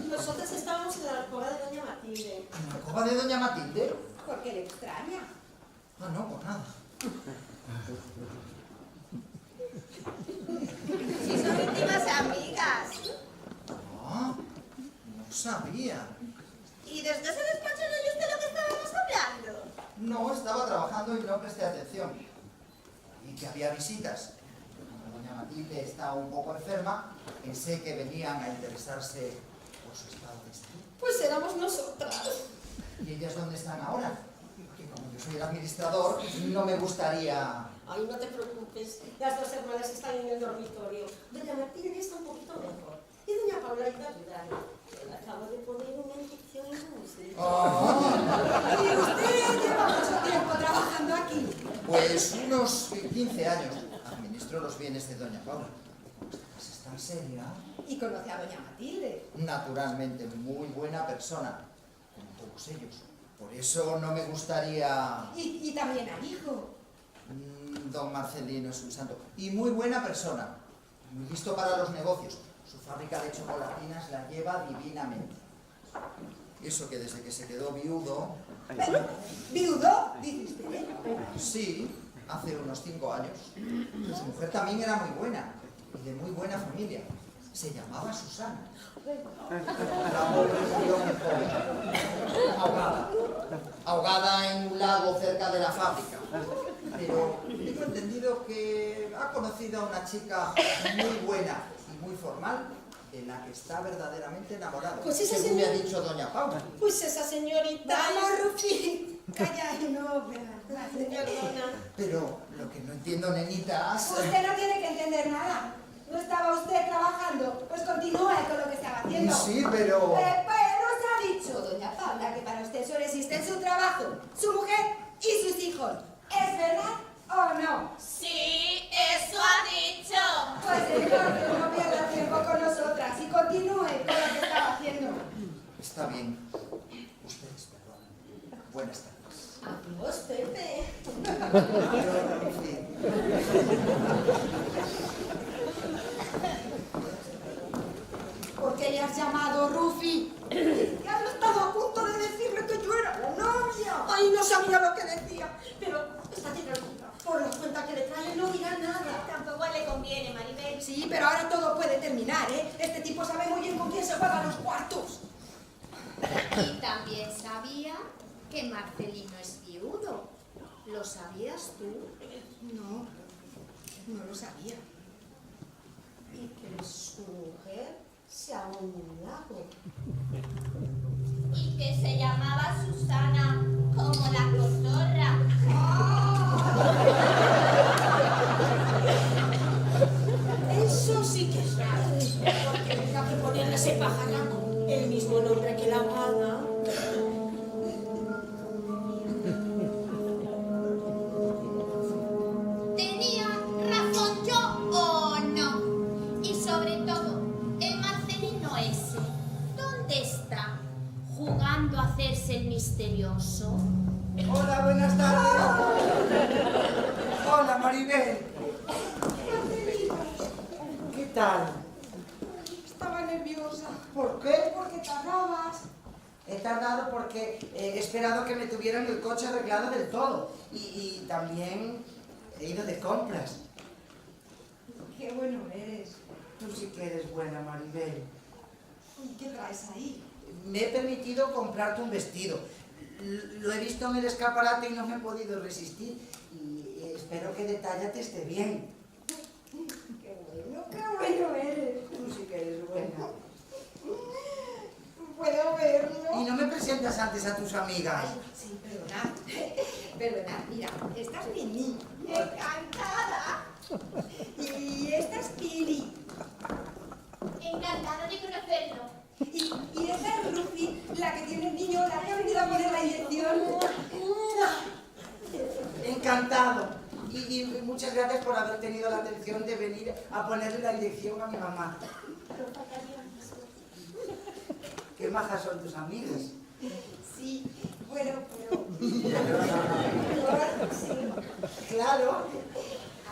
Nosotros estábamos en la alcoba de doña Matilde. ¿En la alcoba de doña Matilde? Porque le extraña. Ah, no, por nada. Si son íntimas amigas. Ah, no sabía. ¿Y desde ese despacho no oyó usted lo que estábamos hablando? No, estaba trabajando y no presté atención. Y que había visitas. Como doña Matilde está un poco enferma, pensé que venían a interesarse por su estado de salud. Pues éramos nosotras. ¿Y ellas dónde están ahora? Porque como yo soy el administrador, no me gustaría... Ay, no te preocupes, las 2 hermanas están en el dormitorio. Doña Matilde está un poquito mejor. Y doña Paula iba a ayudar. Le acabo de poner una inyección en su músculo. Oh, ¿Y usted lleva mucho tiempo trabajando aquí? pues unos 15 años. Administro los bienes de doña Paula. ¿Ustedes están seria? Y conoce a doña Matilde. Naturalmente, muy buena persona, como todos ellos. Por eso no me gustaría... Y también al hijo. Don Marcelino es un santo. Y muy buena persona. Muy listo para los negocios. Su fábrica de chocolatinas la lleva divinamente. Y eso que desde que se quedó viudo... ¿Viudo? ¿Dice usted? Sí, hace unos 5 años. Su mujer también era muy buena. Y de muy buena familia. Se llamaba Susana. La pobre murió muy joven. Ahogada. Ahogada en un lago cerca de la fábrica. Pero tengo entendido que ha conocido a una chica muy buena y muy formal, de la que está verdaderamente enamorado. Pues esa según me ha señora- dicho doña Paula. Pues esa señorita... Vamos, Rufi. Calla y no, ¿verdad? Perdona. Pero lo que no entiendo, nenitas... Usted no tiene que entender nada. ¿No estaba usted trabajando? Pues continúe con lo que estaba haciendo. Sí, pero... Pues nos ha dicho doña Paula que para usted solo existen su trabajo, su mujer y sus hijos. ¿Es verdad o no? Sí, eso ha dicho. Pues entonces no pierda tiempo con nosotras y continúe con lo que estaba haciendo. Está bien. Ustedes, perdón. Buenas tardes. Adiós, Pepe. Adiós, Rufi. ¿Por qué le has llamado Rufi? Ya había estado a punto de decirle que yo era la novia. Ay, no sabía lo que decía. Pero está tranquila. Por la cuenta que le trae no dirá nada. Tampoco le conviene, Maribel. Sí, pero ahora todo puede terminar, ¿eh? Este tipo sabe muy bien con quién se pagan los cuartos. Y también sabía que Marcelino es viudo. ¿Lo sabías tú? No, no lo sabía. Y que su mujer se ahogó en un lago. Y que se llamaba Susana, como la cotorra. Eso sí que es grave. Porque deja que ponerle a ese pajarraco el mismo nombre que la ahogada. ¿Tenía razón yo o no? Y sobre todo, el Marcelino ese, ¿dónde está? ¿Jugando a hacerse el misterioso? Hola, buenas tardes. Hola, Maribel. ¿Qué tal? Estaba nerviosa. ¿Por qué? Porque tardabas. He tardado porque he esperado que me tuvieran el coche arreglado del todo. Y también he ido de compras. Qué bueno eres. Tú sí que eres buena, Maribel. ¿Y qué traes ahí? Me he permitido comprarte un vestido. Lo he visto en el escaparate y no me he podido resistir. Y espero que de talla te esté bien. Qué bueno eres. Tú sí que eres buena. Puedo verlo. Y no me presentas antes a tus amigas. Sí, perdonad. Perdonad, mira, esta es Mimi. Encantada. Y esta es Pili. Encantada de conocerlo. Y esta es Rufi, la que tiene el niño, la que ha venido a poner la inyección. encantado. Y muchas gracias por haber tenido la atención de venir a ponerle la dirección a mi mamá. Qué majas son tus amigas. Sí, bueno, pero... Claro. A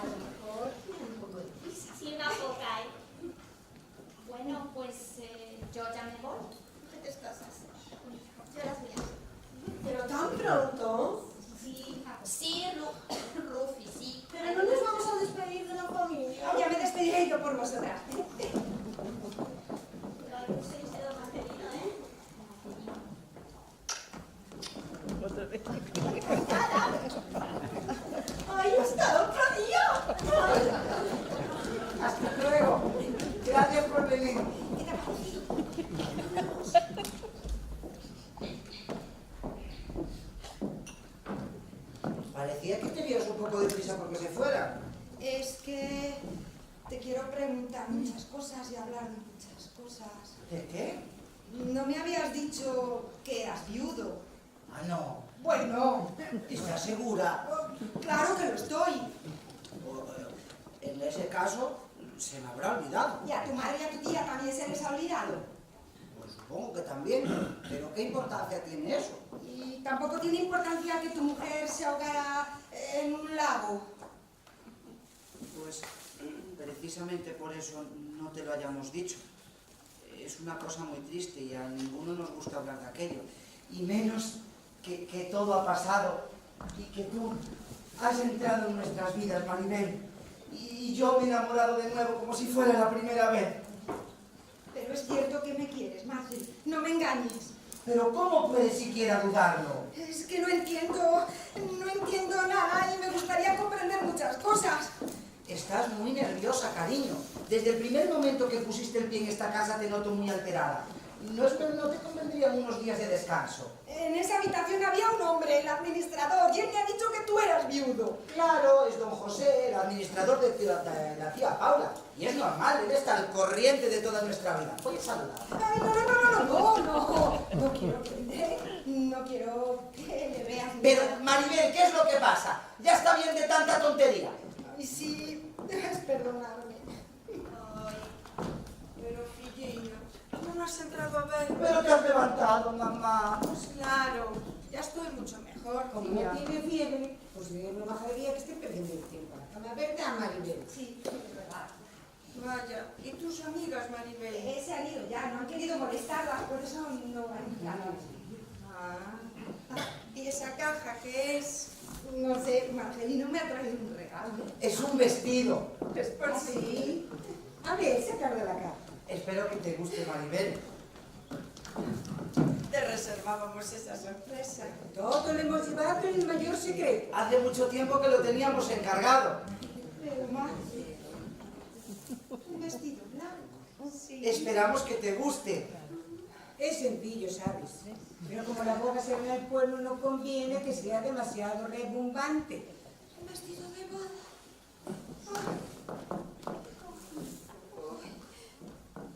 lo mejor tiene un poco de prisa. Sí, una poca, ¿eh? Bueno, pues yo ya me voy. ¿Qué te cosas? Yo las voy a hacer. ¿Pero tan pronto? Sí, Rufi, sí. Pero no nos vamos a despedir de la familia. Ya me despediré yo por vosotras. Pero no soy usted más querido, ¿eh? ¡Ay, hasta otro día! Hasta luego. Gracias por venir. Parecía que tenías un poco de prisa porque se fuera. Es que te quiero preguntar muchas cosas y hablar de muchas cosas. ¿De qué? No me habías dicho que eras viudo. Ah, no. Bueno, ¿Estás segura? claro que lo estoy. En ese caso, se me habrá olvidado. ¿Y a tu madre y a tu tía también se les ha olvidado? Pues supongo que también. Pero ¿qué importancia tiene eso? Y tampoco tiene importancia que tu mujer se ahogara en un lago. Pues precisamente por eso no te lo hayamos dicho. Es una cosa muy triste y a ninguno nos gusta hablar de aquello. Y menos que todo ha pasado y que tú has entrado en nuestras vidas, Maribel. Y yo me he enamorado de nuevo como si fuera la primera vez. Pero es cierto que me quieres, Marcel. No me engañes. Pero ¿cómo puedes siquiera dudarlo? Es que no entiendo nada y me gustaría comprender muchas cosas. Estás muy nerviosa, cariño. Desde el primer momento que pusiste el pie en esta casa te noto muy alterada. ¿No te convendrían unos días de descanso? En esa habitación había un hombre, el administrador, y él me ha dicho que tú eras viudo. Claro, es don José, el administrador de la tía Paula. Y es normal, él está al corriente de toda nuestra vida. Voy a saludar. Ay, no quiero aprender, no quiero que me veas. Pero, Maribel, ¿qué es lo que pasa? Ya está bien de tanta tontería. Ay, sí, debes perdonarme. Ay, pero Fillina, no me has entrado a ver. Pero te has levantado, mamá. Pues claro, ya estoy mucho mejor. Como no tiene fiebre, pues no bajaría que esté perdiendo el tiempo. A ¿verdad, Maribel? Sí, es verdad. Vaya, ¿y tus amigas, Maribel? Se han ido ya, no han querido molestarlas, por eso no van a ¿Y esa caja qué es? No sé, Marcelino me ha traído un regalo. Es un vestido. Es por sí. A ver, sacar de la caja. Espero que te guste, Maribel. Te reservábamos esa sorpresa. Todo lo hemos llevado en el mayor secreto. Hace mucho tiempo que lo teníamos encargado. Pero Marce, un vestido blanco. Sí. Esperamos que te guste. Es sencillo, ¿sabes? Pero como la boda se ve en el pueblo, no conviene que sea demasiado rebumbante. Un vestido de boda.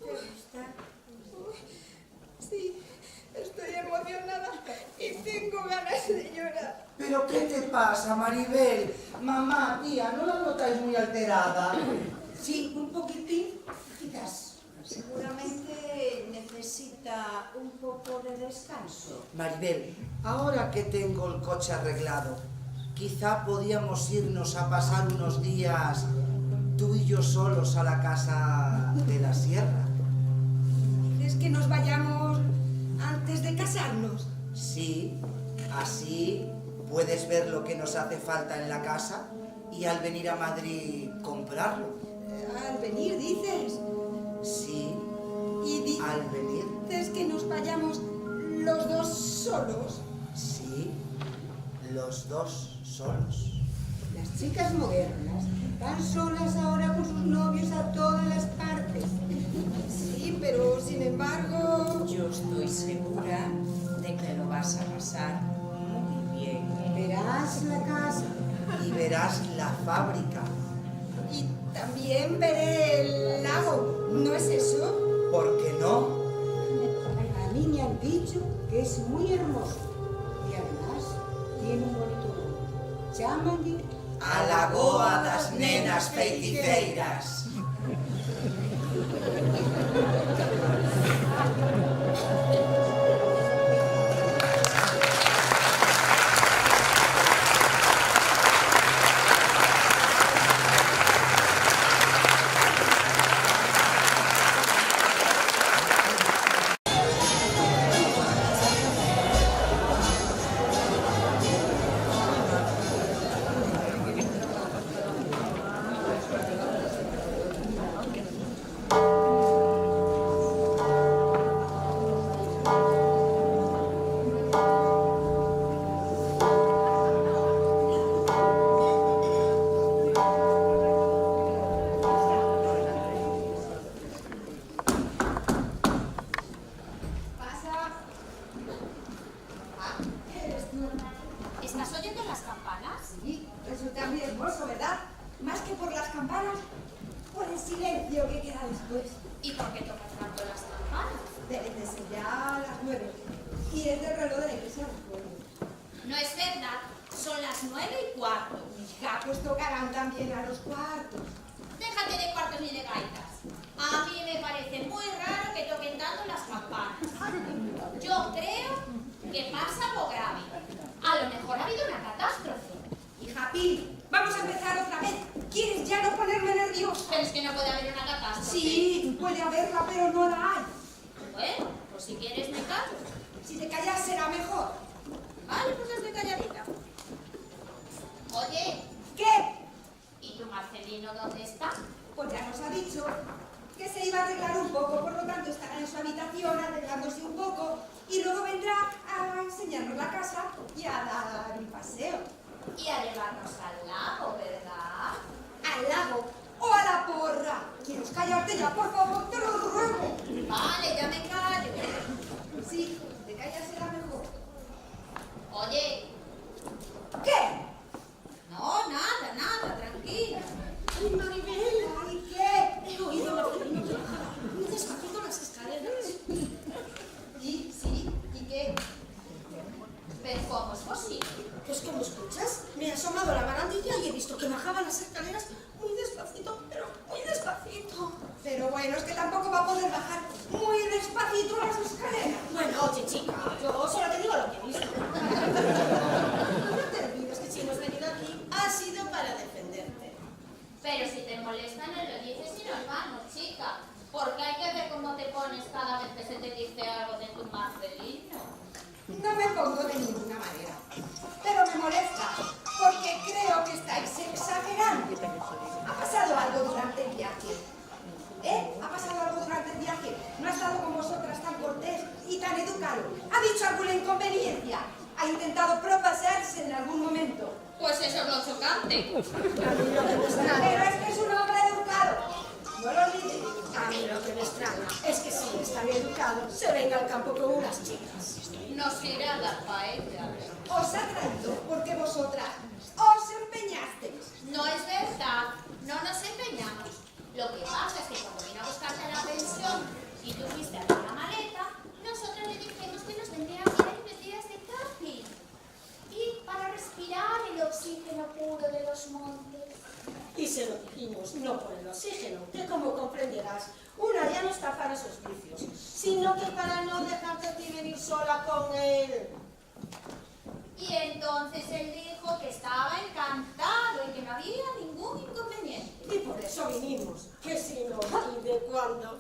¿Te gusta? Sí, estoy emocionada y tengo ganas de llorar. ¿Pero qué te pasa, Maribel? Mamá, tía, ¿no la notáis muy alterada? Sí, un poquitín, quizás. Seguramente necesita un poco de descanso. Maribel, ahora que tengo el coche arreglado, quizá podíamos irnos a pasar unos días tú y yo solos a la casa de la sierra. ¿Quieres que nos vayamos antes de casarnos? Sí, así puedes ver lo que nos hace falta en la casa y al venir a Madrid comprarlo. Al venir, dices. Sí, Y al venir. dices que nos vayamos los dos solos. Sí, los dos solos. Las chicas modernas van solas ahora con sus novios a todas las partes. Sí, pero sin embargo... Yo estoy segura de que lo vas a pasar muy bien. Verás la casa. Y verás la fábrica. Y también veré el lago, ¿no es eso? ¿Por qué no? A mí me han dicho que es muy hermoso y además tiene un bonito nombre. Chamonix a lagoa das nenas feiticeiras. ¿Estás oyendo las campanas? Sí, resulta muy hermoso, ¿verdad? Más que por las campanas, por el silencio que queda después. ¿Y por qué tocas tanto las campanas? Deben de ser ya las 9. Y es del reloj de la iglesia a las 9. No es verdad, son las 9:15. Hija, pues tocarán también a los cuartos. Déjate de cuartos ni de gaitas. A mí me parece muy raro que toquen tanto las campanas. Yo creo que pasa algo grave. A lo mejor ha habido una catástrofe. Hija Pili, vamos a empezar otra vez. ¿Quieres ya no ponerme nerviosa? Pero es que no puede haber una catástrofe. Sí, puede haberla, pero no la hay. Bueno, pues si quieres me callo. Si te callas será mejor. Vale, pues hazme calladita. Oye, ¿Qué? ¿y tu Marcelino dónde está? Pues ya nos ha dicho que se iba a arreglar un poco, por lo tanto estará en su habitación arreglándose un poco y luego vendrá a enseñarnos la casa y a dar un paseo. Y a llevarnos al lago, ¿verdad? Al lago o a la porra. ¿Quieres callarte ya, por favor? Te lo ruego. Vale, ya me callo. Sí, te callas será mejor. Oye, ¿Qué? no, nada, tranquila. ¡Ay, Maribel! ¡Ay, qué! He oído a Marcelino que bajaba muy despacito las escaleras. Sí, ¿y qué? Pero ¿cómo es posible? Pues como escuchas, me he asomado a la barandilla y he visto que bajaba las escaleras muy despacito, pero muy despacito. Pero bueno, es que tampoco va a poder bajar muy despacito las escaleras. Bueno, oye, chica, yo solo te digo lo que he visto. No te olvides que si hemos venido aquí ha sido para defenderte. Pero si te molesta no lo dices y nos vamos, chica. Porque hay que ver cómo te pones cada vez que se te dice algo de tu Marcelino. No me pongo de ninguna manera. Pero me molesta, porque creo que estáis exagerando. ¿Ha pasado algo durante el viaje? ¿Ha pasado algo durante el viaje? ¿No ha estado con vosotras tan cortés y tan educado? ¿Ha dicho alguna inconveniencia? ¿Ha intentado propasarse en algún momento? Pues eso es lo chocante. Pero es que es un hombre educado. No lo olvides. A mí lo que me extraña es que si es tan educado, se venga al campo con unas chicas. Nos irá a dar paella. Os ha traído porque vosotras os empeñasteis. No es verdad, no nos empeñamos. Lo que pasa es que cuando vino a buscarte a la pensión y tú fuiste a ver la maleta, nosotros le dijimos que nos vendrían bien unos días de camping. Y para respirar el oxígeno puro de los montes. Y se lo dijimos, no por el oxígeno, que como comprenderás, una ya no está para esos vicios, sino que para no dejarte a ti venir sola con él. Y entonces él dijo que estaba encantado y que no había ningún inconveniente. Y por eso vinimos, que si no, ¿y de cuándo?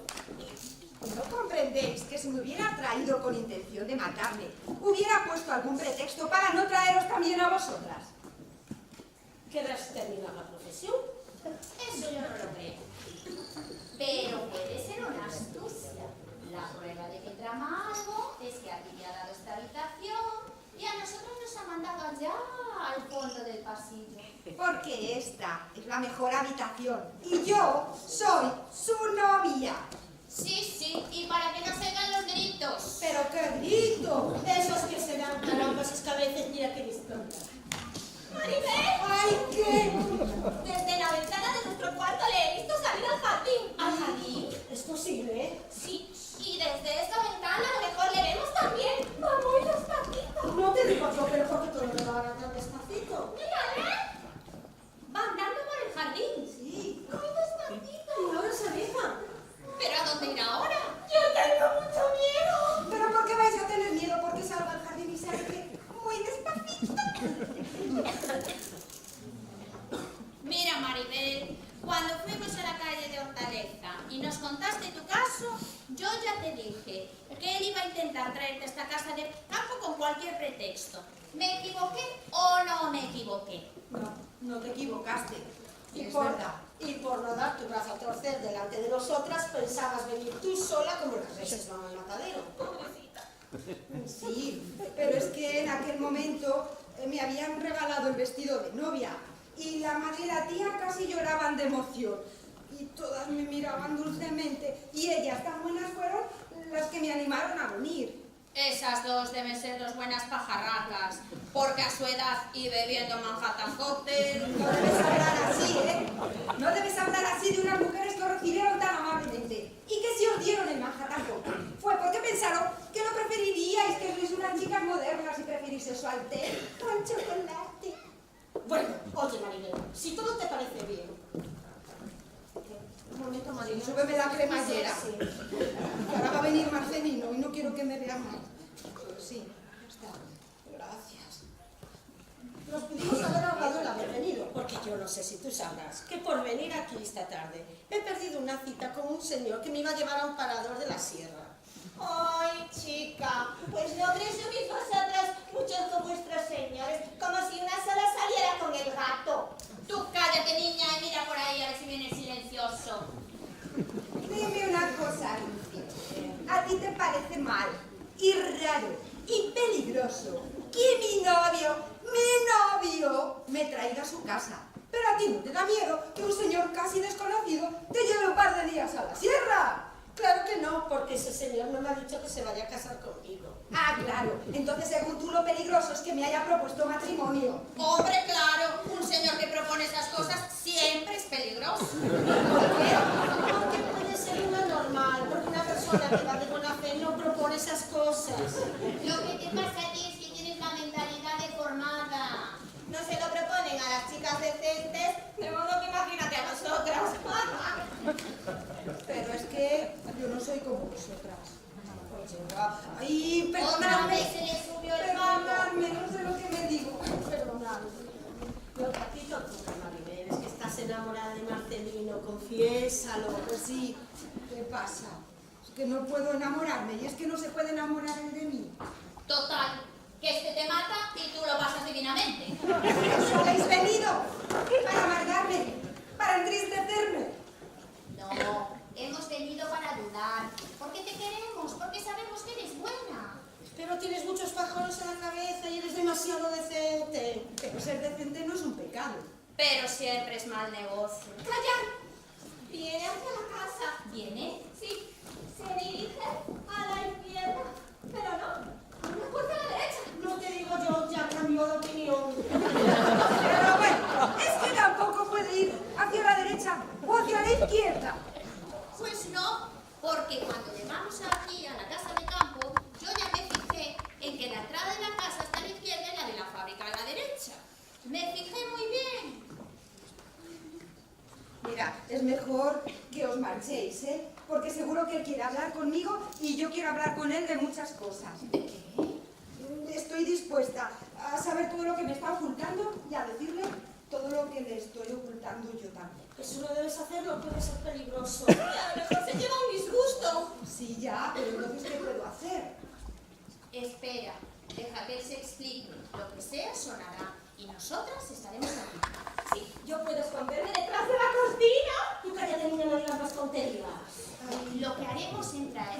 ¿No comprendéis que si me hubiera traído con intención de matarme, hubiera puesto algún pretexto para no traeros también a vosotras? ¿Querrás terminar la profesión? Eso yo no lo creo. Pero puede ser una astucia. La prueba de que trama algo es que aquí le ha dado esta habitación y a nosotros nos ha mandado allá al fondo del pasillo. Porque esta es la mejor habitación y yo soy su novia. Sí, y para que no se oigan los gritos. ¡Pero qué grito! Esos que se dan carambas es que a veces mira que visto. ¡Maribel! ¡Ay, qué! Desde la ventana de nuestro cuarto le he visto salir al jardín. ¿Al jardín? ¿Es posible? Sí, y desde esta ventana a lo mejor le vemos también. Va muy despacito. No te digo yo, pero porque todo lo van a andar despacito. Mírale. y nos contaste tu caso, yo ya te dije que él iba a intentar traerte a esta casa de campo con cualquier pretexto. ¿Me equivoqué o no me equivoqué? No te equivocaste. Es verdad. Y por no dar tu brazo a torcer delante de nosotras, pensabas venir tú sola como las veces van al matadero. Pobrecita. Sí, pero es que en aquel momento me habían regalado el vestido de novia y la madre y la tía casi lloraban de emoción y todas me miraban dulcemente y ellas tan buenas fueron las que me animaron a venir. Esas dos deben ser dos buenas pajarracas, porque a su edad y bebiendo Manhattan Cocktail... No debes hablar así, ¿eh? No debes hablar así de unas mujeres que os recibieron tan amablemente y que si os dieron el Manhattan Cocktail fue porque pensaron que lo preferiríais, que sois unas chicas modernas y preferís eso al té con chocolate. Bueno, oye, Maribel, si todo te parece bien. Un momento, Maribel. Súbeme la cremallera. Sí. Que ahora va a venir Marcelino y no quiero que me vea mal. Sí, ya está. Gracias. Nos pudimos haber ahorrado el haber venido, porque yo no sé si tú sabrás que por venir aquí esta tarde he perdido una cita con un señor que me iba a llevar a un parador de la sierra. Ay, chica, pues no presumís vosotras mucho con vuestros señores, como si una sola saliera con el gato. Tú cállate, niña, y mira por ahí a ver si viene silencioso. Dime una cosa, Lucy. ¿A ti te parece mal y raro y peligroso que mi novio, me traiga a su casa? Pero a ti no te da miedo que un señor casi desconocido te lleve un par de días a la sierra. Claro que no, porque ese señor no me ha dicho que se vaya a casar conmigo. Ah, claro. Entonces, según tú, lo peligroso es que me haya propuesto matrimonio. Hombre, claro, un señor que propone esas cosas siempre es peligroso. ¿Por qué? Porque puede ser una normal, porque una persona que va de buena fe no propone esas cosas. Lo que te pasa a ti es que tienes la mentalidad deformada. No se lo proponen a las chicas decentes, de modo que imagínate a nosotras. Pero es que yo no soy como vosotras. Ay, Otra perdonadme. vez se le subió el mambo. Perdonadme, no sé lo que me digo. Perdonadme. Lo que a ti te ocurre, Maribel, es que estás enamorada de Marcelino, confiésalo. Pues sí, ¿qué pasa? Es que no puedo enamorarme y es que no se puede enamorar él de mí. Total, que este te mata y tú lo pasas divinamente. ¿Eso habéis venido? Para amargarme, para entristecerme. No, hemos venido para ayudar, porque te queremos, porque sabemos que eres buena. Pero tienes muchos pajones en la cabeza y eres demasiado decente. Pero ser decente no es un pecado. Pero siempre es mal negocio. ¡Callar! Viene hacia la casa. ¿Viene? Sí, se dirige a la izquierda, pero no, a la puerta a la derecha. No te digo yo, ya cambió de opinión. Pero bueno, es que tampoco puede ir hacia la derecha o hacia la izquierda. Pues no, porque cuando llegamos aquí a la casa de campo, yo ya me fijé en que la entrada de la casa está a la izquierda y la de la fábrica a la derecha. Me fijé muy bien. Mira, es mejor que os marchéis, ¿eh? Porque seguro que él quiere hablar conmigo y yo quiero hablar con él de muchas cosas. ¿De qué? Estoy dispuesta a saber todo lo que me está ocultando y a decirle todo lo que le estoy ocultando yo también. Eso no debes hacerlo, puede ser peligroso. Y a lo mejor se lleva un disgusto. Sí, ya, pero entonces ¿qué puedo hacer? Espera, deja que él se explique. Lo que sea sonará y nosotras estaremos aquí. Sí, yo puedo esconderme detrás de la cortina. Tú cállate, niña, no digas más tonterías. Lo que haremos será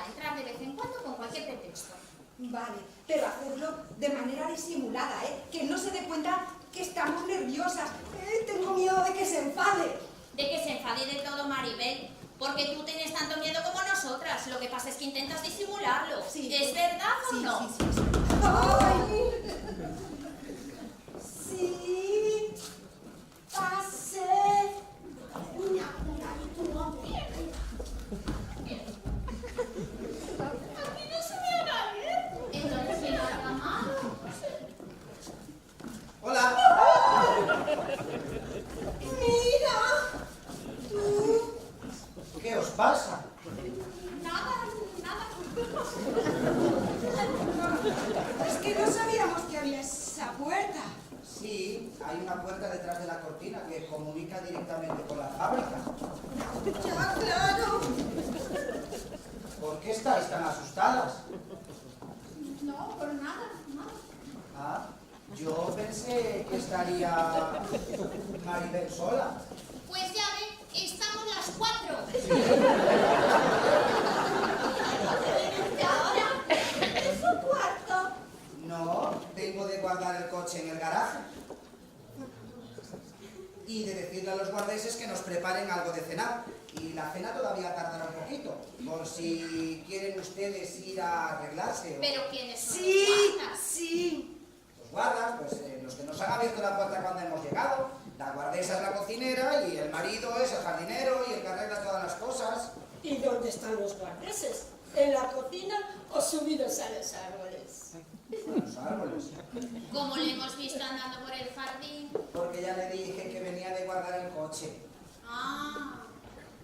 entrar de vez en cuando con cualquier pretexto. Vale, pero hacerlo de manera disimulada, ¿eh? Que no se dé cuenta que estamos nerviosas. Tengo miedo de que se enfade. De que se enfade de todo, Maribel, porque tú tienes tanto miedo como nosotras. Lo que pasa es que intentas disimularlo. Sí. ¿Es verdad o no? Sí. ¡Ay! Sí, pase. Aquí no se ve a nadie. Entonces, ¿quién lo ha llamado? Hola. Mira, tú. ¿Qué os pasa? Nada. Es que no sabía puerta detrás de la cortina que comunica directamente con la fábrica. Ya, claro. ¿Por qué estáis tan asustadas? No, por nada, nada. Ah, yo pensé que estaría Maribel sola. Pues ya ve, estamos las 4. ¿Y ahora? ¿Es su cuarto? No, vengo de guardar el coche en el garaje. Y de decirle a los guardeses que nos preparen algo de cenar. Y la cena todavía tardará un poquito, por si quieren ustedes ir a arreglarse. Pero ¿quiénes son Sí, los guardas? sí. Los guardas, pues los que nos han abierto la puerta cuando hemos llegado. La guardesa es la cocinera y el marido es el jardinero y el que arregla todas las cosas. ¿Y dónde están los guardeses? ¿En la cocina o subidos a los árboles? Los árboles. Como le hemos visto andando por el jardín. Porque ya le dije que venía de guardar el coche. Ah,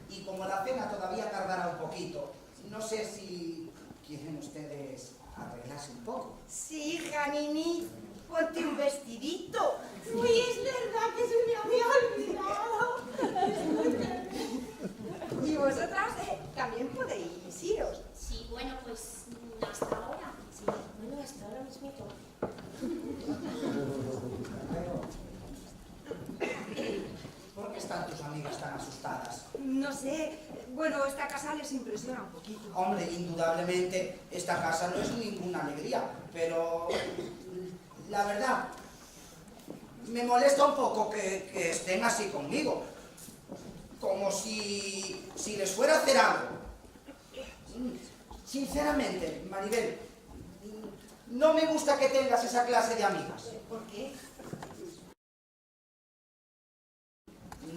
Y como la cena todavía tardará un poquito, no sé si quieren ustedes arreglarse un poco. Sí, Janini, ponte un vestidito. Uy, es verdad que se me había olvidado. Y vosotras también podéis iros. sí, bueno, pues hasta ahora. Sí, bueno, hasta ahora mismito. ¿Por qué están tus amigas tan asustadas? No sé, bueno, esta casa les impresiona un poquito. Hombre, indudablemente esta casa no es ninguna alegría, pero la verdad, me molesta un poco que estén así conmigo, como si les fuera a hacer algo. Sinceramente, Maribel, no me gusta que tengas esa clase de amigas. ¿Por qué?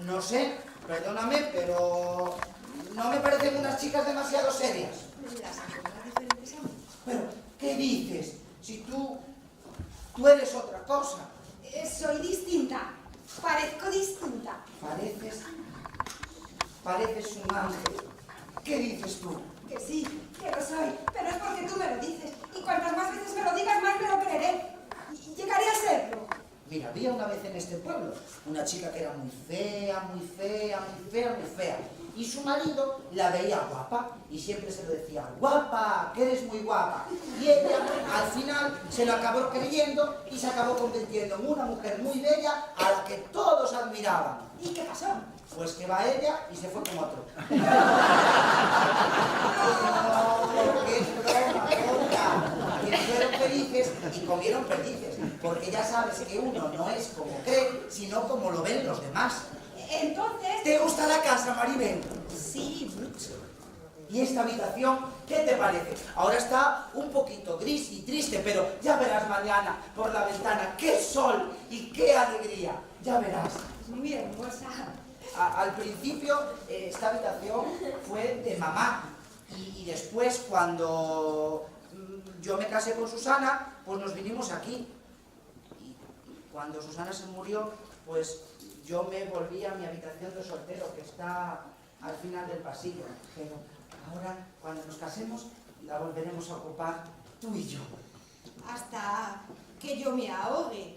No sé, perdóname, pero no me parecen unas chicas demasiado serias. Las encuentras diferentes a mí. Pero, ¿qué dices? Si tú eres otra cosa. Soy distinta. Parezco distinta. Pareces un ángel. ¿Qué dices tú? Que sí, que lo soy. Pero es porque tú me lo dices. Y cuantas más veces me lo digas, más me lo creeré. Y llegaré a serlo. Mira, había una vez en este pueblo una chica que era muy fea, muy fea, muy fea, muy fea. Y su marido la veía guapa y siempre se lo decía, guapa, que eres muy guapa. Y ella al final se lo acabó creyendo y se acabó convirtiendo en una mujer muy bella a la que todos admiraban. ¿Y qué pasó? Pues que va ella y se fue con otro. ¡Qué broma, tonta! Que fueron felices y comieron perdices. Porque ya sabes que uno no es como cree, sino como lo ven los demás. Entonces... ¿Te gusta la casa, Maribel? Sí, mucho. ¿Y esta habitación qué te parece? Ahora está un poquito gris y triste, pero ya verás mañana por la ventana qué sol y qué alegría. Ya verás. Muy hermosa. Al principio esta habitación fue de mamá y después cuando yo me casé con Susana, pues nos vinimos aquí. Y cuando Susana se murió, pues yo me volví a mi habitación de soltero que está al final del pasillo. Pero ahora, cuando nos casemos, la volveremos a ocupar tú y yo. Hasta que yo me ahogue.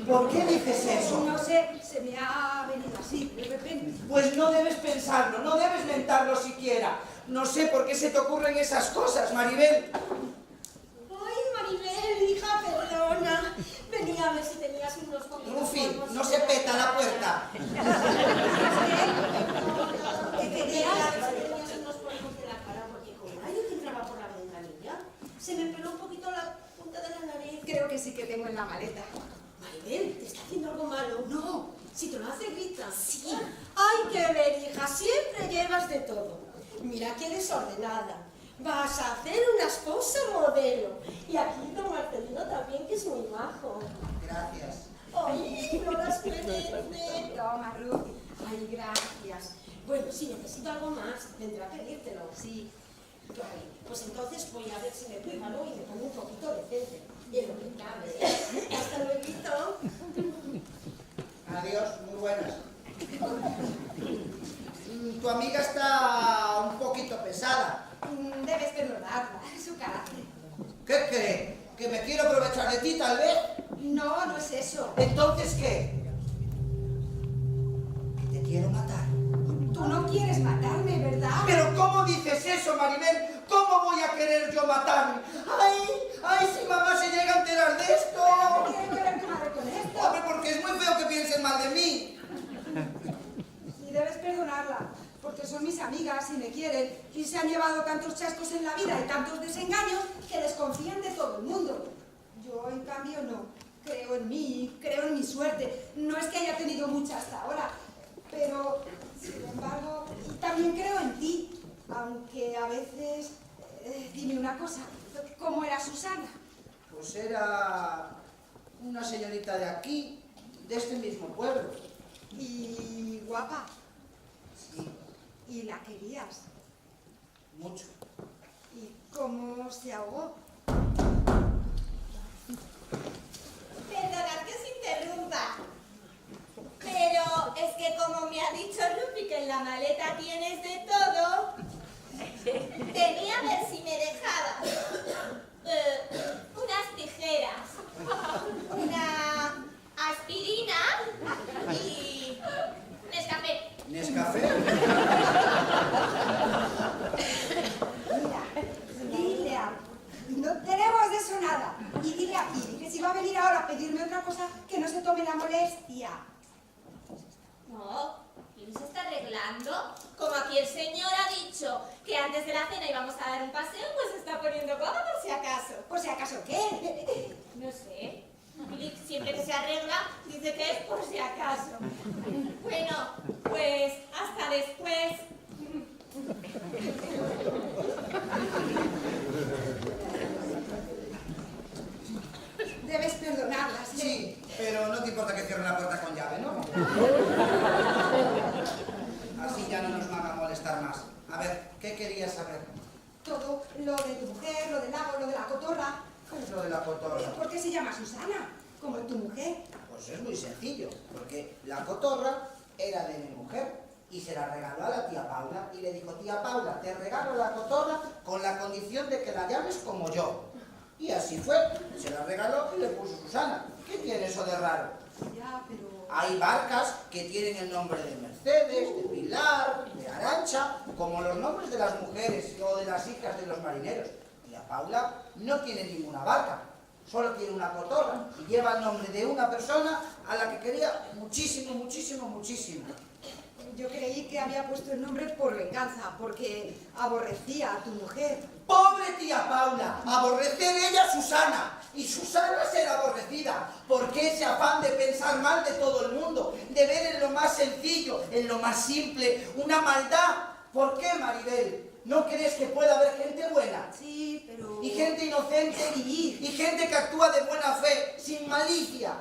¿Por qué dices eso? No sé, se me ha venido así, de repente. Pues no debes pensarlo, no debes mentarlo siquiera. No sé por qué se te ocurren esas cosas, Maribel. Ay, Maribel, hija, perdona. Venía a ver si tenías unos poquitos Rufi, polvos no en se la peta la cara. puerta. Que quería ver si tenías unos polvos de la cara, porque como nadie te entraba por la ventanilla, se me peló un poquito la punta de la nariz. Creo que sí que tengo en la maleta. Maribel, ¿te está haciendo algo malo? No. Si te lo hace, grita. Sí. Hay que ver, hija, siempre llevas de todo. Mira qué desordenada. Vas a hacer una esposa modelo. Y aquí don Marcelino también, que es muy majo. Gracias. ¡Ay, no las merece! Toma, Ruth. Ay, gracias. Bueno, si necesito algo más, vendré a pedírtelo. Sí. Vale, pues entonces voy a ver si me preparo y me pongo un poquito decente. Y lo que cabe. Hasta luego. Adiós, muy buenas. Tu amiga está un poquito pesada. Debes perdonarla, es su carácter. ¿Qué cree? ¿Que me quiero aprovechar de ti, tal vez? No, no es eso. ¿Entonces qué? Maribel, ¿cómo voy a querer yo matarme? ¡Ay, si mamá se llega a enterar de esto! ¿Qué tiene que ver tu madre con esto? Hombre, porque es muy feo que piensen mal de mí. Y debes perdonarla, porque son mis amigas y me quieren, y se han llevado tantos chascos en la vida y tantos desengaños que desconfían de todo el mundo. Yo, en cambio, no. Creo en mí, creo en mi suerte. No es que haya tenido mucha hasta ahora, pero, sin embargo, también creo en ti. Aunque a veces... dime una cosa, ¿cómo era Susana? Pues era una señorita de aquí, de este mismo pueblo. Y guapa. Sí, Y la querías. mucho. ¿Y cómo se ahogó? Perdonad que os interrumpa, pero es que como me ha dicho Lupi que en la maleta tienes de todo, venía a ver si me dejaba unas tijeras, una aspirina y Nescafé. ¿Nescafé? Mira, dile a... No tenemos de eso nada. Y dile a Pili que si va a venir ahora a pedirme otra cosa, que no se tome la molestia. No, ¿y se está arreglando? Como aquí el señor ha dicho que antes de la cena íbamos a dar un paseo, pues se está poniendo guapa por si acaso. ¿Por si acaso qué? No sé. Pili siempre que se arregla dice que es por si acaso. Bueno, pues hasta después. Debes perdonarla, ¿sí? Sí, pero no te importa que cierre la puerta con llave, ¿no? Así ya no nos van a molestar más. A ver, ¿qué querías saber? Todo lo de tu mujer, lo del lago, lo de la cotorra. ¿Qué es lo de la cotorra? ¿Por qué se llama Susana? Como tu mujer. Pues es muy sencillo, porque la cotorra era de mi mujer y se la regaló a la tía Paula y le dijo: tía Paula, te regalo la cotorra con la condición de que la llames como yo. Y así fue, se la regaló y le puso Susana. ¿Qué tiene eso de raro? Ya, pero... Hay barcas que tienen el nombre de Mercedes, de Pilar, de Arancha, como los nombres de las mujeres o de las hijas de los marineros. Tía Paula no tiene ninguna barca, solo tiene una cotorra y lleva el nombre de una persona a la que quería muchísimo, muchísimo, muchísimo. Yo creí que había puesto el nombre por venganza, porque aborrecía a tu mujer. ¡Pobre tía Paula! Aborrecer ella a Susana. Y Susana ser aborrecida. ¿Por qué ese afán de pensar mal de todo el mundo? De ver en lo más sencillo, en lo más simple, una maldad. ¿Por qué, Maribel? ¿No crees que pueda haber gente buena? Sí, pero... Y gente inocente y gente que actúa de buena fe, sin malicia.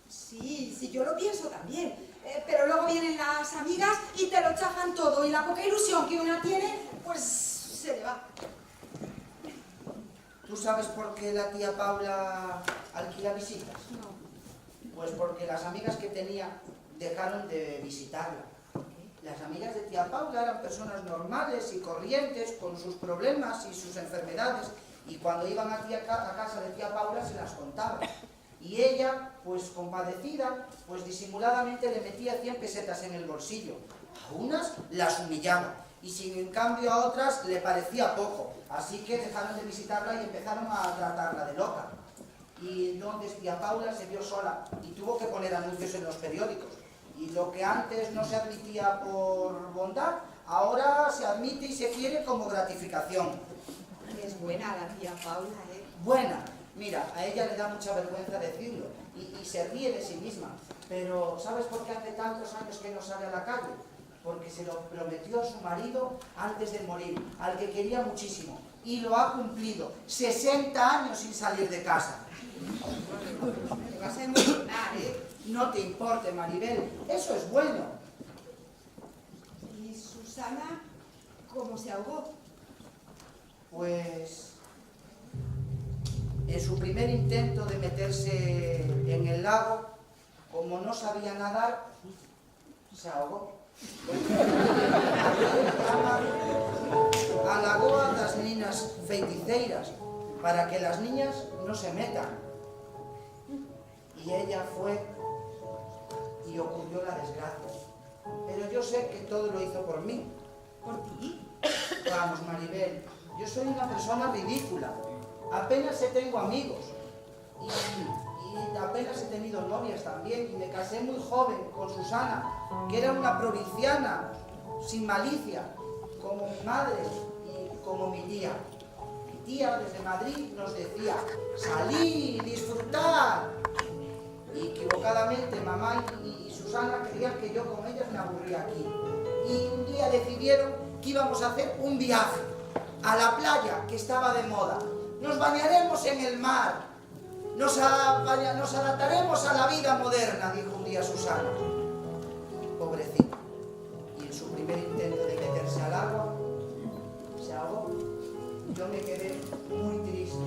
Sí, yo lo pienso también. Pero luego vienen las amigas y te lo chafan todo. Y la poca ilusión que una tiene, pues se le va. ¿Tú sabes por qué la tía Paula alquila visitas? No. Pues porque las amigas que tenía dejaron de visitarla. Las amigas de tía Paula eran personas normales y corrientes, con sus problemas y sus enfermedades, y cuando iban a casa de tía Paula se las contaban. Y ella, pues compadecida, pues disimuladamente le metía 100 pesetas en el bolsillo. A unas las humillaba, y sin en cambio a otras le parecía poco. Así que dejaron de visitarla y empezaron a tratarla de loca. Y entonces tía Paula se vio sola y tuvo que poner anuncios en los periódicos. Y lo que antes no se admitía por bondad, ahora se admite y se quiere como gratificación. Es buena la tía Paula, ¿eh? Buena. Mira, a ella le da mucha vergüenza decirlo y se ríe de sí misma. Pero ¿sabes por qué hace tantos años que no sale a la calle? Porque se lo prometió a su marido antes de morir, al que quería muchísimo. Y lo ha cumplido. 60 años sin salir de casa. Te vas a emocionar, ¿eh? No te importe, Maribel. Eso es bueno. ¿Y Susana cómo se ahogó? Pues... en su primer intento de meterse en el lago, como no sabía nadar, se ahogó. A lagoa das niñas feiticeiras, para que las niñas no se metan. Y ella fue y ocurrió la desgracia. Pero yo sé que todo lo hizo por mí. ¿Por ti? Vamos, Maribel, yo soy una persona ridícula. Apenas tengo amigos. Y apenas he tenido novias también. Y me casé muy joven con Susana, que era una provinciana, sin malicia, como mi madre y como mi tía. Mi tía desde Madrid nos decía, salid, disfrutad. Y equivocadamente mamá y Susana querían que yo con ellas me aburría aquí. Y un día decidieron que íbamos a hacer un viaje a la playa, que estaba de moda. Nos bañaremos en el mar, nos adaptaremos a la vida moderna, dijo un día Susana. Pobrecita. Y en su primer intento de meterse al agua, se ahogó. Yo me quedé muy triste.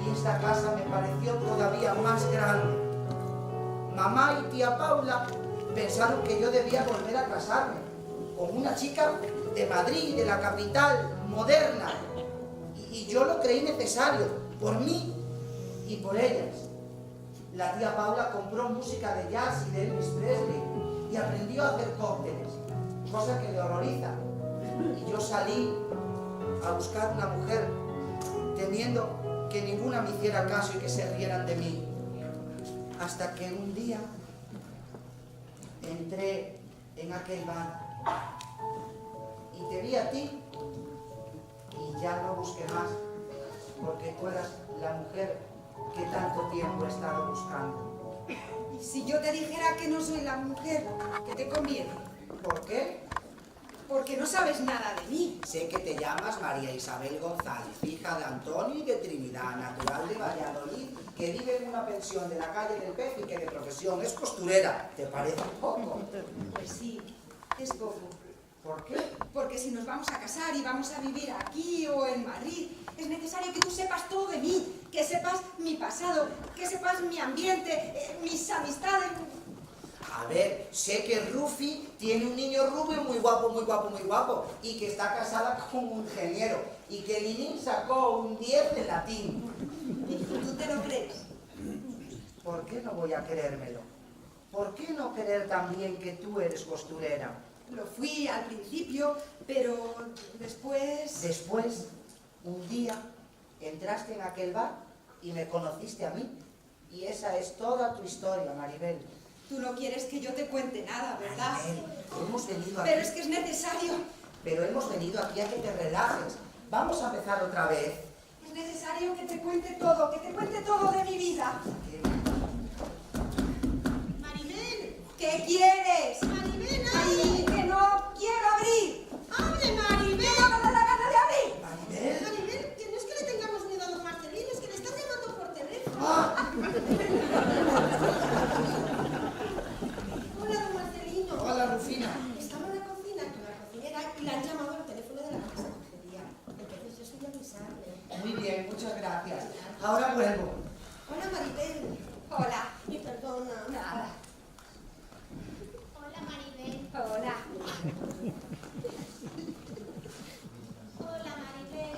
Y esta casa me pareció todavía más grande. Mamá y tía Paula pensaron que yo debía volver a casarme con una chica de Madrid, de la capital, moderna. Y yo lo creí necesario, por mí y por ellas. La tía Paula compró música de jazz y de Elvis Presley y aprendió a hacer cócteles, cosa que le horroriza. Y yo salí a buscar una mujer, temiendo que ninguna me hiciera caso y que se rieran de mí. Hasta que un día entré en aquel bar y te vi a ti y ya no busqué más, porque tú eras la mujer que tanto tiempo he estado buscando. ¿Y si yo te dijera que no soy la mujer que te conviene? ¿Por qué? Porque no sabes nada de mí. Sé que te llamas María Isabel González, hija de Antonio y de Trinidad, natural de Valladolid, que vive en una pensión de la calle del Pez y que de profesión es costurera. ¿Te parece poco? Pues sí, es poco. ¿Por qué? Porque si nos vamos a casar y vamos a vivir aquí o en Madrid, es necesario que tú sepas todo de mí, que sepas mi pasado, que sepas mi ambiente, mis amistades. A ver, sé que Rufi tiene un niño rubio muy guapo, muy guapo, muy guapo, y que está casada con un ingeniero, y que Linin sacó un 10 de latín. ¿Y tú te lo crees? ¿Por qué no voy a creérmelo? ¿Por qué no creer también que tú eres costurera? Lo fui al principio, pero después... Después, un día, entraste en aquel bar y me conociste a mí. Y esa es toda tu historia, Maribel. Tú no quieres que yo te cuente nada, ¿verdad? Maribel, hemos venido aquí... Pero es que es necesario. Pero hemos venido aquí a que te relajes. Vamos a empezar otra vez. Es necesario que te cuente todo de mi vida. Maribel, ¿Qué quieres? Maribel, ¡Ay, que no quiero abrir! hable, Maribel. ¡No me da la gana de abrir! Maribel. Maribel, que no es que le tengamos miedo a don Marcelino, es que le están llamando por teléfono. ¡Ah! Hola, don Marcelino. Hola, Rufina. Estaba en la cocina con la cocinera y le han llamado al teléfono de la consejería. Entonces yo soy a avisarle. Muy bien, muchas gracias. Ahora vuelvo. Hola, Maribel. Hola. Y perdona. Nada. Hola, Maribel. Hola. Hola, Maribel.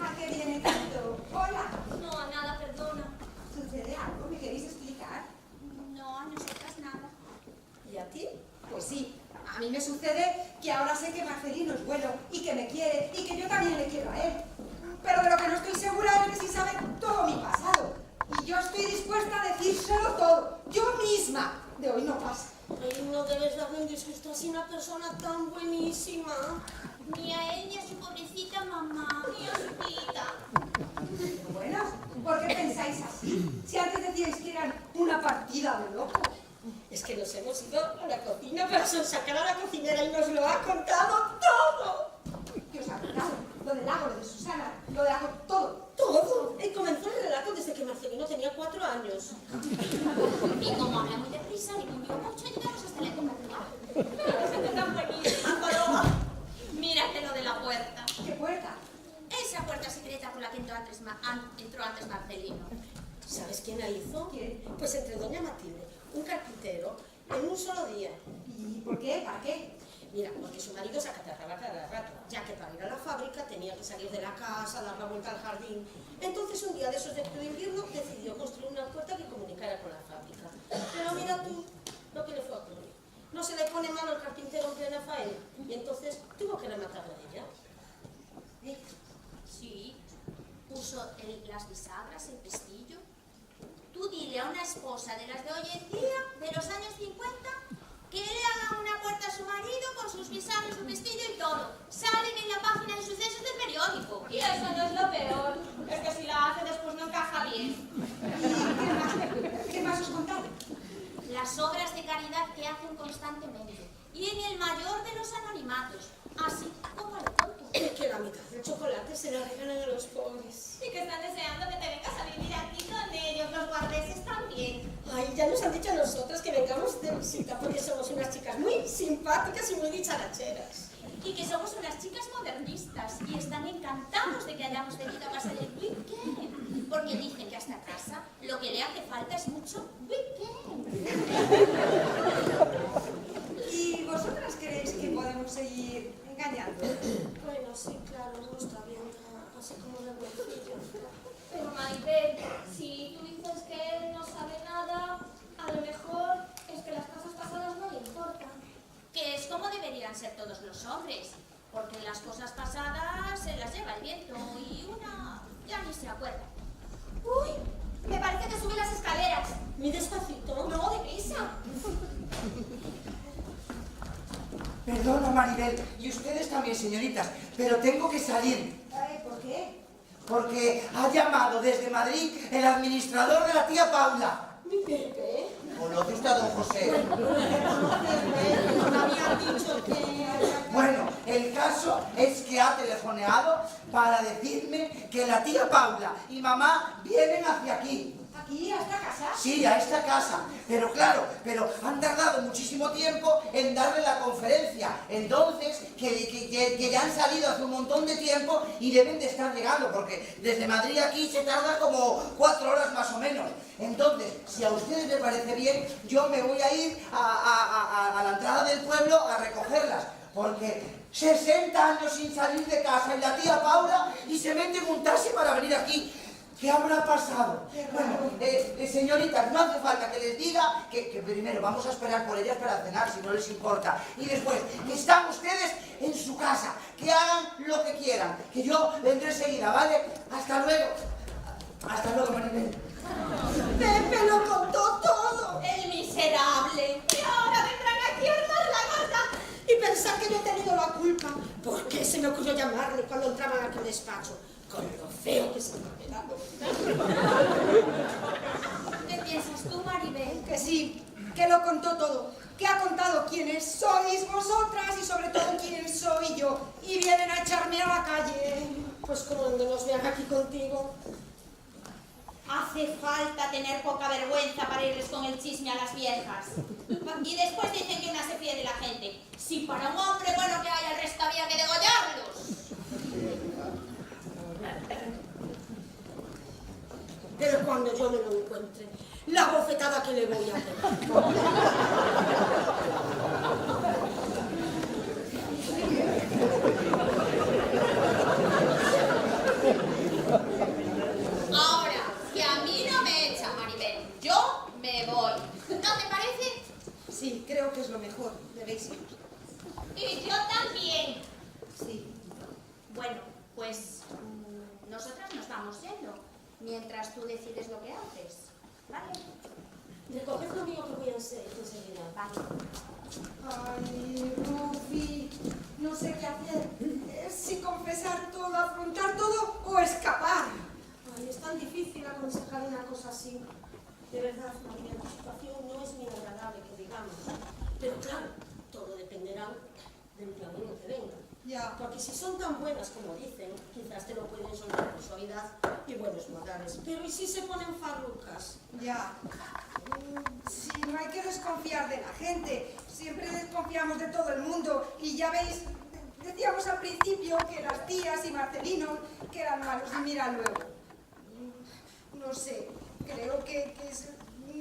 ¿A qué viene tanto? Hola. No, nada, perdona. ¿Sucede algo? ¿Me queréis explicar? No, a nosotras nada. ¿Y a ti? Pues sí. A mí me sucede que ahora sé que Marcelino es bueno y que me quiere y que yo también le quiero a él. Pero de lo que no estoy segura es de si sabe todo mi pasado. Y yo estoy dispuesta a decírselo todo. Yo misma. De hoy no pasa. Ay, no debes darme un disgusto así, una persona tan buenísima. Ni a él ni a su pobrecita mamá, ni a su tita. Bueno, ¿por qué pensáis así? Si antes decíais que eran una partida de locos. Es que nos hemos ido a la cocina para sonsacar a la cocinera y nos lo ha contado todo. ¿Qué os ha contado? Lo del lago, lo de Susana, lo del lago, todo. Todo. Y comenzó el relato desde que Marcelino tenía 4 años. Y como habla muy deprisa y conmigo mucho, llegamos hasta la comunidad. ¡Qué tan buenísima, Paloma! Mírate lo de la puerta. ¿Qué puerta? Esa puerta secreta por la que entró antes Marcelino. ¿Sabes quién la hizo? ¿Quién? Pues entre doña Matilde, un carpintero, en un solo día. ¿Y por qué? ¿Para qué? Mira, porque su marido se acatarraba cada rato, ya que para ir a la fábrica tenía que salir de la casa, dar la vuelta al jardín. Entonces un día de esos de invierno decidió construir una puerta que comunicara con la fábrica. Pero mira tú lo que le fue a ocurrir. No se le pone mano al carpintero en plena faena y entonces tuvo que rematarla a ella. lógico. Y eso no es lo peor. Es que si la hace después no encaja bien. ¿Qué más os contaron? Las obras de caridad que hacen constantemente. Y en el mayor de los anonimatos. Así como a lo tonto. Que la mitad del chocolate se la regalan a los pobres. Y que están deseando que te vengas a vivir aquí con ellos, los guardeses también. Ay, ya nos han dicho a nosotras que vengamos de visita porque somos unas chicas muy simpáticas y muy dicharacheras. Y que somos unas chicas modernistas y están encantados de que hayamos venido a pasar el weekend. Porque dicen que a esta casa lo que le hace falta es mucho weekend. ¿Y vosotras creéis que podemos seguir engañando? Bueno, sí, claro, no está bien, así como de bolsillo. Pero Maribel, si tú dices que él no sabe nada, a lo mejor es que las cosas pasadas no le importan. Que es como deberían ser todos los hombres. Porque las cosas pasadas se las lleva el viento y una ya ni se acuerda. Uy, me parece que sube las escaleras. Muy despacito. No, deprisa. Perdona, Maribel, y ustedes también, señoritas, pero tengo que salir. ¿Por qué? Porque ha llamado desde Madrid el administrador de la tía Paula. Mi Pepe. ¿Conoce usted a don José? Me habían dicho que... Bueno, el caso es que ha telefoneado para decirme que la tía Paula y mamá vienen hacia aquí. ¿Aquí, a esta casa? Sí, a esta casa. Pero claro, han tardado muchísimo tiempo en darle la conferencia. Entonces, que ya han salido hace un montón de tiempo y deben de estar llegando, porque desde Madrid aquí se tarda como 4 horas más o menos. Entonces, si a ustedes les parece bien, yo me voy a ir a la entrada del pueblo a recogerlas. Porque 60 años sin salir de casa y la tía Paula y se mete en un taxi para venir aquí. ¿Qué habrá pasado? Bueno, señoritas, no hace falta que les diga que primero vamos a esperar por ellas para cenar, si no les importa. Y después, que están ustedes en su casa, que hagan lo que quieran, que yo vendré enseguida, ¿vale? Hasta luego. Hasta luego, Maribel. Pepe lo contó todo. ¡El miserable! Y ahora vendrán aquí a armar la gorda y pensar que yo he tenido la culpa. ¿Por qué se me ocurrió llamarle cuando entraban aquí al despacho? Con lo feo que se me ha quedado. ¿Qué piensas tú, Maribel? Que sí, que lo contó todo. Que ha contado quiénes sois vosotras y sobre todo quién soy yo. Y vienen a echarme a la calle. Pues como no nos vean aquí contigo. Hace falta tener poca vergüenza para irles con el chisme a las viejas. Y después dicen que una se fíe de la gente. Si para un hombre bueno que hay al resto había que degollarlos. Pero cuando yo me lo encuentre, la bofetada que le voy a dar. Ahora, que a mí no me echa, Maribel. Yo me voy. ¿No te parece? Sí, creo que es lo mejor. Debéis ir. Y yo también. Sí. Bueno, pues nosotras nos vamos yendo. Mientras tú decides lo que haces. ¿Vale? Recoged lo mío que voy a hacer enseguida. Vale. Ay, Rufi, no sé qué hacer. Si confesar todo, afrontar todo o escapar. Ay, es tan difícil aconsejar una cosa así. De verdad, María, tu situación no es muy agradable, que digamos. Pero claro, todo dependerá del camino que venga. Ya. Porque si son tan buenas como dicen, quizás te lo pueden soltar con suavidad y buenos modales. Pero ¿y si se ponen farrucas? Ya. Sí, no hay que desconfiar de la gente. Siempre desconfiamos de todo el mundo. Y ya veis, decíamos al principio que las tías y Marcelino que eran malos. Y mira luego. No sé, creo que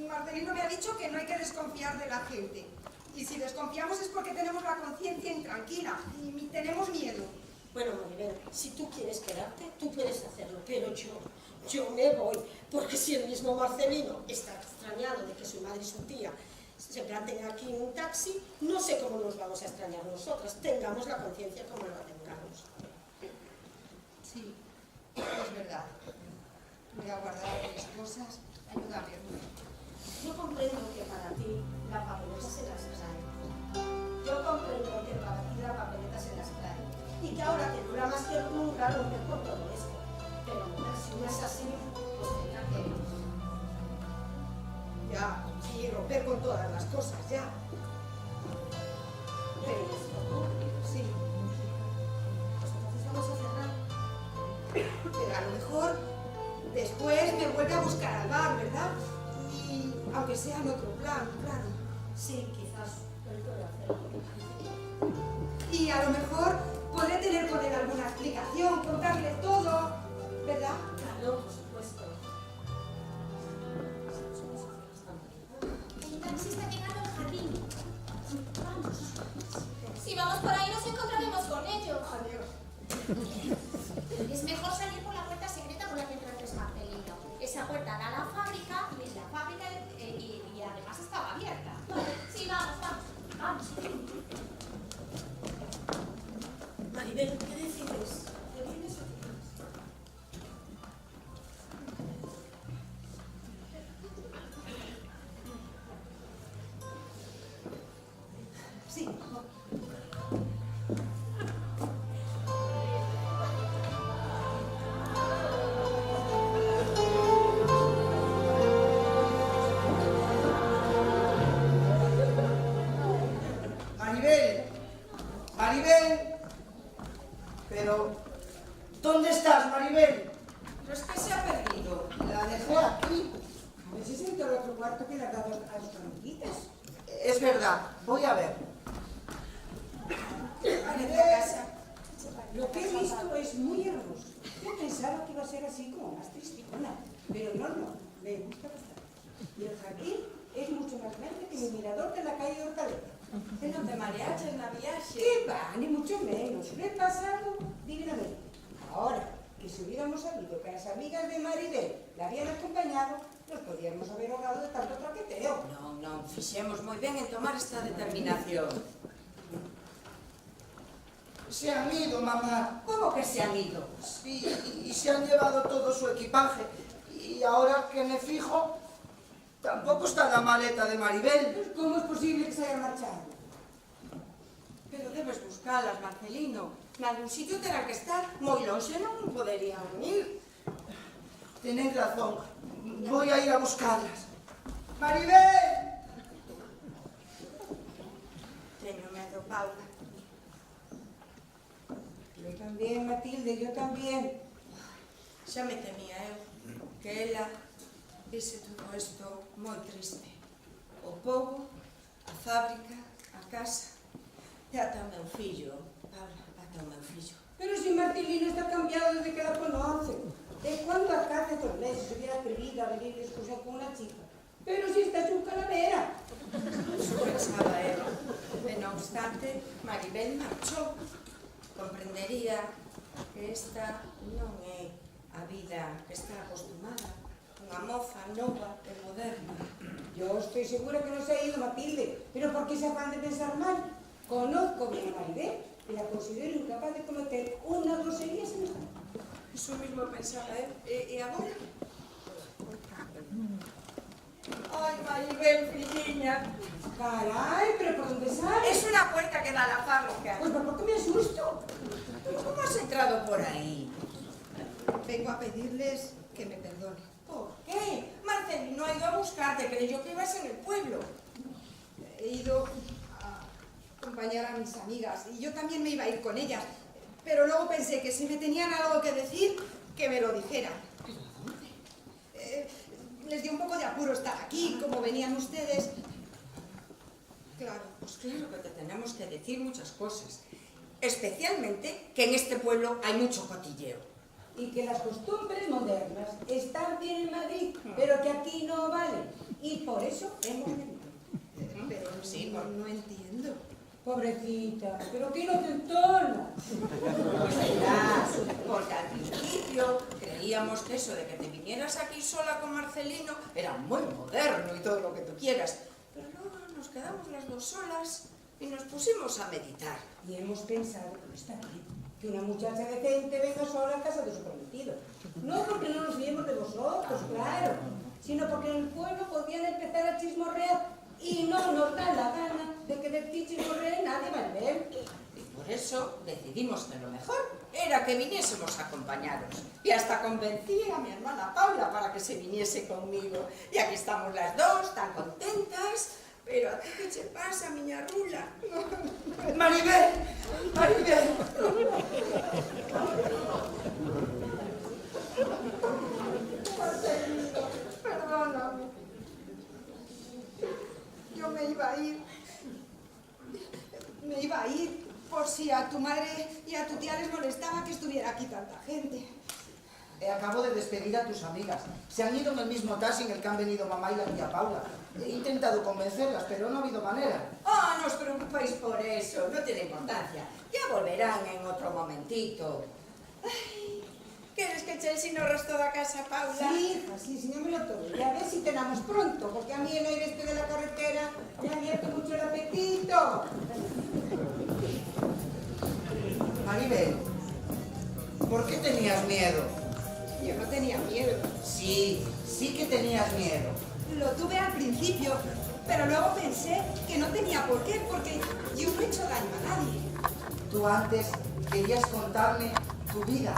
Marcelino me ha dicho que no hay que desconfiar de la gente. Y si desconfiamos es porque tenemos la conciencia intranquila y tenemos miedo. Bueno, Maribel, si tú quieres quedarte, tú puedes hacerlo, pero yo me voy, porque si el mismo Marcelino está extrañado de que su madre y su tía se planten aquí en un taxi, no sé cómo nos vamos a extrañar nosotras, tengamos la conciencia como la tengamos. Sí, es verdad. Voy a guardar mis cosas. Ayúdame, Ruth. Yo comprendo que para ti la papeleta se las trae. Yo comprendo que para ti la papeleta se las trae. Y que ahora que dura más que nunca, lo que Pero mujer, si no es así, pues tendrá que... Ya, sí, romper con todas las cosas, ya. Pero esto, sí. Pues entonces vamos a cerrar. Pero a lo mejor después me vuelve a buscar al bar, ¿verdad? Y aunque sea en otro plan, claro. Sí, quizás él puede hacerlo. Y a lo mejor podré tener con él alguna explicación, contarle todo, ¿verdad? Claro, por supuesto. El taxi está llegando al jardín. Vamos. Si vamos por ahí nos encontraremos con ellos. Adiós. Es mejor salir por la puerta secreta por la que entró antes Marcelino. Esa puerta da a la fábrica y la fábrica y además estaba abierta. Sí, vamos, vamos. Vamos. Maribel, ¿qué decides? ¿Te vienes o te vienes? Sí. Maribel, Maribel, pero ¿dónde estás, Maribel? Pero es que se ha perdido. La dejé aquí. A ver si se entró al otro cuarto que le ha dado a sus amiguitas. Es verdad, voy a ver. Vale, a casa. Lo que he visto es muy hermoso. Yo pensaba que iba a ser así como más tristicona, pero no, me gusta bastante. Y el jardín es mucho más grande que mi mirador de la calle Hortaleza. Que no te mareaches na viaxe. ¿Qué va? Ni mucho menos. Lo he pasado divinamente. Ahora, que si hubiéramos sabido que las amigas de Maribel la habían acompañado, nos podríamos haber ahorrado de tanto traqueteo. Non, fixemos moi ben en tomar esta determinación. Se han ido, mamá. Como que se han ido? Sí, y se han llevado todo su equipaje. Y ahora que me fijo, tampoco está la maleta de Maribel. Pues, ¿cómo es posible que se haya marchado? Pero debes buscalas, Marcelino. Nalgún sitio terá que estar. Moi lonxe non poderían ir. Tenéis razón. Voy a ir a buscarlas. ¡Maribel! Teño medo, Paula. Yo también, Matilde, yo también. Xa me temía eu que ela vise todo isto moi triste. O pobo, a fábrica, a casa e ata o meu fillo, Paula, ata o meu fillo. Pero si Marcelino está cambiado desde que la conoce. ¿De cuándo acá hace 2 meses se hubiera atrevido a venir de excursión con una chica? Pero si está su calavera. Iso pensaba ela. E non obstante, Maribel marchou. Comprendería que esta non é a vida que está acostumada. Unha moza nova e moderna. Yo estoy segura que no se ha ido, Matilde. ¿Pero por qué se afán de pensar mal? Conozco bien a Maribel y la considero incapaz de cometer una grosería semejante. Iso mismo pensaba eu. E agora? Ai, Maribel, filliña. Caray, ¿pero por dónde sales? Es una puerta que da a la fábrica. Pues ¿por qué me asusto? ¿Cómo has entrado por ahí? Vengo a pedirles que me perdonen. ¿Por qué? Marcelino ha ido a buscarte, creyó que ibas en el pueblo. He ido a acompañar a mis amigas y yo también me iba a ir con ellas. Pero luego pensé que si me tenían algo que decir, que me lo dijeran. Les dio un poco de apuro estar aquí, como venían ustedes. Claro, pues claro que te tenemos que decir muchas cosas. Especialmente que en este pueblo hay mucho cotilleo. Y que las costumbres modernas están bien en Madrid, pero que aquí no valen. Y por eso hemos venido. Pero Sí, no entiendo. Pobrecita, pero qué inocentona. Pues verás, porque al principio creíamos que eso de que te vinieras aquí sola con Marcelino era muy moderno y todo lo que tú quieras. Pero luego nos quedamos las dos solas y nos pusimos a meditar. Y hemos pensado que no está bien que una muchacha decente venga sola a casa de su prometido. No porque no nos fiemos de vosotros, claro, sino porque en el pueblo podían empezar a chismorrear y no nos da la gana de que del chismorree nadie va a ver. Y por Por eso decidimos que lo mejor era que viniésemos acompañados. Y hasta convencí a mi hermana Paula para que se viniese conmigo. Y aquí estamos las dos, tan contentas. Pero a ti que te pasa, miña rula? Maribel, Maribel. Perdóname. Yo me iba a ir. Me iba a ir por si a tu madre y a tu tía les molestaba que estuviera aquí tanta gente. Acabo de despedir a tus amigas. Se han ido en el mismo taxi en el que han venido mamá y la tía Paula. He intentado convencerlas, pero no ha habido manera. Oh, no os preocupéis por eso, no tiene importancia. Ya volverán en otro momentito. Ay, ¿quieres que Chelsea nos restó a casa, Paula? Sí, hija, sí, no me lo toque. Ya ves si tenemos pronto, porque a mí el aire este de la carretera me ha abierto mucho el apetito. Maribel, ¿por qué tenías miedo? Yo no tenía miedo. Sí, sí que tenías miedo. Lo tuve al principio, pero luego pensé que no tenía por qué, porque yo no he hecho daño a nadie. Tú antes querías contarme tu vida,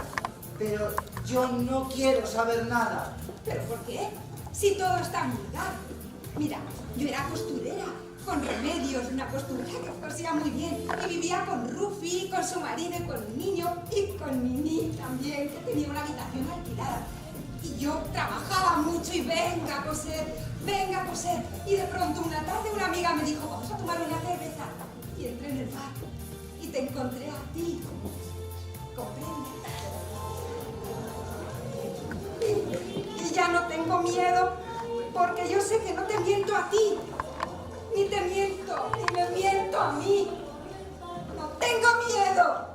pero yo no quiero saber nada. ¿Pero por qué? Si todo está en mi lugar. Mira, yo era costurera, con Remedios, una costurera que cosía muy bien, y vivía con Rufi, con su marido y con un niño, y con Mimi también, que tenía una habitación alquilada. Y yo trabajaba mucho y venga a coser, y de pronto una tarde una amiga me dijo, vamos a tomar una cerveza. Y entré en el bar y te encontré a ti. ¿Comprendes? Y ya no tengo miedo, porque yo sé que no te miento a ti, ni te miento, ni me miento a mí. No tengo miedo.